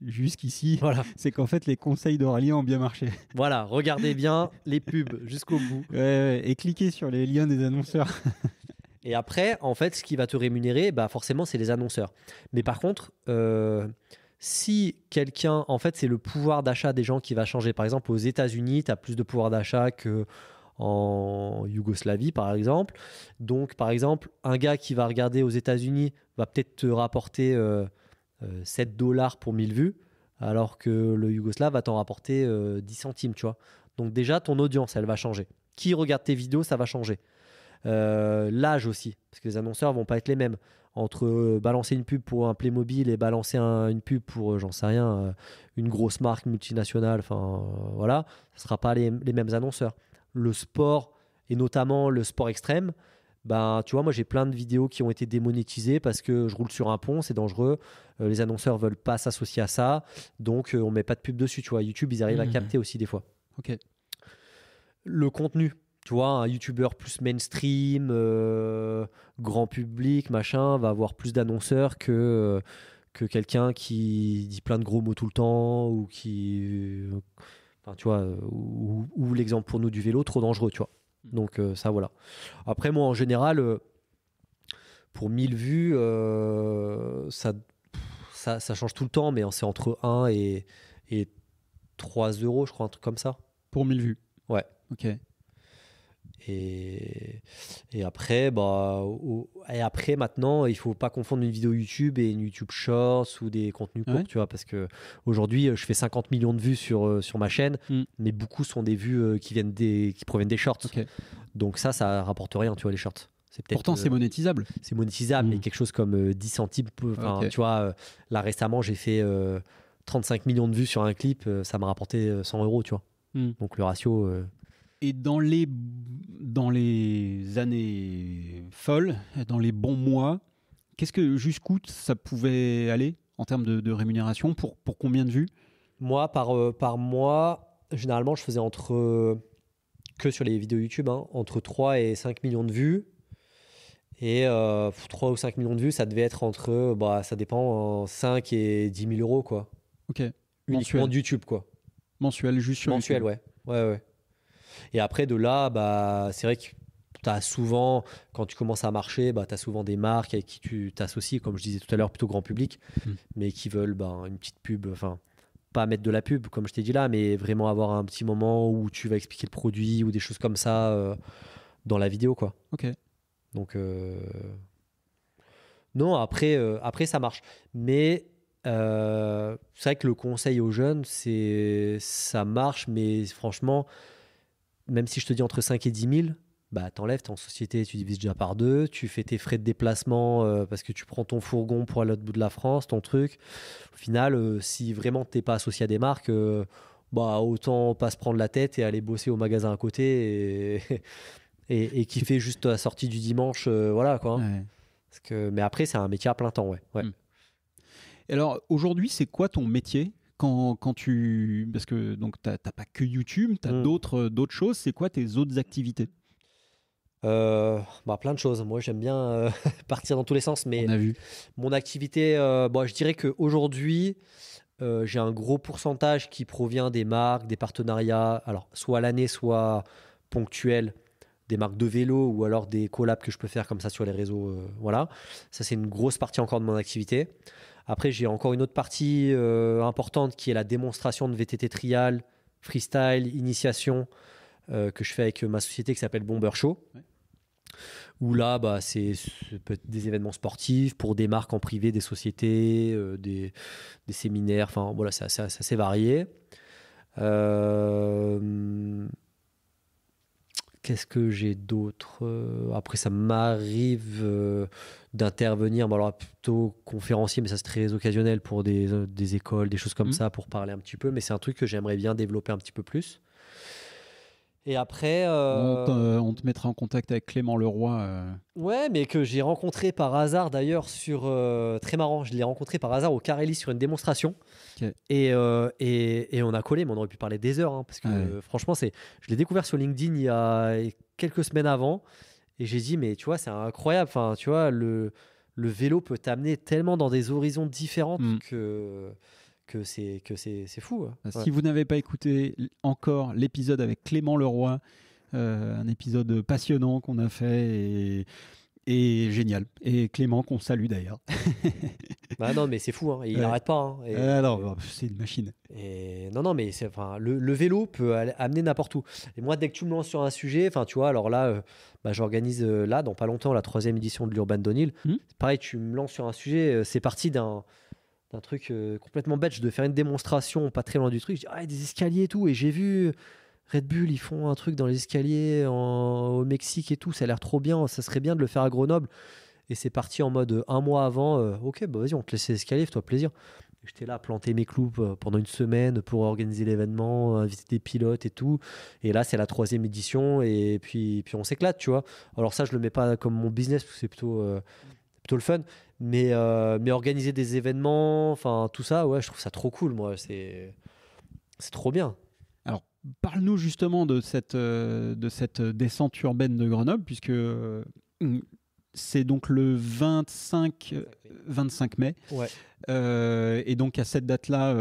jusqu'ici, voilà, c'est qu'en fait, les conseils d'Aurélien ont bien marché. Voilà, regardez bien les pubs jusqu'au bout. Ouais, et cliquez sur les liens des annonceurs. Et après, en fait, ce qui va te rémunérer, bah forcément, c'est les annonceurs. Mais par contre, si quelqu'un... En fait, c'est le pouvoir d'achat des gens qui va changer. Par exemple, aux États-Unis, tu as plus de pouvoir d'achat qu'en Yougoslavie, par exemple. Donc, par exemple, un gars qui va regarder aux États-Unis va peut-être te rapporter 7 $ pour 1000 vues, alors que le Yougoslave va t'en rapporter 10 centimes, tu vois. Donc déjà, ton audience, elle va changer. Qui regarde tes vidéos, ça va changer. L'âge aussi, parce que les annonceurs vont pas être les mêmes. Entre balancer une pub pour un Playmobil et balancer une pub pour, j'en sais rien, une grosse marque multinationale, enfin voilà, ce sera pas les mêmes annonceurs. Le sport, et notamment le sport extrême, ben, tu vois, moi j'ai plein de vidéos qui ont été démonétisées parce que je roule sur un pont, c'est dangereux, les annonceurs veulent pas s'associer à ça, donc on met pas de pub dessus, tu vois. YouTube, ils arrivent à capter aussi des fois. Ok. Le contenu, tu vois, un YouTuber plus mainstream, grand public, machin, va avoir plus d'annonceurs que quelqu'un qui dit plein de gros mots tout le temps ou qui... enfin, tu vois, ou l'exemple pour nous du vélo, trop dangereux, tu vois. Donc ça, voilà. Après, moi, en général, pour 1000 vues, ça change tout le temps, mais c'est entre 1 et 3 €, je crois, un truc comme ça. Pour 1000 vues. Ouais. Ok. Et après, maintenant, il faut pas confondre une vidéo YouTube et une YouTube Shorts ou des contenus courts, tu vois, parce que aujourd'hui, je fais 50 millions de vues sur ma chaîne, mais beaucoup sont des vues qui proviennent des shorts. Okay. Donc ça rapporte rien, tu vois, les shorts. Pourtant, c'est monétisable. C'est monétisable, mais quelque chose comme 10 centimes. Tu vois, là récemment, j'ai fait 35 millions de vues sur un clip, ça m'a rapporté 100 euros, tu vois. Donc le ratio. Et dans les années folles, dans les bons mois, jusqu'où ça pouvait aller en termes de rémunération pour combien de vues? Moi, par mois, généralement, je faisais que sur les vidéos YouTube, entre 3 et 5 millions de vues. Et 3 ou 5 millions de vues, ça devait être ça dépend, 5 et 10 000 euros, quoi. Ok. Uniquement de YouTube, quoi. Mensuel, juste sur YouTube. Mensuel, ouais. Et après, de là, c'est vrai que tu as souvent, quand tu commences à marcher, tu as souvent des marques avec qui tu t'associes, comme je disais tout à l'heure, plutôt grand public, mais qui veulent une petite pub, enfin, pas mettre de la pub, comme je t'ai dit là, mais vraiment avoir un petit moment où tu vas expliquer le produit ou des choses comme ça dans la vidéo, quoi. Ok. Donc, non, après, ça marche. Mais c'est vrai que le conseil aux jeunes, ça marche, mais franchement, même si je te dis entre 5 et 10 000, t'enlèves, t'es en société, tu divises déjà par 2, tu fais tes frais de déplacement parce que tu prends ton fourgon pour aller à l'autre bout de la France, ton truc. Au final, si vraiment t'es pas associé à des marques, autant pas se prendre la tête et aller bosser au magasin à côté et kiffer juste la sortie du dimanche, voilà quoi. Ouais. Mais après, c'est un métier à plein temps, ouais. Et alors, aujourd'hui, c'est quoi ton métier quand tu... Parce que tu n'as pas que YouTube, tu as d'autres choses. C'est quoi tes autres activités? Plein de choses. Moi, j'aime bien partir dans tous les sens, mais on a vu. Mon activité, je dirais qu'aujourd'hui, j'ai un gros pourcentage qui provient des marques, des partenariats, alors soit à l'année, soit ponctuels, des marques de vélo ou alors des collabs que je peux faire comme ça sur les réseaux. Voilà. Ça, c'est une grosse partie encore de mon activité. Après, j'ai encore une autre partie importante qui est la démonstration de VTT trial, freestyle, initiation que je fais avec ma société qui s'appelle Bomber Show. Ouais. Où là, c'est peut être des événements sportifs pour des marques en privé, des sociétés, des séminaires. Enfin, voilà, c'est assez varié. Qu'est-ce que j'ai d'autre? Après, ça m'arrive d'intervenir, alors plutôt conférencier, mais ça c'est très occasionnel pour des écoles, des choses comme ça, pour parler un petit peu. Mais c'est un truc que j'aimerais bien développer un petit peu plus. Et après... On te mettra en contact avec Clément Leroy. Ouais, mais que j'ai rencontré par hasard d'ailleurs très marrant, je l'ai rencontré par hasard au Carelli sur une démonstration. Okay. Et on a collé, mais on aurait pu parler des heures, parce que franchement, je l'ai découvert sur LinkedIn il y a quelques semaines avant, et j'ai dit, mais tu vois, c'est incroyable, enfin, tu vois, le vélo peut t'amener tellement dans des horizons différents que c'est fou. Si vous n'avez pas écouté encore l'épisode avec Clément Leroy, un épisode passionnant qu'on a fait et génial. Et Clément qu'on salue d'ailleurs. Non, mais c'est fou, il n'arrête pas. Non, c'est une machine. Non, mais le vélo peut amener n'importe où. Et moi, dès que tu me lances sur un sujet, tu vois, alors là, j'organise là, dans pas longtemps, la 3e édition de l'Urban Downhill. Pareil, tu me lances sur un sujet, c'est parti d'un truc complètement bête. Je devais faire une démonstration pas très loin du truc. Je dis, des escaliers et tout. Et j'ai vu Red Bull, ils font un truc dans les escaliers au Mexique et tout. Ça a l'air trop bien. Ça serait bien de le faire à Grenoble. Et c'est parti en mode un mois avant. Ok, vas-y, on te laisse les escaliers, fais-toi plaisir. J'étais là à planter mes clous pendant une semaine pour organiser l'événement, inviter des pilotes et tout. Et là, c'est la 3e édition. Et puis on s'éclate, tu vois. Alors ça, je le mets pas comme mon business, parce que c'est plutôt le fun. Mais organiser des événements, tout ça, ouais, je trouve ça trop cool, moi. C'est trop bien. Alors, parle-nous justement de cette descente urbaine de Grenoble, puisque c'est donc le 25 mai. Ouais. Et donc, à cette date-là,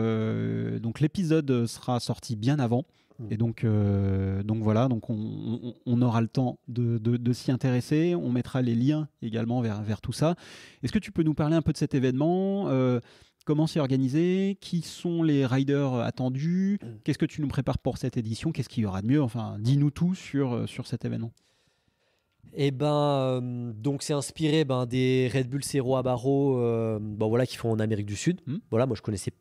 donc l'épisode sera sorti bien avant. Et donc voilà, donc on aura le temps de s'y intéresser. On mettra les liens également vers tout ça. Est-ce que tu peux nous parler un peu de cet événement? Comment c'est organisé? Qui sont les riders attendus? Qu'est-ce que tu nous prépares pour cette édition? Qu'est-ce qu'il y aura de mieux? Enfin, dis-nous tout sur cet événement. Et donc c'est inspiré des Red Bull Zero à Barreau voilà, qui font en Amérique du Sud. Voilà, moi je connaissais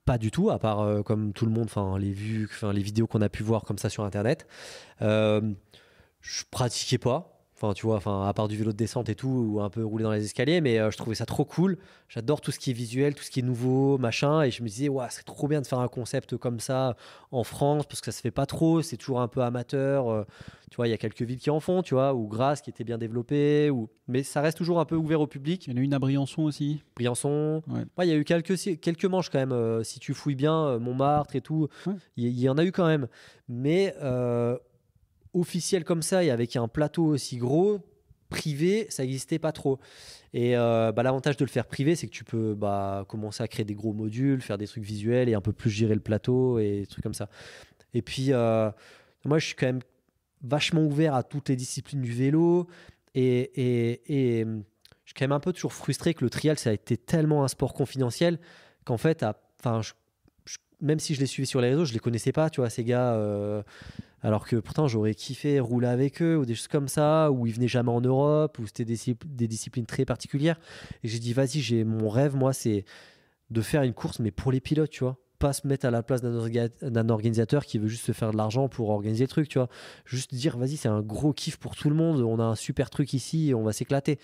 pas du tout, à part comme tout le monde, les vidéos qu'on a pu voir comme ça sur internet. Je pratiquais pas. Enfin, tu vois, à part du vélo de descente et tout, ou un peu rouler dans les escaliers, mais je trouvais ça trop cool. J'adore tout ce qui est visuel, tout ce qui est nouveau, machin. Et je me disais, ouais, c'est trop bien de faire un concept comme ça en France, parce que ça se fait pas trop. C'est toujours un peu amateur. Tu vois, il y a quelques villes qui en font, tu vois, ou Grasse qui était bien développée, mais ça reste toujours un peu ouvert au public. Il y en a une à Briançon aussi. Briançon. Ouais. Ouais, il y a eu quelques manches quand même. Si tu fouilles bien, Montmartre et tout, il y en a eu quand même. Mais officiel comme ça et avec un plateau aussi gros, privé, ça n'existait pas trop. Et l'avantage de le faire privé, c'est que tu peux commencer à créer des gros modules, faire des trucs visuels et un peu plus gérer le plateau et des trucs comme ça. Et puis, moi, je suis quand même vachement ouvert à toutes les disciplines du vélo et je suis quand même un peu toujours frustré que le trial, ça a été tellement un sport confidentiel qu'en fait, même si je les suivais sur les réseaux, je les connaissais pas, tu vois, ces gars. Alors que pourtant, j'aurais kiffé rouler avec eux ou des choses comme ça, ou ils venaient jamais en Europe, ou c'était des disciplines très particulières. Et j'ai dit, vas-y, mon rêve, moi, c'est de faire une course, mais pour les pilotes, tu vois. Pas se mettre à la place d'un organisateur qui veut juste se faire de l'argent pour organiser le truc, tu vois. Juste dire, vas-y, c'est un gros kiff pour tout le monde, on a un super truc ici et on va s'éclater.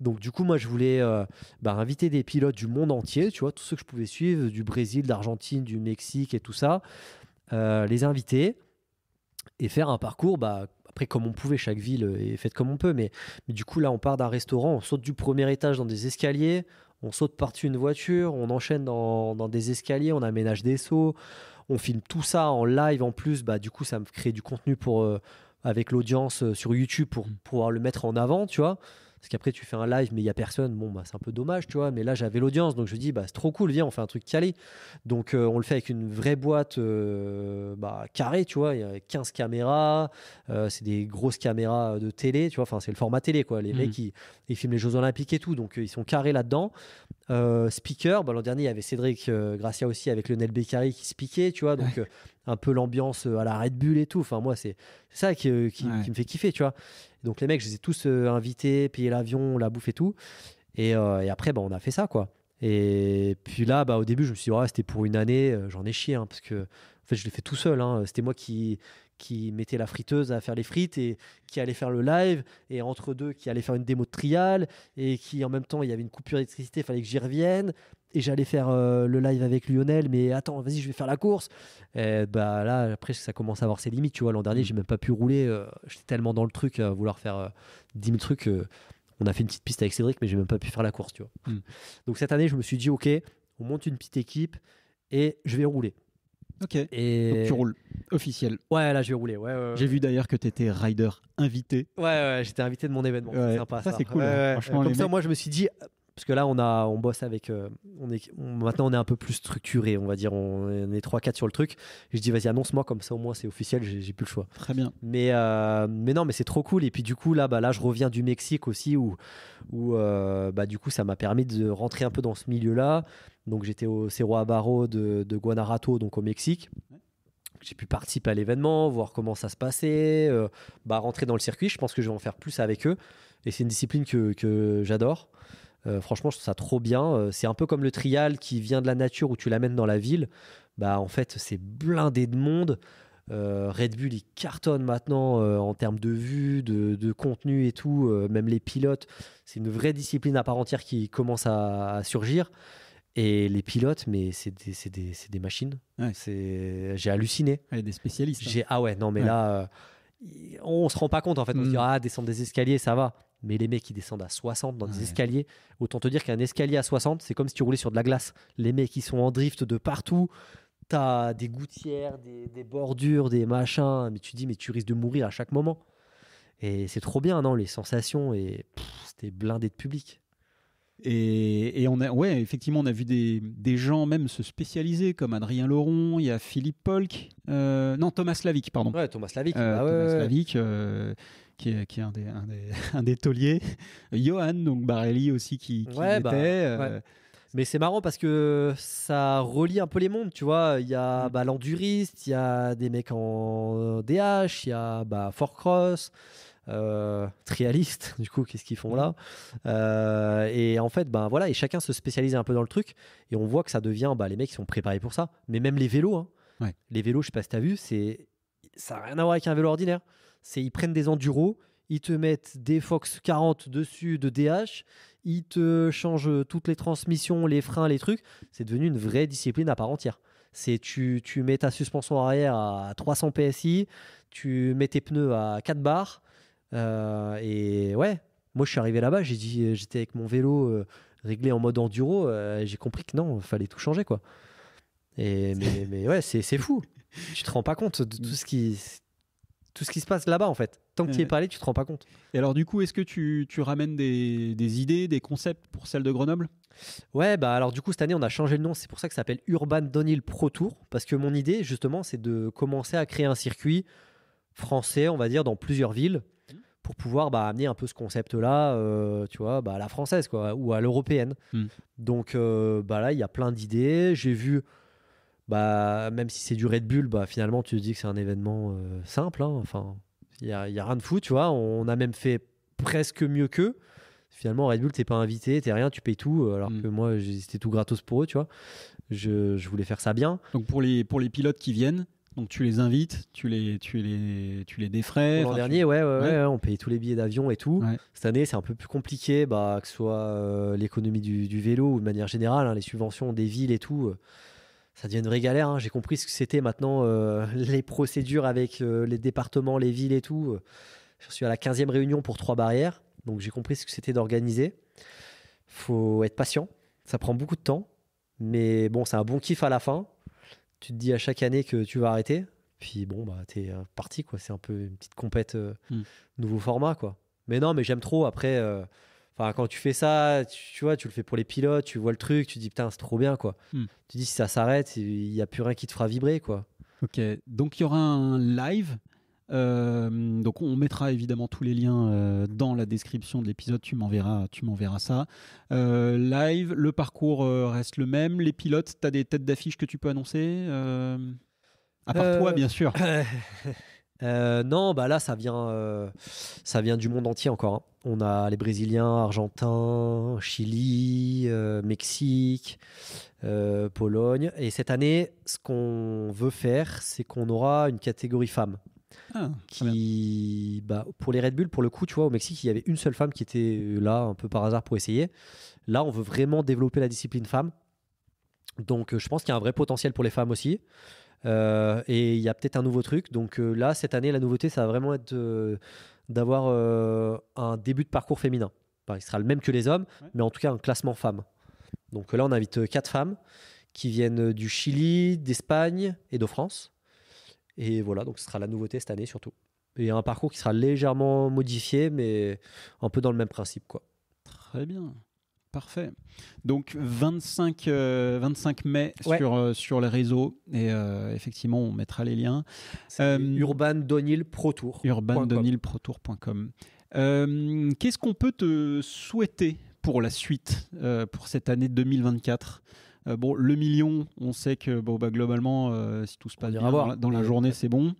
Donc du coup, moi, je voulais inviter des pilotes du monde entier, tu vois, tous ceux que je pouvais suivre, du Brésil, d'Argentine, du Mexique et tout ça, les inviter et faire un parcours, après comme on pouvait, chaque ville est faite comme on peut, mais du coup là on part d'un restaurant, on saute du premier étage dans des escaliers, on saute par-dessus une voiture, on enchaîne dans des escaliers, on aménage des sauts, on filme tout ça en live en plus, du coup ça me crée du contenu avec l'audience sur YouTube pour pouvoir le mettre en avant, tu vois. Parce qu'après tu fais un live mais il n'y a personne, c'est un peu dommage, tu vois. Mais là j'avais l'audience, donc je dis c'est trop cool, viens on fait un truc calé. Donc on le fait avec une vraie boîte carrée, tu vois. Il y a 15 caméras, c'est des grosses caméras de télé, tu vois. Enfin c'est le format télé quoi. Les mecs ils filment les Jeux Olympiques et tout, donc ils sont carrés là-dedans. Speaker, l'an dernier il y avait Cédric Gracia aussi avec Lionel Beccari qui speakait, tu vois. Donc un peu l'ambiance à la Red Bull et tout. Enfin moi c'est ça qui me fait kiffer, tu vois. Donc les mecs, je les ai tous invités, payé l'avion, la bouffe et tout. Et après, on a fait ça, quoi. Et puis là, au début, je me suis dit, c'était pour une année, j'en ai chié, parce que en fait, je l'ai fait tout seul. C'était moi qui mettais la friteuse à faire les frites et qui allait faire le live, et entre deux, qui allait faire une démo de trial, et qui en même temps, il y avait une coupure d'électricité, il fallait que j'y revienne. Et j'allais faire le live avec Lionel, mais attends, vas-y, je vais faire la course. Et là, après, ça commence à avoir ses limites, tu vois. L'an dernier, j'ai même pas pu rouler. J'étais tellement dans le truc, à vouloir faire 10 000 trucs. On a fait une petite piste avec Cédric, mais j'ai même pas pu faire la course, tu vois. Donc cette année, je me suis dit, ok, on monte une petite équipe et je vais rouler. Ok. Et donc tu roules officiel. Ouais, là, je vais rouler. Ouais. J'ai vu d'ailleurs que tu étais rider invité. Ouais, j'étais invité de mon événement. Ouais. C'est sympa, ça. C'est cool. Franchement, comme ça, moi, je me suis dit. Parce que là, on bosse avec. Maintenant, on est un peu plus structuré, on va dire. On est 3-4 sur le truc. Et je dis, vas-y, annonce-moi, comme ça, au moins, c'est officiel, j'ai plus le choix. Très bien. Mais non, mais c'est trop cool. Et puis, du coup, là, je reviens du Mexique aussi, où du coup, ça m'a permis de rentrer un peu dans ce milieu-là. Donc, j'étais au Cerro Barro de Guanajuato, donc au Mexique. J'ai pu participer à l'événement, voir comment ça se passait, rentrer dans le circuit. Je pense que je vais en faire plus avec eux. Et c'est une discipline que j'adore. Franchement, je trouve ça trop bien. C'est un peu comme le trial qui vient de la nature où tu l'amènes dans la ville. En fait, c'est blindé de monde. Red Bull, il cartonne maintenant en termes de vues, de contenu et tout. Même les pilotes, c'est une vraie discipline à part entière qui commence à surgir. Et les pilotes, mais c'est des machines. Ouais. J'ai halluciné. Il y a des spécialistes. Ah ouais, non, mais là, on se rend pas compte en fait. On se dit, descendre des escaliers, ça va. Mais les mecs, ils descendent à 60 dans des escaliers. Autant te dire qu'un escalier à 60, c'est comme si tu roulais sur de la glace. Les mecs, ils sont en drift de partout. T'as des gouttières, des bordures, des machins. Mais tu te dis, mais tu risques de mourir à chaque moment. Et c'est trop bien, non, les sensations. Et c'était blindé de public. Et effectivement, on a vu des gens même se spécialiser, comme Adrien Laurent, il y a Philippe Polk, Thomas Slavic, pardon. Ouais, Thomas Slavic. Thomas Slavic, qui est un des tauliers. Johan, donc Barelli aussi, qui y était. Mais c'est marrant parce que ça relie un peu les mondes, tu vois. Il y a l'enduriste, il y a des mecs en DH, il y a Fort Cross, trialiste, du coup, qu'est-ce qu'ils font là? Et en fait, voilà, et chacun se spécialise un peu dans le truc. Et on voit que ça devient, les mecs qui sont préparés pour ça. Mais même les vélos, hein. Ouais. Les vélos, je sais pas si t'as vu, ça n'a rien à voir avec un vélo ordinaire. Ils prennent des enduros, ils te mettent des Fox 40 dessus de DH, ils te changent toutes les transmissions, les freins, les trucs. C'est devenu une vraie discipline à part entière. Tu mets ta suspension arrière à 300 PSI, tu mets tes pneus à 4 bars. Et ouais, moi je suis arrivé là-bas, j'étais avec mon vélo réglé en mode enduro, j'ai compris que non, il fallait tout changer quoi. Mais ouais, c'est fou. Tu te rends pas compte de tout ce qui se passe là-bas en fait. Tant que tu y es pas allé, tu te rends pas compte. Et alors du coup, est-ce que tu ramènes des idées, des concepts pour celle de Grenoble? Ouais, alors du coup cette année on a changé le nom, c'est pour ça que ça s'appelle Urban Downhill Pro Tour, parce que mon idée justement c'est de commencer à créer un circuit français, on va dire, dans plusieurs villes, pour pouvoir amener un peu ce concept-là, tu vois, à la française quoi, ou à l'européenne. Donc là il y a plein d'idées. J'ai vu, même si c'est du Red Bull, finalement tu te dis que c'est un événement simple, hein. Enfin, il y a rien de fou, tu vois. On a même fait presque mieux qu'eux. Finalement, Red Bull, t'es pas invité, t'es rien, tu payes tout, alors que moi, c'était tout gratos pour eux, tu vois. Je voulais faire ça bien. Donc pour les pilotes qui viennent, donc tu les invites, tu les défrais. L'an dernier, ouais, on payait tous les billets d'avion et tout. Ouais. Cette année, c'est un peu plus compliqué, que ce soit l'économie du vélo ou de manière générale, hein, les subventions des villes et tout. Ça devient une vraie galère, hein. J'ai compris ce que c'était maintenant, les procédures avec les départements, les villes et tout. Je suis à la 15e réunion pour 3 barrières. Donc j'ai compris ce que c'était d'organiser. Faut être patient. Ça prend beaucoup de temps. Mais bon, c'est un bon kiff à la fin. Tu te dis à chaque année que tu vas arrêter. Puis bon, t'es parti, quoi. C'est un peu une petite compète nouveau format, quoi. Mais non, mais j'aime trop. Après, quand tu fais ça, tu vois, tu le fais pour les pilotes, tu vois le truc, tu te dis putain, c'est trop bien, quoi. Tu dis si ça s'arrête, il n'y a plus rien qui te fera vibrer, quoi. Ok, donc il y aura un live. Donc on mettra évidemment tous les liens dans la description de l'épisode, tu m'enverras ça. Live, le parcours reste le même. Les pilotes, tu as des têtes d'affiche que tu peux annoncer à part toi, bien sûr. Non, là ça vient du monde entier encore, hein. On a les Brésiliens, Argentins, Chili, Mexique, Pologne. Et cette année, ce qu'on veut faire, c'est qu'on aura une catégorie femmes. Pour les Red Bull, pour le coup, tu vois, au Mexique, il y avait une seule femme qui était là un peu par hasard pour essayer. Là, on veut vraiment développer la discipline femme. Donc, je pense qu'il y a un vrai potentiel pour les femmes aussi. Et il y a peut-être un nouveau truc. Donc là, cette année, la nouveauté, ça va vraiment être d'avoir un début de parcours féminin. Il sera le même que les hommes, mais en tout cas un classement femmes. Donc là, on invite 4 femmes qui viennent du Chili, d'Espagne et de France. Et voilà, donc ce sera la nouveauté cette année surtout. Et un parcours qui sera légèrement modifié, mais un peu dans le même principe, quoi. Très bien. Parfait. Donc 25 mai sur les réseaux. Et effectivement, on mettra les liens. Urban Downhill Pro Tour. urbandownhillprotour.com. Qu'est-ce qu'on peut te souhaiter pour la suite, pour cette année 2024 ? Le million, on sait que globalement, si tout se passe bien dans la journée, c'est bon.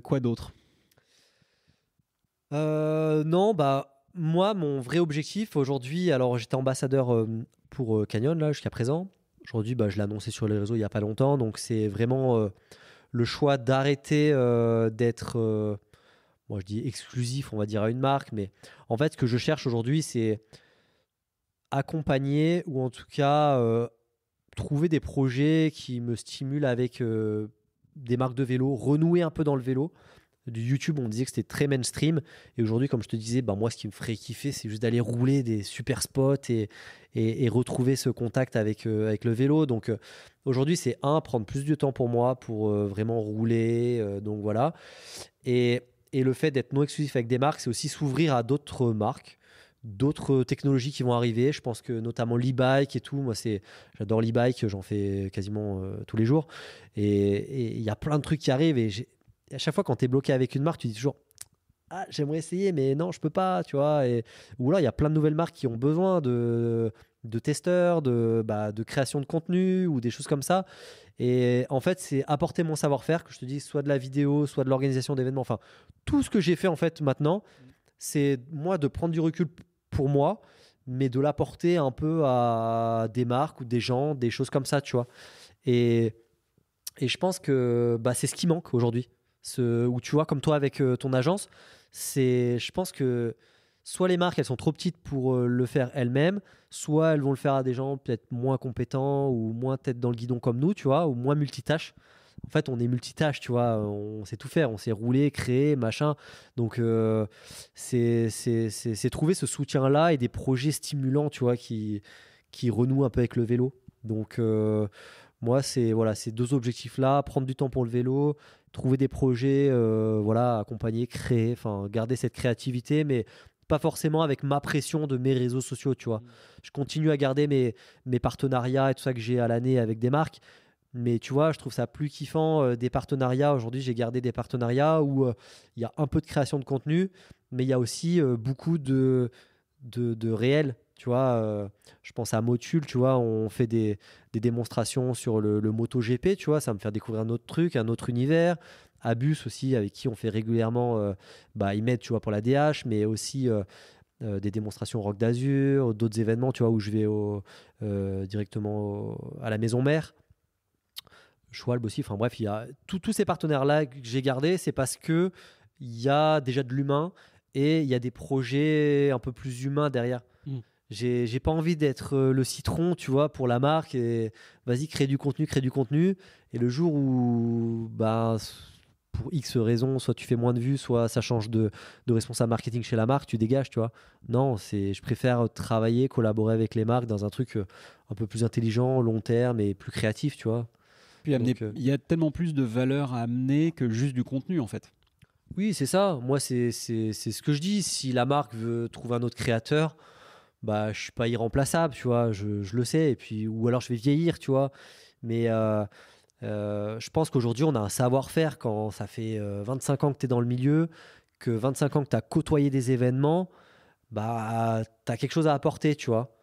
Quoi d'autre ? Non, moi, mon vrai objectif aujourd'hui, alors j'étais ambassadeur pour Canyon là jusqu'à présent. Aujourd'hui, je l'ai annoncé sur les réseaux il n'y a pas longtemps. Donc c'est vraiment le choix d'arrêter d'être, moi je dis exclusif, on va dire à une marque. Mais en fait, ce que je cherche aujourd'hui, c'est accompagner ou en tout cas trouver des projets qui me stimulent avec des marques de vélo, renouer un peu dans le vélo. Du YouTube, on disait que c'était très mainstream. Et aujourd'hui, comme je te disais, moi, ce qui me ferait kiffer, c'est juste d'aller rouler des super spots et retrouver ce contact avec le vélo. Donc aujourd'hui, c'est prendre plus de temps pour moi pour vraiment rouler. Donc voilà. Et le fait d'être non exclusif avec des marques, c'est aussi s'ouvrir à d'autres marques, d'autres technologies qui vont arriver. Je pense que notamment l'e-bike et tout, moi j'adore l'e-bike, j'en fais quasiment tous les jours. Et il y a plein de trucs qui arrivent. Et à chaque fois, quand tu es bloqué avec une marque, tu dis toujours ah, j'aimerais essayer, mais non, je peux pas, tu vois. Ou là, il y a plein de nouvelles marques qui ont besoin de testeurs, de création de contenu ou des choses comme ça. Et en fait, c'est apporter mon savoir-faire, que je te dis, soit de la vidéo, soit de l'organisation d'événements. Enfin, tout ce que j'ai fait en fait maintenant, c'est moi de prendre du recul pour moi, mais de l'apporter un peu à des marques ou des gens, des choses comme ça, tu vois. Et, et je pense que c'est ce qui manque aujourd'hui. Où tu vois, comme toi avec ton agence, je pense que soit les marques, elles sont trop petites pour le faire elles-mêmes, soit elles vont le faire à des gens peut-être moins compétents ou moins tête dans le guidon comme nous, tu vois, ou moins multitâches. En fait, on est multitâche, tu vois, on sait tout faire, on sait rouler, créer, machin. Donc, c'est trouver ce soutien-là et des projets stimulants, tu vois, qui renouent un peu avec le vélo. Donc, moi, c'est voilà, ces deux objectifs-là, prendre du temps pour le vélo, trouver des projets, voilà, accompagner, créer, enfin, garder cette créativité, mais pas forcément avec ma pression de mes réseaux sociaux, tu vois. Je continue à garder mes partenariats et tout ça que j'ai à l'année avec des marques, mais tu vois, je trouve ça plus kiffant des partenariats. Aujourd'hui, j'ai gardé des partenariats où il y a un peu de création de contenu, mais il y a aussi beaucoup de réel. Tu vois, je pense à Motul, tu vois, on fait des démonstrations sur le MotoGP, tu vois, ça va me faire découvrir un autre truc, un autre univers. Abus aussi, avec qui on fait régulièrement, ils m'aident, tu vois, pour la DH, mais aussi des démonstrations Rock d'Azur, d'autres événements, tu vois, où je vais directement à la maison mère. Schwalbe aussi, enfin bref, il y a tous ces partenaires-là que j'ai gardés, c'est parce que il y a déjà de l'humain et il y a des projets un peu plus humains derrière. J'ai pas envie d'être le citron, tu vois, pour la marque et vas-y, crée du contenu. Et le jour où, pour X raisons, soit tu fais moins de vues, soit ça change de responsable marketing chez la marque, tu dégages, tu vois. Non, je préfère travailler, collaborer avec les marques dans un truc un peu plus intelligent, long terme et plus créatif, tu vois. Puis il y a tellement plus de valeur à amener que juste du contenu, en fait. Oui, c'est ça. Moi, c'est ce que je dis. Si la marque veut trouver un autre créateur, je suis pas irremplaçable, tu vois. Je le sais. Et puis, ou alors je vais vieillir, tu vois. Mais je pense qu'aujourd'hui, on a un savoir-faire quand ça fait 25 ans que tu es dans le milieu, que 25 ans que tu as côtoyé des événements, tu as quelque chose à apporter, tu vois.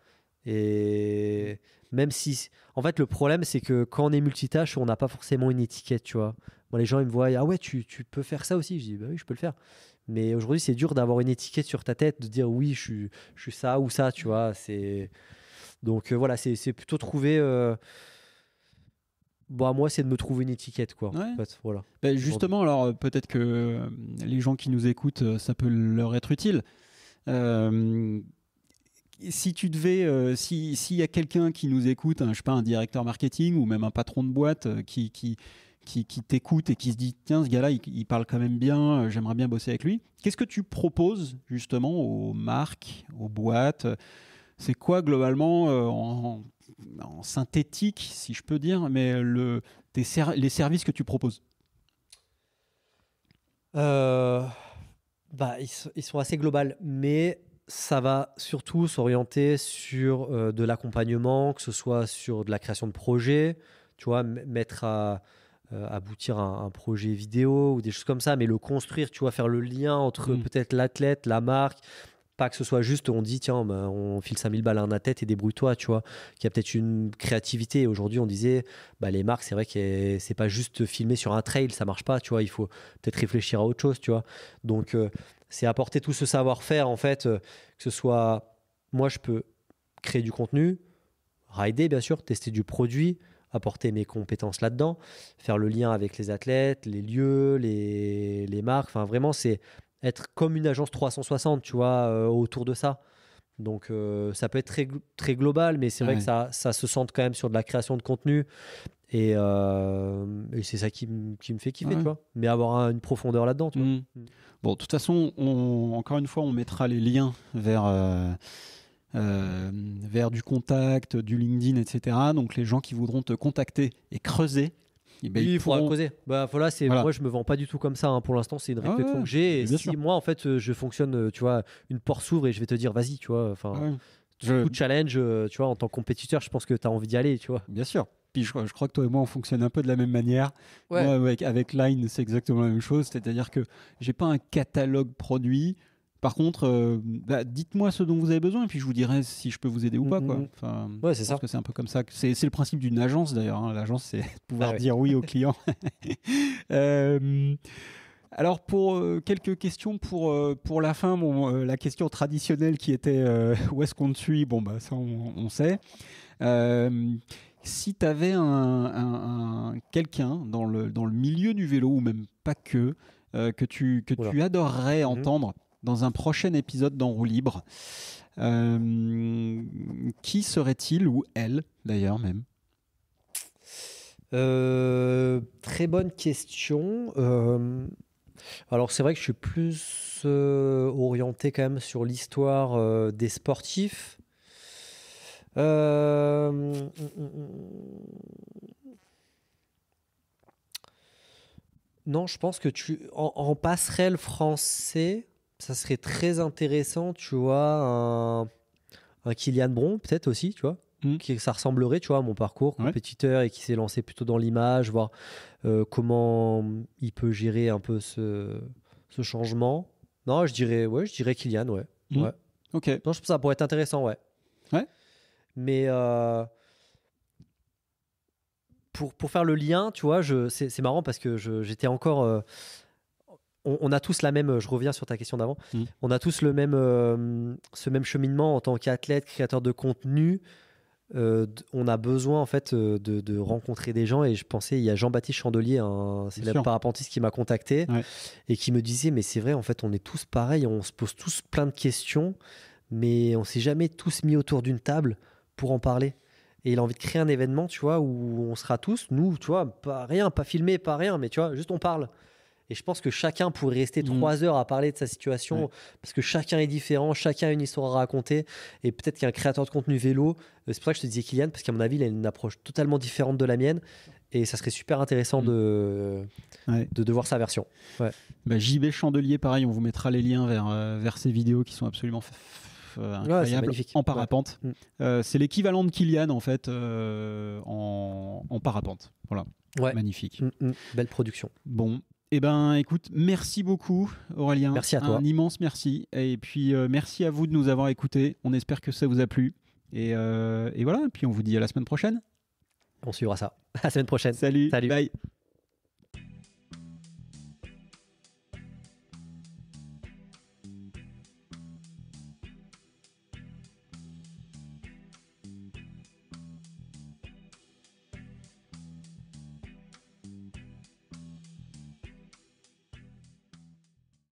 Et même si. En fait, le problème, c'est que quand on est multitâche, on n'a pas forcément une étiquette, tu vois. Moi, les gens, ils me voient, ah ouais, tu peux faire ça aussi. Je dis, bah oui, je peux le faire. Mais aujourd'hui, c'est dur d'avoir une étiquette sur ta tête, de dire oui, je suis ça ou ça, tu vois. Donc voilà, c'est plutôt trouver. Moi, c'est de me trouver une étiquette, quoi. Ouais. En fait, voilà. Justement, alors peut-être que les gens qui nous écoutent, ça peut leur être utile. Si tu devais, s'il y a quelqu'un qui nous écoute, je sais pas, un directeur marketing ou même un patron de boîte qui t'écoute et qui se dit tiens, ce gars-là, il parle quand même bien, j'aimerais bien bosser avec lui. Qu'est-ce que tu proposes justement aux marques, aux boîtes? C'est quoi globalement en synthétique, si je peux dire, mais les services que tu proposes? Ils sont assez globaux, mais ça va surtout s'orienter sur de l'accompagnement, que ce soit sur de la création de projets, tu vois, mettre à aboutir un projet vidéo ou des choses comme ça, mais le construire, tu vois, faire le lien entre peut-être l'athlète, la marque, pas que ce soit juste on dit tiens, on file 5000 balles à un athlète et débrouille-toi, tu vois, qu'il y a peut-être une créativité. Aujourd'hui, on disait les marques, c'est vrai que c'est pas juste filmer sur un trail, ça marche pas, tu vois, il faut peut-être réfléchir à autre chose, tu vois. Donc c'est apporter tout ce savoir-faire en fait, que ce soit moi je peux créer du contenu, rider bien sûr, tester du produit, apporter mes compétences là-dedans, faire le lien avec les athlètes, les lieux, les marques, enfin vraiment c'est être comme une agence 360, tu vois, autour de ça. Donc ça peut être très, très global, mais c'est vrai que ça se centre quand même sur de la création de contenu. Et c'est ça qui me fait kiffer, tu vois. Mais avoir une profondeur là-dedans, tu vois. Bon, de toute façon, encore une fois, on mettra les liens vers du contact, du LinkedIn, etc. Donc les gens qui voudront te contacter et creuser, il faudra creuser. Voilà. Moi, je me vends pas du tout comme ça. Pour l'instant, c'est une réflexion que j'ai. Et si moi, en fait, je fonctionne, tu vois, une porte s'ouvre et je vais te dire, vas-y, tu vois. Coup de challenge, tu vois, en tant que compétiteur, je pense que tu as envie d'y aller, tu vois. Bien sûr. Puis je crois que toi et moi, on fonctionne un peu de la même manière. Ouais. Moi, avec Line, c'est exactement la même chose. C'est-à-dire que j'ai pas un catalogue produit. Par contre, dites-moi ce dont vous avez besoin et puis je vous dirai si je peux vous aider ou pas, quoi. Enfin, ouais, c'est je ça. pense que c'est un peu comme ça. C'est le principe d'une agence d'ailleurs. Hein. L'agence, c'est de pouvoir ouais. dire oui aux clients. Alors pour quelques questions pour la fin, bon, la question traditionnelle qui était où est-ce qu'on te suit, bon bah ça on sait. Si tu avais quelqu'un dans le milieu du vélo ou même pas que tu adorerais entendre dans un prochain épisode d'En roue libre, qui serait-il ou elle d'ailleurs même? Très bonne question. Alors c'est vrai que je suis plus orienté quand même sur l'histoire des sportifs. Non, je pense que en passerelle français, ça serait très intéressant, tu vois, un Kylian Bron peut-être aussi, tu vois. Ça ressemblerait, tu vois, à mon parcours compétiteur et qui s'est lancé plutôt dans l'image, voir comment il peut gérer un peu ce changement. Non, je dirais Kylian, ouais. Ok. Non, je pense que ça pourrait être intéressant, ouais. Mais pour faire le lien, tu vois, c'est marrant parce que j'étais encore... on a tous la même, je reviens sur ta question d'avant, on a tous ce même cheminement en tant qu'athlète, créateur de contenu. On a besoin en fait de rencontrer des gens et je pensais il y a Jean-Baptiste Chandelier, un célèbre parapentiste qui m'a contacté et qui me disait mais c'est vrai en fait on est tous pareils, on se pose tous plein de questions mais on s'est jamais tous mis autour d'une table pour en parler et il a envie de créer un événement tu vois où on sera tous nous tu vois pas filmé pas rien mais tu vois juste on parle. Et je pense que chacun pourrait rester 3 heures à parler de sa situation parce que chacun est différent, chacun a une histoire à raconter. Et peut-être qu'un créateur de contenu vélo, c'est pour ça que je te disais Kylian, parce qu'à mon avis, il a une approche totalement différente de la mienne. Et ça serait super intéressant de voir sa version. JB Chandelier, pareil, on vous mettra les liens vers ces vidéos qui sont absolument incroyables en parapente. C'est l'équivalent de Kylian en fait en parapente. Voilà, magnifique. Belle production. Bon. Eh ben, écoute, merci beaucoup, Aurélien. Merci à toi. Un immense merci. Et puis, merci à vous de nous avoir écoutés. On espère que ça vous a plu. Et voilà. Et puis, on vous dit à la semaine prochaine. On suivra ça. À la semaine prochaine. Salut. Bye.